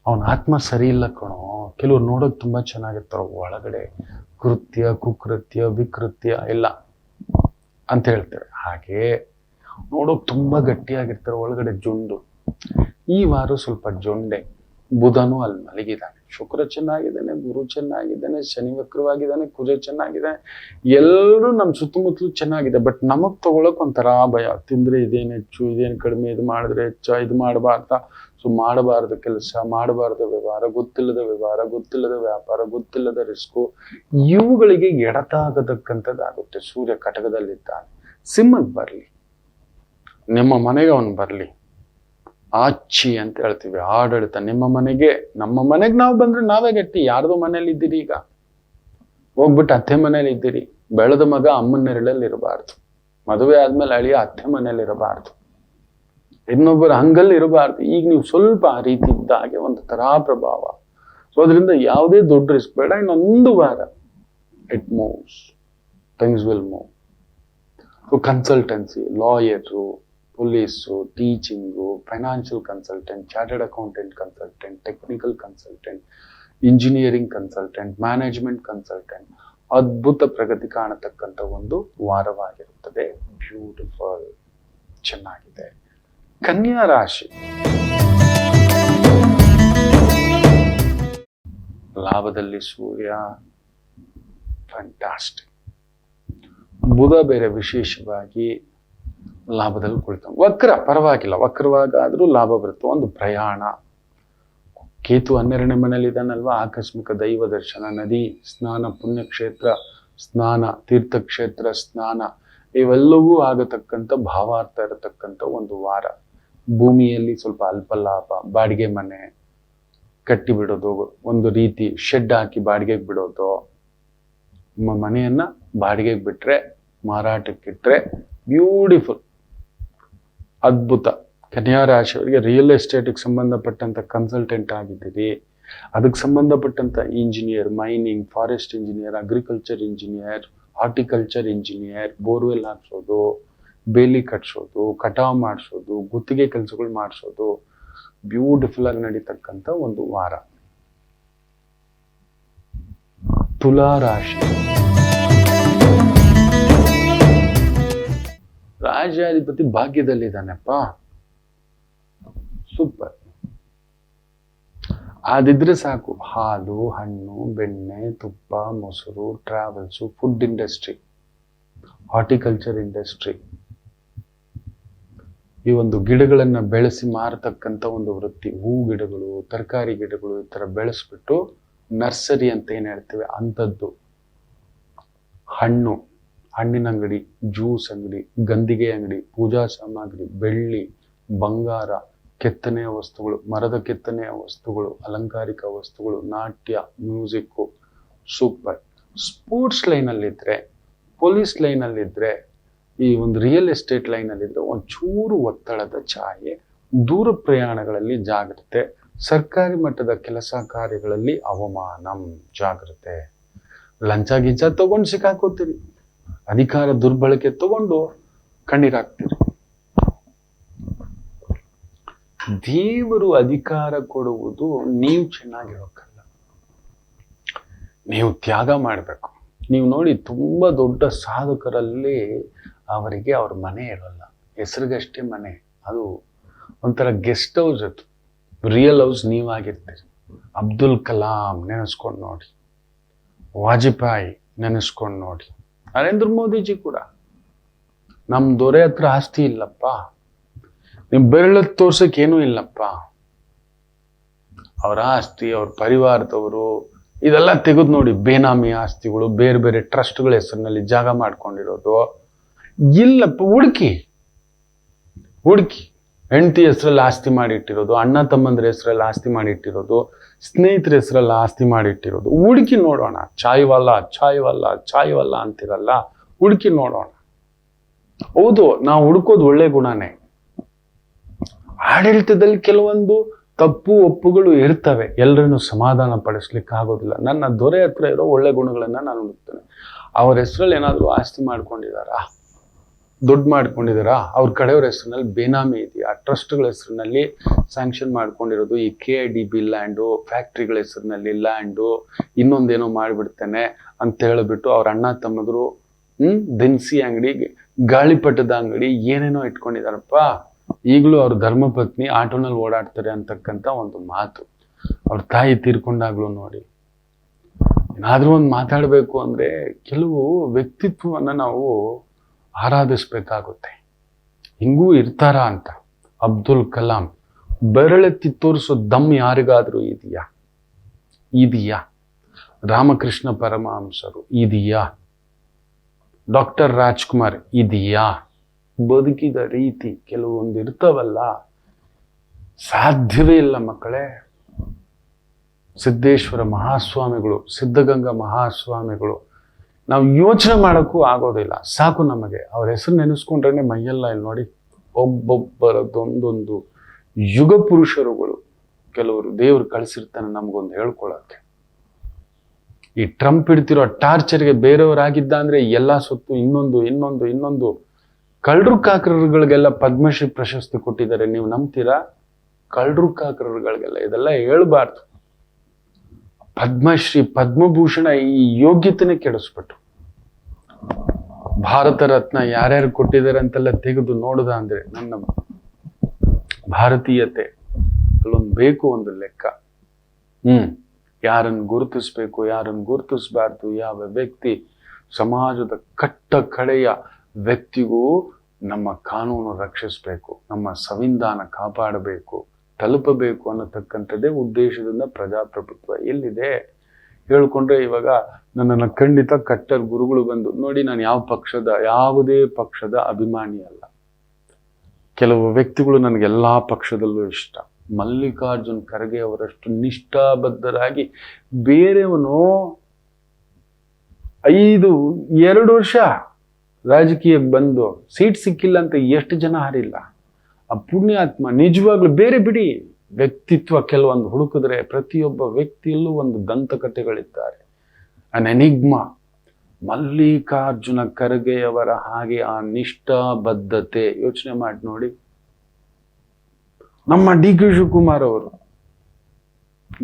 ಅವನ ಆತ್ಮ ಸರಿ ಇಲ್ಲ ಕಣೋ. ಕೆಲವ್ರು ನೋಡೋಕೆ ತುಂಬಾ ಚೆನ್ನಾಗಿರ್ತಾರ, ಒಳಗಡೆ ಕೃತ್ಯ, ಕುಕೃತ್ಯ, ವಿಕೃತ್ಯ ಎಲ್ಲ ಅಂತ ಹೇಳ್ತಾರೆ. ಹಾಗೆ ನೋಡೋಕೆ ತುಂಬಾ ಗಟ್ಟಿಯಾಗಿರ್ತಾರೆ, ಒಳಗಡೆ ಜುಂಡು. ಈ ವಾರ ಸ್ವಲ್ಪ ಜೊಂಡೆ. ಬುಧನು ಅಲ್ಲಿ ಮಲಗಿದ್ದಾನೆ, ಶುಕ್ರ ಚೆನ್ನಾಗಿದ್ದಾನೆ, ಗುರು ಚೆನ್ನಾಗಿದ್ದಾನೆ, ಶನಿ ವಕ್ರವಾಗಿದ್ದಾನೆ, ಕುಜ ಚೆನ್ನಾಗಿದ್ದಾನೆ, ಎಲ್ಲರೂ ನಮ್ಮ ಸುತ್ತಮುತ್ತಲು ಚೆನ್ನಾಗಿದೆ. ಬಟ್ ನಮಗ್ ತಗೊಳಕ್ ಒಂಥರ ಭಯ. ತಿಂದ್ರೆ ಇದೇನು ಹೆಚ್ಚು, ಇದೇನು ಕಡಿಮೆ, ಇದು ಮಾಡಿದ್ರೆ ಹೆಚ್ಚ, ಇದು ಮಾಡಬಾರ್ದ. ಸೊ ಮಾಡಬಾರ್ದು ಕೆಲಸ, ಮಾಡಬಾರ್ದು ವ್ಯವಹಾರ, ಗೊತ್ತಿಲ್ಲದ ವ್ಯವಹಾರ, ಗೊತ್ತಿಲ್ಲದ ವ್ಯಾಪಾರ, ಗೊತ್ತಿಲ್ಲದ ರಿಸ್ಕು, ಇವುಗಳಿಗೆ ಎಡತಾಗತಕ್ಕಂಥದ್ದಾಗುತ್ತೆ. ಸೂರ್ಯ ಕಟಕದಲ್ಲಿದ್ದಾನೆ. ಸಿಂಹಕ್ಕೆ ಬರ್ಲಿ, ನಿಮ್ಮ ಮನೆಗೆ ಅವನು ಬರ್ಲಿ. ಆಚಿ ಅಂತ ಹೇಳ್ತೀವಿ, ಆಡಳಿತ ನಿಮ್ಮ ಮನೆಗೆ. ನಮ್ಮ ಮನೆಗೆ ನಾವು ಬಂದ್ರೆ ನಾವೇ ಗಟ್ಟಿ. ಯಾರ್ದೋ ಮನೇಲಿ ಇದ್ದೀರಿ, ಈಗ ಹೋಗ್ಬಿಟ್ಟು ಅತ್ತೆ ಮನೇಲಿ ಇದ್ದೀರಿ. ಬೆಳೆದ ಮಗ ಅಮ್ಮನ ನೆರಳಲ್ಲಿ ಇರಬಾರ್ದು, ಮದುವೆ ಆದ್ಮೇಲೆ ಅಳಿಯ ಅತ್ತೆ ಮನೇಲಿ ಇರಬಾರ್ದು, ಇನ್ನೊಬ್ಬರ ಹಂಗಲ್ಲಿ ಇರಬಾರ್ದು. ಈಗ ನೀವು ಸ್ವಲ್ಪ ಆ ರೀತಿ ಇದ್ದ ಹಾಗೆ ಒಂದು ತರಾ ಪ್ರಭಾವ. ಸೊ ಅದರಿಂದ ಯಾವುದೇ ದೊಡ್ಡ ರಿಸ್ಕ್ ಬೇಡ. ಇನ್ನೊಂದು ವಾರ it moves, things will move. So consultancy, lawyer, police, teaching, financial consultant, chartered accountant consultant, technical consultant, engineering consultant, management consultant, ಅದ್ಭುತ ಪ್ರಗತಿ ಕಾಣತಕ್ಕಂಥ ಒಂದು ವಾರವಾಗಿರುತ್ತದೆ. ಬ್ಯೂಟಿಫುಲ್, ಚೆನ್ನಾಗಿದೆ. ಕನ್ಯಾ ರಾಶಿ, ಲಾಭದಲ್ಲಿ ಸೂರ್ಯ, ಫ್ಯಾಂಟಾಸ್ಟಿಕ್. ಬುಧ ಬೇರೆ ವಿಶೇಷವಾಗಿ ಲಾಭದಲ್ಲಿ ಕುಳಿತ. ವಕ್ರ ಪರವಾಗಿಲ್ಲ, ವಕ್ರವಾಗಾದ್ರೂ ಲಾಭ ಬರುತ್ತೆ. ಒಂದು ಪ್ರಯಾಣ. ಕೇತು 12ನೇ ಮನೇಲಿ ಇದ್ದಾನಲ್ವಾ, ಆಕಸ್ಮಿಕ ದೈವ ದರ್ಶನ, ನದಿ ಸ್ನಾನ, ಪುಣ್ಯಕ್ಷೇತ್ರ ಸ್ನಾನ, ತೀರ್ಥಕ್ಷೇತ್ರ ಸ್ನಾನ, ಇವೆಲ್ಲವೂ ಆಗತಕ್ಕಂಥ ಭಾವಾರ್ಥ ಇರತಕ್ಕಂಥ ಒಂದು ವಾರ. ಭೂಮಿಯಲ್ಲಿ ಸ್ವಲ್ಪ ಅಲ್ಪ ಲಾಭ, ಬಾಡಿಗೆ ಮನೆ ಕಟ್ಟಿ ಬಿಡೋದು, ಒಂದು ರೀತಿ ಶೆಡ್ ಹಾಕಿ ಬಾಡಿಗೆಗೆ ಬಿಡೋದು. ನಿಮ್ಮ ಮನೆಯನ್ನ ಬಾಡಿಗೆಗೆ ಬಿಟ್ರೆ, ಮಾರಾಟಕ್ಕಿಟ್ರೆ ಬ್ಯೂಟಿಫುಲ್, ಅದ್ಭುತ. ಕನ್ಯಾ ರಾಶಿಯವರಿಗೆ ರಿಯಲ್ ಎಸ್ಟೇಟ್ಗೆ ಸಂಬಂಧಪಟ್ಟಂತ ಕನ್ಸಲ್ಟೆಂಟ್ ಆಗಿದ್ದೀರಿ, ಅದಕ್ಕೆ ಸಂಬಂಧಪಟ್ಟಂತ engineer, mining, forest engineer, agriculture engineer, horticulture engineer, borewell ಹಾಕ್ಸೋದು, ಬೇಲಿ ಕಟ್ಸೋದು, ಕಟಾವ್ ಮಾಡಿಸೋದು, ಗುತ್ತಿಗೆ ಕೆಲಸಗಳು ಮಾಡಿಸೋದು, ಬ್ಯೂಟಿಫುಲ್ ಆಗಿ ನಡೀತಕ್ಕಂಥ ಒಂದು ವಾರ. ತುಲಾ ರಾಶಿ, ರಾಜ್ಯಾಧಿಪತಿ ಭಾಗ್ಯದಲ್ಲಿದ್ದಾನೆಪ್ಪ, ಸೂಪರ್. ಅದಿದ್ರೆ ಸಾಕು. ಹಾಲು, ಹಣ್ಣು, ಬೆಣ್ಣೆ, ತುಪ್ಪ, ಮೊಸರು, travels, food industry, horticulture industry, ಈ ಒಂದು ಗಿಡಗಳನ್ನ ಬೆಳೆಸಿ ಮಾರತಕ್ಕಂಥ ಒಂದು ವೃತ್ತಿ. ಹೂ ಗಿಡಗಳು, ತರಕಾರಿ ಗಿಡಗಳು, ಈ ತರ ಬೆಳೆಸ್ಬಿಟ್ಟು ನರ್ಸರಿ ಅಂತ ಏನ್ ಹೇಳ್ತೇವೆ ಅಂಥದ್ದು. ಹಣ್ಣಿನ ಅಂಗಡಿ, ಜ್ಯೂಸ್ ಅಂಗಡಿ, ಗಂದಿಗೆ ಅಂಗಡಿ, ಪೂಜಾ ಸಾಮಗ್ರಿ, ಬೆಳ್ಳಿ, ಬಂಗಾರ, ಕೆತ್ತನೆಯ ವಸ್ತುಗಳು, ಮರದ ಕೆತ್ತನೆಯ ವಸ್ತುಗಳು, ಅಲಂಕಾರಿಕ ವಸ್ತುಗಳು, ನಾಟ್ಯ, ಮ್ಯೂಸಿಕ್ಕು, ಸೂಪರ್. ಸ್ಪೋರ್ಟ್ಸ್ ಲೈನಲ್ಲಿದ್ದರೆ, ಪೊಲೀಸ್ ಲೈನಲ್ಲಿದ್ದರೆ, ಈ ಒಂದು ರಿಯಲ್ ಎಸ್ಟೇಟ್ ಲೈನಲ್ಲಿದ್ದರೆ ಒಂಚೂರು ಒತ್ತಡದ ಛಾಯೆ, ದೂರ ಪ್ರಯಾಣಗಳಲ್ಲಿ ಜಾಗ್ರತೆ, ಸರ್ಕಾರಿ ಮಟ್ಟದ ಕೆಲಸ ಕಾರ್ಯಗಳಲ್ಲಿ ಅವಮಾನಂ, ಜಾಗ್ರತೆ. ಲಂಚ ಗಿಂಚ ತಗೊಂಡು ಸಿಕ್ಕಾಕೋತೀರಿ, ಅಧಿಕಾರ ದುರ್ಬಳಕೆ ತಗೊಂಡು ಕಣ್ಣೀರಾಗ್ತೀರಿ. ದೇವರು ಅಧಿಕಾರ ಕೊಡುವುದು ನೀವು ಚೆನ್ನಾಗಿರೋಕ್ಕಲ್ಲ, ನೀವು ತ್ಯಾಗ ಮಾಡಬೇಕು. ನೀವು ನೋಡಿ, ತುಂಬಾ ದೊಡ್ಡ ಸಾಧಕರಲ್ಲಿ ಅವರಿಗೆ ಅವ್ರ ಮನೆ ಇರೋಲ್ಲ, ಹೆಸರಿಗಷ್ಟೇ ಮನೆ. ಅದು ಒಂಥರ ಗೆಸ್ಟ್ ಹೌಸ್, ಅದು ರಿಯಲ್ ಹೌಸ್ ನೀವಾಗಿರ್ತೀರಿ. ಅಬ್ದುಲ್ ಕಲಾಂ ನೆನೆಸ್ಕೊಂಡು ನೋಡಿ, ವಾಜಪೇಯಿ ನೆನೆಸ್ಕೊಂಡು ನೋಡಿ, ನರೇಂದ್ರ ಮೋದಿಜಿ ಕೂಡ. ನಮ್ಮ ದೊರೆ ಹತ್ರ ಆಸ್ತಿ ಇಲ್ಲಪ್ಪ, ನಿಮ್ ಬೆರಳದ್ ತೋರ್ಸಕ್ ಏನೂ ಇಲ್ಲಪ್ಪ. ಅವರ ಆಸ್ತಿ, ಅವ್ರ ಪರಿವಾರದವರು ಇದೆಲ್ಲ ತೆಗೆದು ನೋಡಿ, ಬೇನಾಮಿ ಆಸ್ತಿಗಳು, ಬೇರೆ ಬೇರೆ ಟ್ರಸ್ಟ್ಗಳ ಹೆಸರಿನಲ್ಲಿ ಜಾಗ ಮಾಡ್ಕೊಂಡಿರೋದು ಇಲ್ಲಪ್ಪ. ಹುಡುಕಿ ಹೆಂಡತಿ ಹೆಸರಲ್ಲಿ ಆಸ್ತಿ ಮಾಡಿಟ್ಟಿರೋದು, ಅಣ್ಣ ತಮ್ಮಂದ್ರ ಹೆಸರಲ್ಲಿ ಆಸ್ತಿ ಮಾಡಿಟ್ಟಿರೋದು, ಸ್ನೇಹಿತರ ಹೆಸರಲ್ಲ ಆಸ್ತಿ ಮಾಡಿಟ್ಟಿರೋದು. ಹುಡುಕಿ ನೋಡೋಣ. ಚಾಯ್ವಲ್ಲ ಚಾಯ್ವಲ್ಲ ಚಾಯ್ವಲ್ಲ ಅಂತಿರಲ್ಲ, ಹುಡುಕಿ ನೋಡೋಣ. ಹೌದು, ನಾವು ಹುಡುಕೋದು ಒಳ್ಳೆ ಗುಣನೇ. ಆಡಳಿತದಲ್ಲಿ ಕೆಲವೊಂದು ತಪ್ಪು ಒಪ್ಪುಗಳು ಇರ್ತವೆ, ಎಲ್ಲರನ್ನು ಸಮಾಧಾನ ಪಡಿಸ್ಲಿಕ್ಕೆ ಆಗೋದಿಲ್ಲ. ನನ್ನ ದೊರೆ ಹತ್ರ ಇರೋ ಒಳ್ಳೆ ಗುಣಗಳನ್ನ ನಾನು ಹುಡುಕ್ತೇನೆ. ಅವ್ರ ಹೆಸರಲ್ಲಿ ಏನಾದರೂ ಆಸ್ತಿ ಮಾಡ್ಕೊಂಡಿದಾರಾ, ದುಡ್ಡು ಮಾಡ್ಕೊಂಡಿದಾರಾ, ಅವ್ರ ಕಡೆಯವ್ರ ಹೆಸರಿನಲ್ಲಿ ಬೇನಾಮಿ ಇದೆಯಾ, ಟ್ರಸ್ಟ್ಗಳ ಹೆಸರಿನಲ್ಲಿ ಸ್ಯಾಂಕ್ಷನ್ ಮಾಡ್ಕೊಂಡಿರೋದು, ಈ KIDB ಲ್ಯಾಂಡು, ಫ್ಯಾಕ್ಟ್ರಿಗಳ ಹೆಸರಿನಲ್ಲಿ ಲ್ಯಾಂಡು, ಇನ್ನೊಂದೇನೋ ಮಾಡಿಬಿಡ್ತೇನೆ ಅಂತ ಹೇಳಿಬಿಟ್ಟು ಅವ್ರ ಅಣ್ಣ ತಮ್ಮದ್ರು ದಿನಸಿ ಅಂಗಡಿ, ಗಾಳಿಪಟದ ಅಂಗಡಿ, ಏನೇನೋ ಇಟ್ಕೊಂಡಿದಾರಪ್ಪ. ಈಗಲೂ ಅವ್ರ ಧರ್ಮಪತ್ನಿ ಆಟೋನಲ್ಲಿ ಓಡಾಡ್ತಾರೆ ಅಂತಕ್ಕಂಥ ಒಂದು ಮಾತು. ಅವ್ರ ತಾಯಿ ತೀರ್ಕೊಂಡಾಗ್ಲೂ ನೋಡಿ. ಏನಾದ್ರೂ ಒಂದು ಮಾತಾಡಬೇಕು ಅಂದ್ರೆ ಕೆಲವು ವ್ಯಕ್ತಿತ್ವವನ್ನ ನಾವು ಆರಾಧಿಸ್ಬೇಕಾಗುತ್ತೆ. ಹಿಂಗೂ ಇರ್ತಾರ ಅಂತ. ಅಬ್ದುಲ್ ಕಲಾಂ, ಬೆರಳೆತ್ತಿ ತೋರಿಸೋ ದಮ್ ಯಾರಿಗಾದ್ರೂ ಇದೆಯಾ? ರಾಮಕೃಷ್ಣ ಪರಮಹಂಸರು ಇದೆಯಾ? ಡಾಕ್ಟರ್ ರಾಜ್ಕುಮಾರ್ ಇದೆಯಾ? ಬದುಕಿದ ರೀತಿ ಕೆಲವೊಂದು ಇರ್ತಾವಲ್ಲ, ಸಾಧ್ಯವೇ ಇಲ್ಲ ಮಕ್ಕಳೇ. ಸಿದ್ದೇಶ್ವರ ಮಹಾಸ್ವಾಮಿಗಳು, ಸಿದ್ಧಗಂಗಾ ಮಹಾಸ್ವಾಮಿಗಳು, ನಾವು ಯೋಚನೆ ಮಾಡೋಕ್ಕೂ ಆಗೋದಿಲ್ಲ. ಸಾಕು ನಮಗೆ ಅವ್ರ ಹೆಸರು ನೆನೆಸ್ಕೊಂಡ್ರೆ ಮೈಯೆಲ್ಲ ಇಲ್ಲಿ ನೋಡಿ, ಒಬ್ಬೊಬ್ಬರದೊಂದೊಂದು ಯುಗ ಪುರುಷರುಗಳು. ಕೆಲವರು ದೇವ್ರು ಕಳಿಸಿರ್ತಾನೆ ನಮಗೊಂದು ಹೇಳ್ಕೊಳಕ್ಕೆ. ಈ ಟ್ರಂಪ್ ಇಡ್ತಿರೋ ಟಾರ್ಚರ್ಗೆ ಬೇರೆಯವರಾಗಿದ್ದ ಅಂದ್ರೆ ಎಲ್ಲ ಸೊತ್ತು ಇನ್ನೊಂದು ಕಳ್ಳರು ಕಾಕರಗಳಿಗೆಲ್ಲ ಪದ್ಮಶ್ರೀ ಪ್ರಶಸ್ತಿ ಕೊಟ್ಟಿದ್ದಾರೆ. ನೀವು ನಂಬ್ತೀರಾ? ಕಳ್ಳರು ಕಾಕರಗಳಿಗೆಲ್ಲ ಇದೆಲ್ಲ ಹೇಳ್ಬಾರ್ದು. ಪದ್ಮಶ್ರೀ, ಪದ್ಮಭೂಷಣ ಈ ಯೋಗ್ಯತೆನೇ ಕೆಡಿಸ್ಬಿಟ್ಟು. ಭಾರತ ರತ್ನ ಯಾರ್ಯಾರು ಕೊಟ್ಟಿದ್ದಾರೆ ಅಂತೆಲ್ಲ ತೆಗೆದು ನೋಡುದ ಅಂದ್ರೆ ನನ್ನ ಭಾರತೀಯತೆ ಅಲ್ಲೊಂದು ಬೇಕು, ಒಂದು ಲೆಕ್ಕ. ಯಾರನ್ನು ಗುರುತಿಸ್ಬೇಕು, ಯಾರನ್ನು ಗುರುತಿಸ್ಬಾರ್ದು, ಯಾವ ವ್ಯಕ್ತಿ ಸಮಾಜದ ಕಟ್ಟ ಕಡೆಯ ವ್ಯಕ್ತಿಗೂ ನಮ್ಮ ಕಾನೂನು ರಕ್ಷಿಸಬೇಕು, ನಮ್ಮ ಸಂವಿಧಾನ ಕಾಪಾಡಬೇಕು, ತಲುಪಬೇಕು ಅನ್ನತಕ್ಕಂಥದ್ದೇ ಉದ್ದೇಶದಿಂದ ಪ್ರಜಾಪ್ರಭುತ್ವ ಎಲ್ಲಿದೆ ಹೇಳ್ಕೊಂಡ್ರೆ. ಇವಾಗ ನನ್ನನ್ನು ಖಂಡಿತ ಕಟ್ಟರ್ ಗುರುಗಳು ಬಂದು ನೋಡಿ, ನಾನು ಯಾವುದೇ ಪಕ್ಷದ ಅಭಿಮಾನಿ ಅಲ್ಲ. ಕೆಲವು ವ್ಯಕ್ತಿಗಳು ನನಗೆಲ್ಲಾ ಪಕ್ಷದಲ್ಲೂ ಇಷ್ಟ. ಮಲ್ಲಿಕಾರ್ಜುನ್ ಖರ್ಗೆ ಅವರಷ್ಟು ನಿಷ್ಠಾಬದ್ಧರಾಗಿ ಬೇರೆಯವನು 2 ವರ್ಷ ರಾಜಕೀಯಕ್ಕೆ ಬಂದು ಸೀಟ್ ಸಿಕ್ಕಿಲ್ಲ ಅಂತ ಎಷ್ಟು ಜನ ಹಾರಿಲ್ಲ. ಆ ಪುಣ್ಯಾತ್ಮ ನಿಜವಾಗ್ಲೂ ಬೇರೆ ಬಿಡಿ, ವ್ಯಕ್ತಿತ್ವ ಕೆಲವೊಂದು ಹುಡುಕಿದ್ರೆ ಪ್ರತಿಯೊಬ್ಬ ವ್ಯಕ್ತಿಯಲ್ಲೂ ಒಂದು ದಂತಕಥೆಗಳಿದ್ದಾರೆ. ಅನ್ ಎನಿಗ್ಮಾ. ಮಲ್ಲಿಕಾರ್ಜುನ ಖರ್ಗೆಯವರ ಹಾಗೆ ಆ ನಿಷ್ಠಾಬದ್ಧತೆ ಯೋಚನೆ ಮಾಡಿ ನೋಡಿ. ನಮ್ಮ DK ಶಿವಕುಮಾರ್ ಅವರು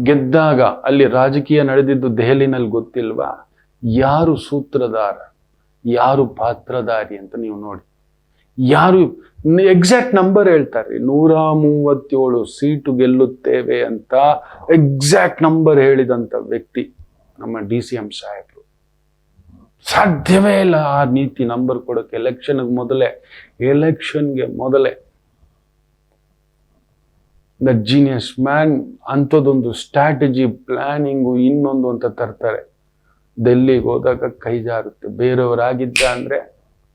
ಗೆದ್ದಾಗ ಅಲ್ಲಿ ರಾಜಕೀಯ ನಡೆದಿದ್ದು ದೆಹಲಿನಲ್ಲಿ ಗೊತ್ತಿಲ್ವಾ? ಯಾರು ಸೂತ್ರಧಾರ, ಯಾರು ಪಾತ್ರಧಾರಿ ಅಂತ ನೀವು ನೋಡಿ. ಯಾರು ಎಕ್ಸಾಕ್ಟ್ ನಂಬರ್ ಹೇಳ್ತಾರೆ, 137 ಸೀಟು ಗೆಲ್ಲುತ್ತೇವೆ ಅಂತ ಎಕ್ಸಾಕ್ಟ್ ನಂಬರ್ ಹೇಳಿದಂತ ವ್ಯಕ್ತಿ ನಮ್ಮ DCM ಸಾಹೇಬ್ರು. ಸಾಧ್ಯವೇ ಇಲ್ಲ ಆ ನೀತಿ ನಂಬರ್ ಕೊಡೋಕೆ. ಎಲೆಕ್ಷನ್ಗೆ ಮೊದಲೇ ದ ಜೀನಿಯಸ್ ಮ್ಯಾನ್ ಅಂಥದ್ದೊಂದು ಸ್ಟ್ರಾಟಜಿ, ಪ್ಲಾನಿಂಗು, ಇನ್ನೊಂದು ಅಂತ ತರ್ತಾರೆ. ಡೆಲ್ಲಿಗೆ ಹೋದಾಗ ಕೈ ಜಾರುತ್ತೆ. ಬೇರೆಯವರಾಗಿದ್ದ ಅಂದ್ರೆ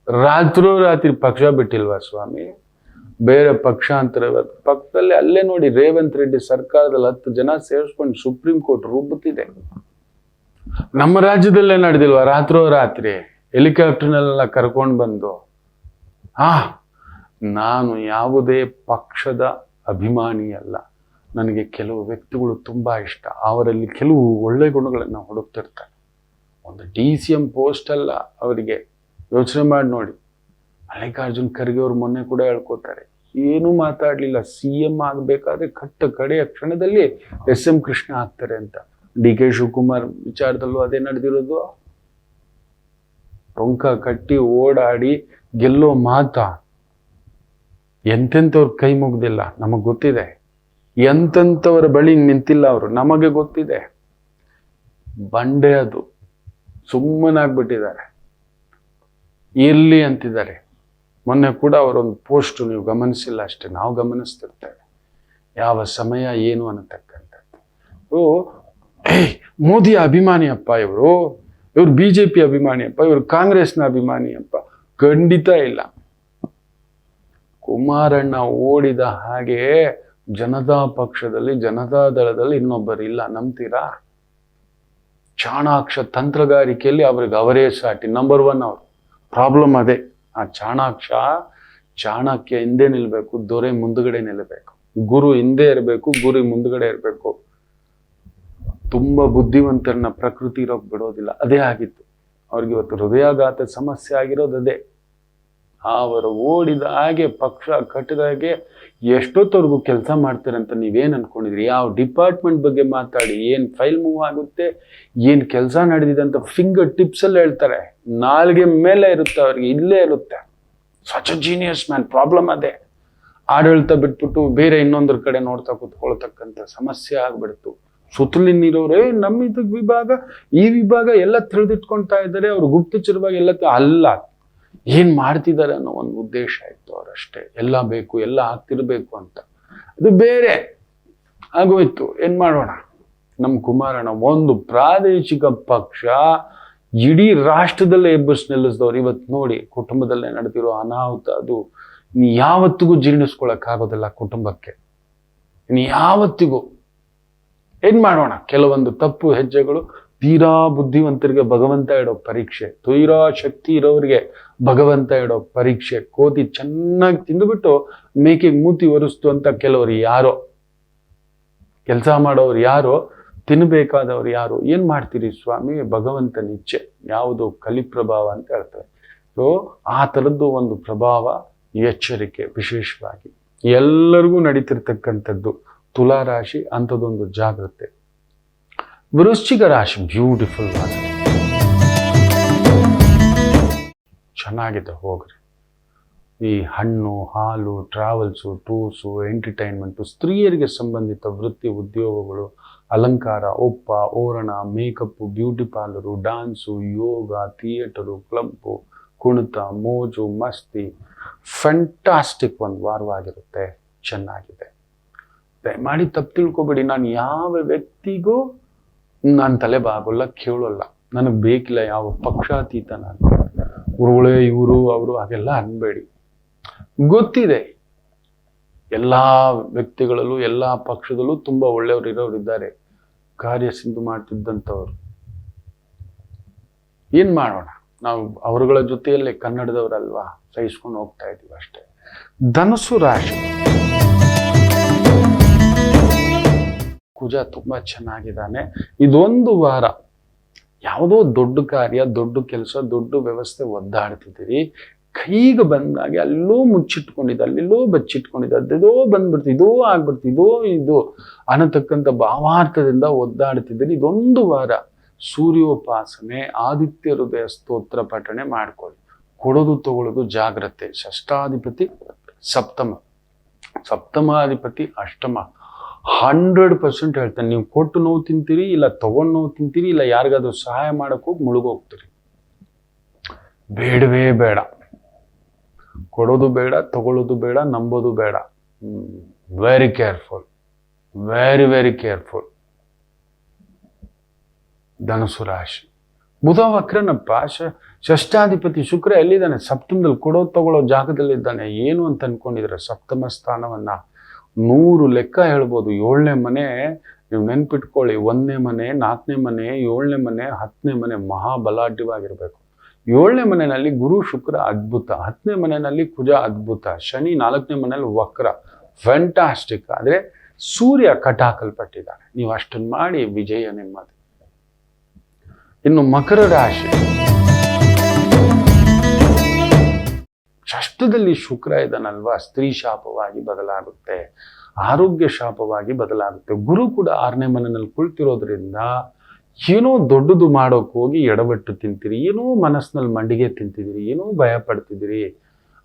ರಾತ್ರಿ ಪಕ್ಷ ಬಿಟ್ಟಿಲ್ವಾ ಸ್ವಾಮಿ? ಬೇರೆ ಪಕ್ಷಾಂತರ ಪಕ್ಕದಲ್ಲಿ ಅಲ್ಲೇ ನೋಡಿ, ರೇವಂತ್ ರೆಡ್ಡಿ ಸರ್ಕಾರದಲ್ಲಿ 10 ಜನ ಸೇರಿಸ್ಕೊಂಡು ಸುಪ್ರೀಂ ಕೋರ್ಟ್ ರುಬ್ಬುತ್ತಿದೆ. ನಮ್ಮ ರಾಜ್ಯದಲ್ಲೇ ನಡೆದಿಲ್ವಾ? ರಾತ್ರಿ ಹೆಲಿಕಾಪ್ಟರ್ನೆಲ್ಲ ಕರ್ಕೊಂಡು ಬಂದು. ನಾನು ಯಾವುದೇ ಪಕ್ಷದ ಅಭಿಮಾನಿ ಅಲ್ಲ. ನನಗೆ ಕೆಲವು ವ್ಯಕ್ತಿಗಳು ತುಂಬಾ ಇಷ್ಟ. ಅವರಲ್ಲಿ ಕೆಲವು ಒಳ್ಳೆ ಗುಣಗಳನ್ನು ಹುಡುಕ್ತಿರ್ತಾರೆ. ಒಂದು DCM ಪೋಸ್ಟ್ ಅಲ್ಲ ಅವರಿಗೆ. ಯೋಚನೆ ಮಾಡಿ ನೋಡಿ. ಮಲ್ಲಿಕಾರ್ಜುನ್ ಖರ್ಗೆ ಅವರು ಮೊನ್ನೆ ಕೂಡ ಹೇಳ್ಕೊತಾರೆ, ಏನೂ ಮಾತಾಡ್ಲಿಲ್ಲ, CM ಆಗ್ಬೇಕಾದ್ರೆ ಕಟ್ಟ ಕಡೆಯ ಕ್ಷಣದಲ್ಲಿ SM ಕೃಷ್ಣ ಆಗ್ತಾರೆ ಅಂತ. DK ಶಿವಕುಮಾರ್ ವಿಚಾರದಲ್ಲೂ ಅದೇ ನಡೆದಿರೋದು. ಟೊಂಕ ಕಟ್ಟಿ ಓಡಾಡಿ ಗೆಲ್ಲೋ ಮಾತಾ. ಎಂತೆಂಥವ್ರ ಕೈ ಮುಗ್ದಿಲ್ಲ, ನಮಗ್ ಗೊತ್ತಿದೆ. ಎಂತೆಂಥವರ ಬಳಿ ನಿಂತಿಲ್ಲ ಅವರು, ನಮಗೆ ಗೊತ್ತಿದೆ. ಬಂಡೆ ಅದು, ಸುಮ್ಮನಾಗ್ಬಿಟ್ಟಿದ್ದಾರೆ, ಇರ್ಲಿ ಅಂತಿದ್ದಾರೆ. ಮೊನ್ನೆ ಕೂಡ ಅವರೊಂದು ಪೋಸ್ಟ್ ನೀವು ಗಮನಿಸಿಲ್ಲ ಅಷ್ಟೇ, ನಾವು ಗಮನಿಸ್ತಿರ್ತೇವೆ ಯಾವ ಸಮಯ ಏನು ಅನ್ನತಕ್ಕಂಥದ್ದು. ಮೋದಿ ಅಭಿಮಾನಿಯಪ್ಪ ಇವರು BJP ಅಭಿಮಾನಿಯಪ್ಪ, ಇವರು ಕಾಂಗ್ರೆಸ್ನ ಅಭಿಮಾನಿಯಪ್ಪ, ಖಂಡಿತ ಇಲ್ಲ. ಕುಮಾರಣ್ಣ ಓಡಿದ ಹಾಗೆ ಜನತಾ ಪಕ್ಷದಲ್ಲಿ, ಜನತಾ ದಳದಲ್ಲಿ ಇನ್ನೊಬ್ಬರಿಲ್ಲ, ನಂಬ್ತೀರಾ? ಚಾಣಾಕ್ಷ ತಂತ್ರಗಾರಿಕೆಯಲ್ಲಿ ಅವ್ರಿಗೆ ಅವರೇ ಸಾಟಿ, ನಂಬರ್ 1 ಅವರು. ಪ್ರಾಬ್ಲಮ್ ಅದೇ. ಆ ಚಾಣಕ್ಯ ಹಿಂದೆ ನಿಲ್ಬೇಕು, ದೊರೆ ಮುಂದುಗಡೆ ನಿಲ್ಲಬೇಕು, ಗುರು ಹಿಂದೆ ಇರಬೇಕು, ಗುರು ಮುಂದುಗಡೆ ಇರಬೇಕು. ತುಂಬಾ ಬುದ್ಧಿವಂತರನ್ನ ಪ್ರಕೃತಿ ಇರೋಕ್ ಬಿಡೋದಿಲ್ಲ. ಅದೇ ಆಗಿತ್ತು ಅವ್ರಿಗೆ. ಇವತ್ತು ಹೃದಯಾಘಾತ ಸಮಸ್ಯೆ ಆಗಿರೋದು ಅದೇ. ಅವರು ಓಡಿದ ಹಾಗೆ, ಪಕ್ಷ ಕಟ್ಟಿದ ಹಾಗೆ ಎಷ್ಟೊತ್ತವರೆಗೂ ಕೆಲಸ ಮಾಡ್ತಾರೆ ಅಂತ ನೀವೇನ್ ಅನ್ಕೊಂಡಿದ್ರಿ? ಯಾವ ಡಿಪಾರ್ಟ್ಮೆಂಟ್ ಬಗ್ಗೆ ಮಾತಾಡಿ, ಏನ್ ಫೈಲ್ ಮೂವ್ ಆಗುತ್ತೆ, ಏನ್ ಕೆಲಸ ನಡೆದಿದೆ ಅಂತ ಫಿಂಗರ್ ಟಿಪ್ಸ್ ಅಲ್ಲಿ ಹೇಳ್ತಾರೆ. ನಾಲ್ಗೆ ಮೇಲೆ ಇರುತ್ತೆ ಅವ್ರಿಗೆ, ಇಲ್ಲೇ ಇರುತ್ತೆ. Such a genius man. Problem ಅದೇ. ಆಡಳಿತ ಬಿಟ್ಬಿಟ್ಟು ಬೇರೆ ಇನ್ನೊಂದ್ರ ಕಡೆ ನೋಡ್ತಾ ಕೂತ್ಕೊಳ್ತಕ್ಕಂಥ ಸಮಸ್ಯೆ ಆಗ್ಬಿಡ್ತು. ಸುತ್ತಲಿನಿರೋರೇ ನಮ್ಮ ವಿಭಾಗ, ಈ ವಿಭಾಗ ಎಲ್ಲ ತಿಳಿದಿಟ್ಕೊಳ್ತಾ ಇದ್ದಾರೆ. ಅವ್ರು ಗುಪ್ತಚರವಾಗಿ ಎಲ್ಲ ಅಲ್ಲ, ಏನ್ ಮಾಡ್ತಿದ್ದಾರೆ ಅನ್ನೋ ಒಂದು ಉದ್ದೇಶ ಇತ್ತು ಅವರಷ್ಟೇ. ಎಲ್ಲ ಬೇಕು, ಎಲ್ಲ ಆಗ್ತಿರ್ಬೇಕು ಅಂತ. ಅದು ಬೇರೆ ಆಗೋಯ್ತು. ಏನ್ ಮಾಡೋಣ? ನಮ್ಮ ಕುಮಾರಣ್ಣ ಒಂದು ಪ್ರಾದೇಶಿಕ ಪಕ್ಷ ಇಡೀ ರಾಷ್ಟ್ರದಲ್ಲೇ ಎಬ್ಬಸ್ ನಿಲ್ಲಿಸಿದವ್ರು. ಇವತ್ತು ನೋಡಿ, ಕುಟುಂಬದಲ್ಲೇ ನಡೆದಿರೋ ಅನಾಹುತ, ಅದು ನೀ ಯಾವತ್ತಿಗೂ ಜೀರ್ಣಿಸ್ಕೊಳಕ್ ಆಗೋದಿಲ್ಲ ಕುಟುಂಬಕ್ಕೆ. ನೀ ಯಾವತ್ತಿಗೂ ಏನ್ ಮಾಡೋಣ? ಕೆಲವೊಂದು ತಪ್ಪು ಹೆಜ್ಜೆಗಳು ತೀರಾ ಬುದ್ಧಿವಂತರಿಗೆ ಭಗವಂತ ಇಡೋ ಪರೀಕ್ಷೆ, ತೀರಾ ಶಕ್ತಿ ಇರೋರಿಗೆ ಭಗವಂತ ಇಡೋ ಪರೀಕ್ಷೆ. ಕೋತಿ ಚೆನ್ನಾಗಿ ತಿಂದುಬಿಟ್ಟು ಮೇಕೆಗೆ ಮೂತಿ ಒರೆಸ್ತು ಅಂತ ಕೆಲವರು ಯಾರೋ, ಕೆಲಸ ಮಾಡೋರು ಯಾರೋ, ತಿನ್ಬೇಕಾದವ್ರು ಯಾರು. ಏನ್ ಮಾಡ್ತೀರಿ ಸ್ವಾಮಿ? ಭಗವಂತನ ಇಚ್ಛೆ, ಯಾವುದು ಕಲಿಪ್ರಭಾವ ಅಂತ ಹೇಳ್ತಾರೆ. ಸೊ ಆ ಥರದ್ದು ಒಂದು ಪ್ರಭಾವ, ಎಚ್ಚರಿಕೆ ವಿಶೇಷವಾಗಿ ಎಲ್ಲರಿಗೂ ನಡೀತಿರ್ತಕ್ಕಂಥದ್ದು. ತುಲಾ ರಾಶಿ ಅಂಥದ್ದೊಂದು ಜಾಗ್ರತೆ. ವೃಶ್ಚಿಕ ರಾಶಿ ಬ್ಯೂಟಿಫುಲ್ ಆದ, ಚೆನ್ನಾಗಿದೆ. ಹೋಗ್ರಿ. ಈ ಹಣ್ಣು, ಹಾಲು, ಟ್ರಾವೆಲ್ಸು, ಟೂರ್ಸು, ಎಂಟರ್ಟೈನ್ಮೆಂಟು, ಸ್ತ್ರೀಯರಿಗೆ ಸಂಬಂಧಿತ ವೃತ್ತಿ ಉದ್ಯೋಗಗಳು, ಅಲಂಕಾರ, ಒಪ್ಪ, ಓರಣ, ಮೇಕಪ್ಪು, ಬ್ಯೂಟಿ ಪಾರ್ಲರು, ಡಾನ್ಸು, ಯೋಗ, ಥಿಯೇಟರು, ಕ್ಲಬ್ಬು, ಕುಣಿತ, ಮೋಜು, ಮಸ್ತಿ, ಫ್ಯಾಂಟಾಸ್ಟಿಕ್ ಒಂದು ವಾರವಾಗಿರುತ್ತೆ. ಚೆನ್ನಾಗಿದೆ. ದಯಮಾಡಿ ತಪ್ಪು ತಿಳ್ಕೊಬೇಡಿ. ನಾನು ಯಾವ ವ್ಯಕ್ತಿಗೂ ನಾನು ತಲೆ ಬಾಗೋಲ್ಲ, ಕೇಳೋಲ್ಲ. ನನಗೆ ಬೇಕಿಲ್ಲ ಯಾವ ಪಕ್ಷಾತೀತ. ನಾನು ಗುರುಗಳೇ ಇವರು ಅವರು ಹಾಗೆಲ್ಲ ಅನ್ಬೇಡಿ. ಗೊತ್ತಿದೆ ಎಲ್ಲಾ ವ್ಯಕ್ತಿಗಳಲ್ಲೂ, ಎಲ್ಲಾ ಪಕ್ಷದಲ್ಲೂ ತುಂಬಾ ಒಳ್ಳೆಯವರು ಇರೋರು ಇದ್ದಾರೆ, ಕಾರ್ಯ ಸಿಂಧು ಮಾಡ್ತಿದ್ದಂಥವ್ರು. ಏನ್ ಮಾಡೋಣ? ನಾವು ಅವರುಗಳ ಜೊತೆಯಲ್ಲೇ ಕನ್ನಡದವರಲ್ವಾ, ಸಹಿಸ್ಕೊಂಡು ಹೋಗ್ತಾ ಇದೀವಿ ಅಷ್ಟೇ. ಧನುಸ್ಸು ರಾಶಿ, ಕುಜ ತುಂಬಾ ಚೆನ್ನಾಗಿದ್ದಾನೆ. ಇದೊಂದು ವಾರ ಯಾವುದೋ ದೊಡ್ಡ ಕಾರ್ಯ, ದೊಡ್ಡ ಕೆಲಸ, ದೊಡ್ಡ ವ್ಯವಸ್ಥೆ ಒದ್ದಾಡ್ತಿದ್ದೀರಿ. ಕೈಗೆ ಬಂದಾಗೆ ಅಲ್ಲೋ ಮುಚ್ಚಿಟ್ಕೊಂಡಿದ್ದ, ಅಲ್ಲೆಲ್ಲೋ ಬಚ್ಚಿಟ್ಕೊಂಡಿದ್ದ, ಅದೇದೋ ಬಂದ್ಬಿಡ್ತು, ಇದೋ ಆಗ್ಬಿಡ್ತು, ಇದು ಅನ್ನತಕ್ಕಂಥ ಭಾವಾರ್ಥದಿಂದ ಒದ್ದಾಡ್ತಿದ್ದೀರಿ. ಇದೊಂದು ವಾರ ಸೂರ್ಯೋಪಾಸನೆ, ಆದಿತ್ಯ ಹೃದಯ ಸ್ತೋತ್ರ ಪಠಣೆ ಮಾಡ್ಕೊಳ್ಳಿ. ಕೊಡೋದು ತಗೊಳ್ಳೋದು ಜಾಗ್ರತೆ. ಷಷ್ಠಾಧಿಪತಿ ಸಪ್ತಮ, ಸಪ್ತಮಾಧಿಪತಿ ಅಷ್ಟಮ. 100% ಹೇಳ್ತೇನೆ, ನೀವು ಕೊಟ್ಟು ನೋವು ತಿಂತೀರಿ, ಇಲ್ಲ ತಗೊಂಡು ನೋವು ತಿಂತೀರಿ, ಇಲ್ಲ ಯಾರಿಗಾದ್ರೂ ಸಹಾಯ ಮಾಡಕ್ ಹೋಗಿ ಮುಳುಗೋಗ್ತೀರಿ. ಬೇಡವೇ ಬೇಡ. ಕೊಡೋದು ಬೇಡ, ತಗೊಳ್ಳೋದು ಬೇಡ, ನಂಬೋದು ಬೇಡ. Very careful, very very careful. ಧನುಸು ರಾಶಿ. ಬುಧ ವಕ್ರನಪ್ಪ. ಷಷ್ಠಾಧಿಪತಿ ಶುಕ್ರ ಎಲ್ಲಿದ್ದಾನೆ? ಸಪ್ತಮದಲ್ಲಿ. ಕೊಡೋದು ತಗೊಳ್ಳೋ ಜಾಗದಲ್ಲಿದ್ದಾನೆ. ಏನು ಅಂತ ಅನ್ಕೊಂಡಿದ್ರೆ ಸಪ್ತಮ ಸ್ಥಾನವನ್ನ 100 ಲೆಕ್ಕ ಹೇಳ್ಬೋದು. 7ನೇ ಮನೆ ನೀವು ನೆನ್ಪಿಟ್ಕೊಳ್ಳಿ. 1ನೇ ಮನೆ, 4ನೇ ಮನೆ, 7ನೇ ಮನೆ, 10ನೇ ಮನೆ ಮಹಾಬಲಾಢ್ಯವಾಗಿರ್ಬೇಕು. 7ನೇ ಮನೆಯಲ್ಲಿ ಗುರು ಶುಕ್ರ ಅದ್ಭುತ, 10ನೇ ಮನೆಯಲ್ಲಿ ಕುಜ ಅದ್ಭುತ, ಶನಿ 4ನೇ ಮನೆಯಲ್ಲಿ ವಕ್ರ, ಫ್ಯಾಂಟಾಸ್ಟಿಕ್. ಆದ್ರೆ ಸೂರ್ಯ ಕಟಾಕಲ್ಪಟ್ಟಿದ್ದಾನೆ. ನೀವು ಅಷ್ಟನ್ನು ಮಾಡಿ ವಿಜಯ ನಿಮ್ಮದು. ಇನ್ನು ಮಕರ ರಾಶಿ, ಷಷ್ಠದಲ್ಲಿ ಶುಕ್ರ ಇದನ್ನಲ್ವಾ, ಸ್ತ್ರೀ ಶಾಪವಾಗಿ ಬದಲಾಗುತ್ತೆ, ಆರೋಗ್ಯ ಶಾಪವಾಗಿ ಬದಲಾಗುತ್ತೆ. ಗುರು ಕೂಡ 6ನೇ ಮನೆಯಲ್ಲಿ ಕುಳಿತಿರೋದ್ರಿಂದ ಏನೋ ದೊಡ್ಡದು ಮಾಡೋಕೆ ಹೋಗಿ ಎಡವಟ್ಟು ತಿಂತೀರಿ, ಏನೋ ಮನಸ್ಸಿನಲ್ಲಿ ಮಂಡಿಗೆ ತಿಂತಿದ್ದೀರಿ, ಏನೋ ಭಯ ಪಡ್ತಿದ್ದೀರಿ.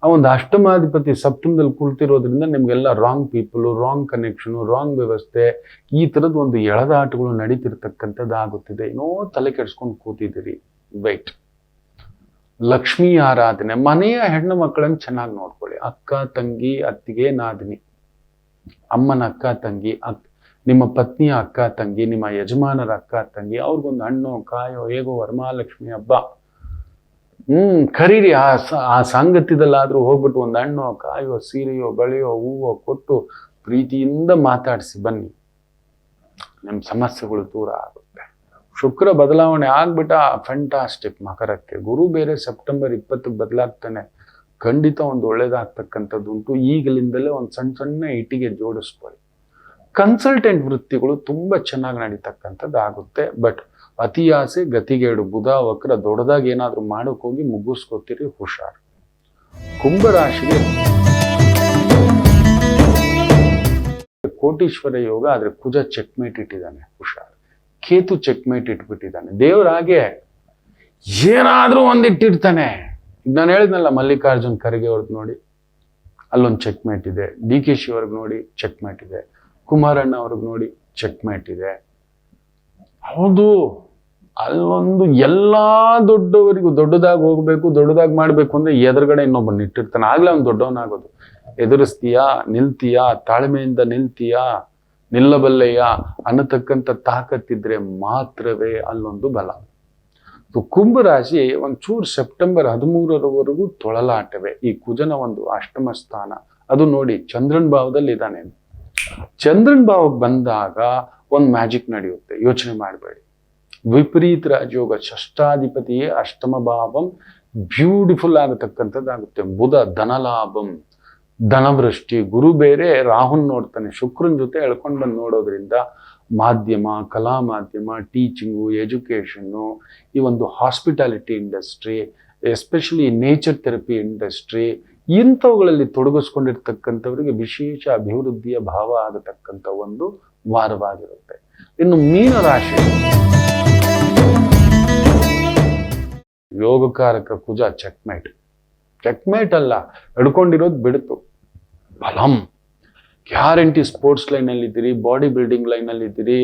ಆ ಒಂದು ಅಷ್ಟಮಾಧಿಪತಿ ಸಪ್ತಮದಲ್ಲಿ ಕುಳಿತಿರೋದ್ರಿಂದ ನಿಮ್ಗೆಲ್ಲ wrong people, wrong connection, wrong ವ್ಯವಸ್ಥೆ, ಈ ಥರದ್ದು ಒಂದು ಎಳೆದಾಟಗಳು ನಡೀತಿರ್ತಕ್ಕಂಥದ್ದಾಗುತ್ತಿದೆ. ಏನೋ ತಲೆ ಕೆಡಿಸ್ಕೊಂಡು ಕೂತಿದ್ದೀರಿ. ವೈಟ್. ಲಕ್ಷ್ಮೀ ಆರಾಧನೆ. ಮನೆಯ ಹೆಣ್ಣು ಮಕ್ಕಳನ್ನು ಚೆನ್ನಾಗಿ ನೋಡ್ಕೊಳ್ಳಿ. ಅಕ್ಕ, ತಂಗಿ, ಅತ್ತಿಗೆ, ನಾದಿನಿ, ಅಮ್ಮನ ಅಕ್ಕ ತಂಗಿ, ನಿಮ್ಮ ಪತ್ನಿಯ ಅಕ್ಕ ತಂಗಿ, ನಿಮ್ಮ ಯಜಮಾನರ ಅಕ್ಕ ತಂಗಿ, ಅವ್ರಿಗೊಂದು ಹಣ್ಣು ಕಾಯೋ ಹೇಗೋ ವರಮಹಾಲಕ್ಷ್ಮಿ ಹಬ್ಬ. ಕರೀರಿ. ಆ ಸಾಂಗತ್ಯದಲ್ಲಾದ್ರೂ ಹೋಗ್ಬಿಟ್ಟು ಒಂದು ಹಣ್ಣು ಕಾಯೋ, ಸೀರೆಯೋ, ಬಳೆಯೋ, ಹೂವೋ ಕೊಟ್ಟು ಪ್ರೀತಿಯಿಂದ ಮಾತಾಡಿಸಿ ಬನ್ನಿ, ನಿಮ್ಮ ಸಮಸ್ಯೆಗಳು ದೂರ ಆಗುತ್ತೆ. ಶುಕ್ರ ಬದಲಾವಣೆ ಆಗ್ಬಿಟ್ಟ, ಫ್ಯಾಂಟಾಸ್ಟಿಕ್. ಮಕರಕ್ಕೆ ಗುರು ಬೇರೆ ಸೆಪ್ಟೆಂಬರ್ 20 ಬದಲಾಗ್ತಾನೆ. ಖಂಡಿತ ಒಂದು ಒಳ್ಳೇದಾಗ್ತಕ್ಕಂಥದ್ದು ಉಂಟು. ಈಗಲಿಂದಲೇ ಒಂದು ಸಣ್ಣ ಸಣ್ಣ ಇಟ್ಟಿಗೆ ಜೋಡಿಸ್ಕೊಳ್ಳಿ. ಕನ್ಸಲ್ಟೆಂಟ್ ವೃತ್ತಿಗಳು ತುಂಬ ಚೆನ್ನಾಗಿ ನಡೀತಕ್ಕಂಥದ್ದು ಆಗುತ್ತೆ. ಬಟ್ ಅತಿ ಆಸೆ ಗತಿಗೇಡು. ಬುಧ ವಕ್ರ, ದೊಡ್ಡದಾಗಿ ಏನಾದರೂ ಮಾಡೋಕೆ ಹೋಗಿ ಮುಗಿಸ್ಕೋತೀರಿ, ಹುಷಾರು. ಕುಂಭರಾಶಿಗೆ ಕೋಟೀಶ್ವರ ಯೋಗ, ಆದ್ರೆ ಕುಜ ಚೆಕ್ಮೇಟ್ ಇಟ್ಟಿದ್ದಾನೆ, ಹುಷಾರು. ಕೇತು ಚೆಕ್ಮೇಟ್ ಇಟ್ಬಿಟ್ಟಿದ್ದಾನೆ. ದೇವರಾಗೆ ಏನಾದ್ರೂ ಒಂದಿಟ್ಟಿರ್ತಾನೆ. ಈಗ ನಾನು ಹೇಳಿದ್ನಲ್ಲ, ಮಲ್ಲಿಕಾರ್ಜುನ್ ಖರ್ಗೆ ಅವ್ರದ್ದು ನೋಡಿ, ಅಲ್ಲೊಂದು ಚೆಕ್ಮೇಟ್ ಇದೆ. DK ಶಿ ಅವ್ರಿಗೆ ನೋಡಿ ಚೆಕ್ಮೇಟ್ ಇದೆ. ಕುಮಾರಣ್ಣ ಅವ್ರಿಗೆ ನೋಡಿ ಚೆಕ್ಮೇಟ್ ಇದೆ. ಹೌದು, ಅಲ್ಲೊಂದು ಎಲ್ಲಾ ದೊಡ್ಡವರಿಗೂ ದೊಡ್ಡದಾಗಿ ಹೋಗ್ಬೇಕು, ದೊಡ್ಡದಾಗಿ ಮಾಡ್ಬೇಕು ಅಂದ್ರೆ ಎದುರುಗಡೆ ಇನ್ನೊಬ್ಬನ ಇಟ್ಟಿರ್ತಾನೆ. ಆಗ್ಲೇ ಅವ್ನು ದೊಡ್ಡವನಾಗೋದು. ಎದುರಿಸ್ತೀಯಾ, ನಿಲ್ತೀಯಾ, ತಾಳ್ಮೆಯಿಂದ ನಿಲ್ತೀಯಾ, ನಿಲ್ಲಬಲ್ಲೆಯ ಅನ್ನತಕ್ಕಂಥ ತಾಕತ್ತಿದ್ರೆ ಮಾತ್ರವೇ ಅಲ್ಲೊಂದು ಬಲ. ಕುಂಭರಾಶಿ ಒಂಚೂರು ಸೆಪ್ಟೆಂಬರ್ 13ರವರೆಗೂ ತೊಳಲಾಟವೇ. ಈ ಕುಜನ ಒಂದು ಅಷ್ಟಮ ಸ್ಥಾನ, ಅದು ನೋಡಿ ಚಂದ್ರನ್ ಭಾವದಲ್ಲಿ ಇದ್ದಾನೆ. ಚಂದ್ರನ್ ಭಾವಕ್ಕೆ ಬಂದಾಗ ಒಂದು ಮ್ಯಾಜಿಕ್ ನಡೆಯುತ್ತೆ, ಯೋಚನೆ ಮಾಡಬೇಡಿ. ವಿಪರೀತ ರಾಜಯೋಗ, ಷಷ್ಠಾಧಿಪತಿಯೇ ಅಷ್ಟಮ ಭಾವಂ, ಬ್ಯೂಟಿಫುಲ್ ಆಗತಕ್ಕಂಥದ್ದಾಗುತ್ತೆ. ಬುಧ ಧನಲಾಭಂ, ಧನವೃಷ್ಟಿ. ಗುರು ಬೇರೆ ರಾಹುನ್ ನೋಡ್ತಾನೆ, ಶುಕ್ರನ್ ಜೊತೆ ಎಳ್ಕೊಂಡು ಬಂದು ನೋಡೋದ್ರಿಂದ ಮಾಧ್ಯಮ, ಕಲಾ ಮಾಧ್ಯಮ, ಟೀಚಿಂಗು, ಎಜುಕೇಷನ್ನು, ಈ ಒಂದು hospitality industry, especially nature therapy industry, ಇಂಥವುಗಳಲ್ಲಿ ತೊಡಗಿಸ್ಕೊಂಡಿರ್ತಕ್ಕಂಥವರಿಗೆ ವಿಶೇಷ ಅಭಿವೃದ್ಧಿಯ ಭಾವ ಆಗತಕ್ಕಂಥ ಒಂದು ವಾರವಾಗಿರುತ್ತೆ. ಇನ್ನು ಮೀನರಾಶಿ, ಯೋಗಕಾರಕ ಕುಜ ಚೆಕ್ಮೇಟ್. ಚೆಕ್ಮೇಟ್ ಅಲ್ಲ, ಹಿಡ್ಕೊಂಡಿರೋದು ಬಿಡ್ತು. ಬಲಂ, ಗ್ಯಾರಂಟಿ. ಸ್ಪೋರ್ಟ್ಸ್ ಲೈನಲ್ಲಿ ಇದ್ದೀರಿ, ಬಾಡಿ ಬಿಲ್ಡಿಂಗ್ ಲೈನಲ್ಲಿ ಇದ್ದೀರಿ,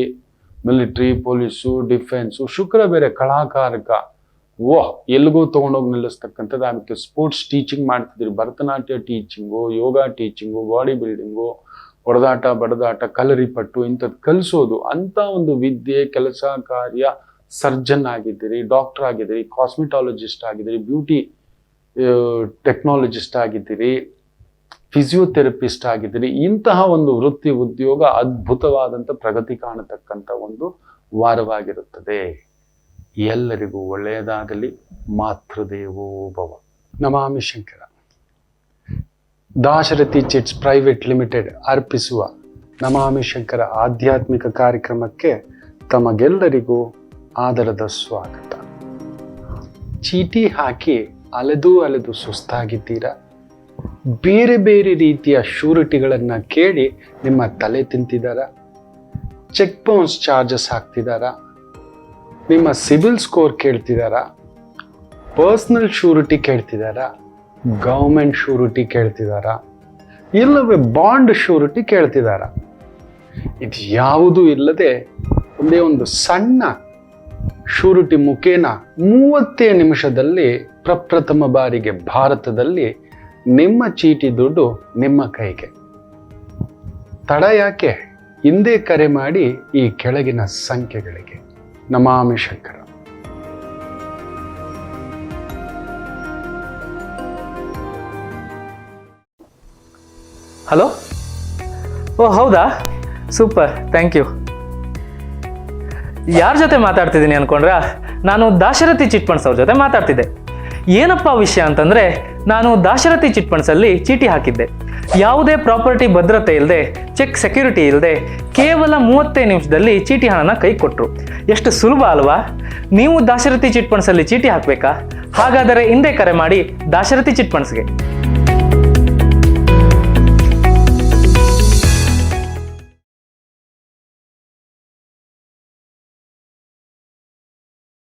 ಮಿಲಿಟರಿ, ಪೊಲೀಸು, ಡಿಫೆನ್ಸು. ಶುಕ್ರ ಬೇರೆ ಕಲಾಕಾರಕ. ಓಹ್, ಎಲ್ಲಿಗೂ ತೊಗೊಂಡೋಗಿ ನಿಲ್ಲಿಸ್ತಕ್ಕಂಥದ್ದು ಆಗುತ್ತೆ. ಸ್ಪೋರ್ಟ್ಸ್ ಟೀಚಿಂಗ್ ಮಾಡ್ತಿದ್ದೀರಿ, ಭರತನಾಟ್ಯ ಟೀಚಿಂಗು, ಯೋಗ ಟೀಚಿಂಗು, ಬಾಡಿ ಬಿಲ್ಡಿಂಗು, ಹೊಡೆದಾಟ ಬಡದಾಟ, ಕಲರಿಪಟ್ಟು, ಇಂಥದ್ದು ಕಲಿಸೋದು. ಅಂತ ಒಂದು ವಿದ್ಯೆ, ಕೆಲಸ ಕಾರ್ಯ, ಸರ್ಜನ್ ಆಗಿದ್ದೀರಿ, ಡಾಕ್ಟರ್ ಆಗಿದ್ದೀರಿ, ಕಾಸ್ಮೆಟಾಲಜಿಸ್ಟ್ ಆಗಿದ್ದೀರಿ, ಬ್ಯೂಟಿ ಟೆಕ್ನಾಲಜಿಸ್ಟ್ ಆಗಿದ್ದೀರಿ, ಫಿಸಿಯೋಥೆರಪಿಸ್ಟ್ ಆಗಿದ್ದೀರಿ. ಇಂತಹ ಒಂದು ವೃತ್ತಿ ಉದ್ಯೋಗ ಅದ್ಭುತವಾದಂಥ ಪ್ರಗತಿ ಕಾಣತಕ್ಕಂಥ ಒಂದು ವಾರವಾಗಿರುತ್ತದೆ. ಎಲ್ಲರಿಗೂ ಒಳ್ಳೆಯದಾಗಲಿ. ಮಾತೃದೇವೋ ಭವ. ನಮಾಮಿ Shankara. Dasharathi chits private limited ಅರ್ಪಿಸುವ ನಮಾಮಿ ಶಂಕರ ಆಧ್ಯಾತ್ಮಿಕ ಕಾರ್ಯಕ್ರಮಕ್ಕೆ ತಮಗೆಲ್ಲರಿಗೂ ಆದರದ ಸ್ವಾಗತ. ಚೀಟಿ ಹಾಕಿ ಅಲೆದು ಅಲೆದು ಸುಸ್ತಾಗಿದ್ದೀರಾ? ಬೇರೆ ಬೇರೆ ರೀತಿಯ ಶ್ಯೂರಿಟಿಗಳನ್ನು ಕೇಳಿ ನಿಮ್ಮ ತಲೆ ತಿಂತಿದ್ದಾರಾ? ಚೆಕ್ ಬೌನ್ಸ್ ಚಾರ್ಜಸ್ ಹಾಕ್ತಿದ್ದಾರಾ? ನಿಮ್ಮ ಸಿಬಿಲ್ ಸ್ಕೋರ್ ಕೇಳ್ತಿದ್ದಾರಾ? ಪರ್ಸನಲ್ ಶ್ಯೂರಿಟಿ ಕೇಳ್ತಿದ್ದಾರಾ? ಗೌರ್ಮೆಂಟ್ ಶ್ಯೂರಿಟಿ ಕೇಳ್ತಿದ್ದಾರಾ? ಇಲ್ಲವೇ ಬಾಂಡ್ ಶ್ಯೂರಿಟಿ ಕೇಳ್ತಿದ್ದಾರಾ? ಇದು ಯಾವುದೂ ಇಲ್ಲದೆ ಒಂದೇ ಒಂದು ಸಣ್ಣ ಶ್ಯೂರಿಟಿ ಮುಖೇನ 30 ನಿಮಿಷದಲ್ಲಿ ಪ್ರಪ್ರಥಮ ಬಾರಿಗೆ ಭಾರತದಲ್ಲಿ ನಿಮ್ಮ ಚೀಟಿ ದುಡ್ಡು ನಿಮ್ಮ ಕೈಗೆ. ತಡ ಯಾಕೆ? ಹಿಂದೆ ಕರೆ ಮಾಡಿ ಈ ಕೆಳಗಿನ ಸಂಖ್ಯೆಗಳಿಗೆ. ನಮಾಮಿ ಶಂಕರ. ಹಲೋ, ಓ ಹೌದಾ, ಸೂಪರ್, ಥ್ಯಾಂಕ್ ಯು. ಯಾರ ಜೊತೆ ಮಾತಾಡ್ತಿದ್ದೀನಿ ಅನ್ಕೊಂಡ್ರಾ? ನಾನು ದಾಶರಥಿ ಚಿಟ್ ಫಂಡ್ಸ್ ಅವ್ರ ಜೊತೆ ಮಾತಾಡ್ತಿದ್ದೆ. ಏನಪ್ಪ ವಿಷಯ ಅಂತಂದರೆ, ನಾನು ದಾಶರಥಿ ಚಿಟ್ ಫಂಡ್ಸಲ್ಲಿ ಚೀಟಿ ಹಾಕಿದ್ದೆ. ಯಾವುದೇ ಪ್ರಾಪರ್ಟಿ ಭದ್ರತೆ ಇಲ್ಲದೆ, ಚೆಕ್ ಸೆಕ್ಯೂರಿಟಿ ಇಲ್ಲದೆ, ಕೇವಲ 30 ನಿಮಿಷದಲ್ಲಿ ಚೀಟಿ ಹಣನ ಕೈ ಕೊಟ್ಟರು. ಎಷ್ಟು ಸುಲಭ ಅಲ್ವಾ? ನೀವು ದಾಶರಥಿ ಚಿಟ್ ಫಂಡ್ಸಲ್ಲಿ ಚೀಟಿ ಹಾಕಬೇಕಾ? ಹಾಗಾದರೆ ಹಿಂದೆ ಕರೆ ಮಾಡಿ ದಾಶರಥಿ ಚಿಟ್ ಫಂಡ್ಸ್ಗೆ.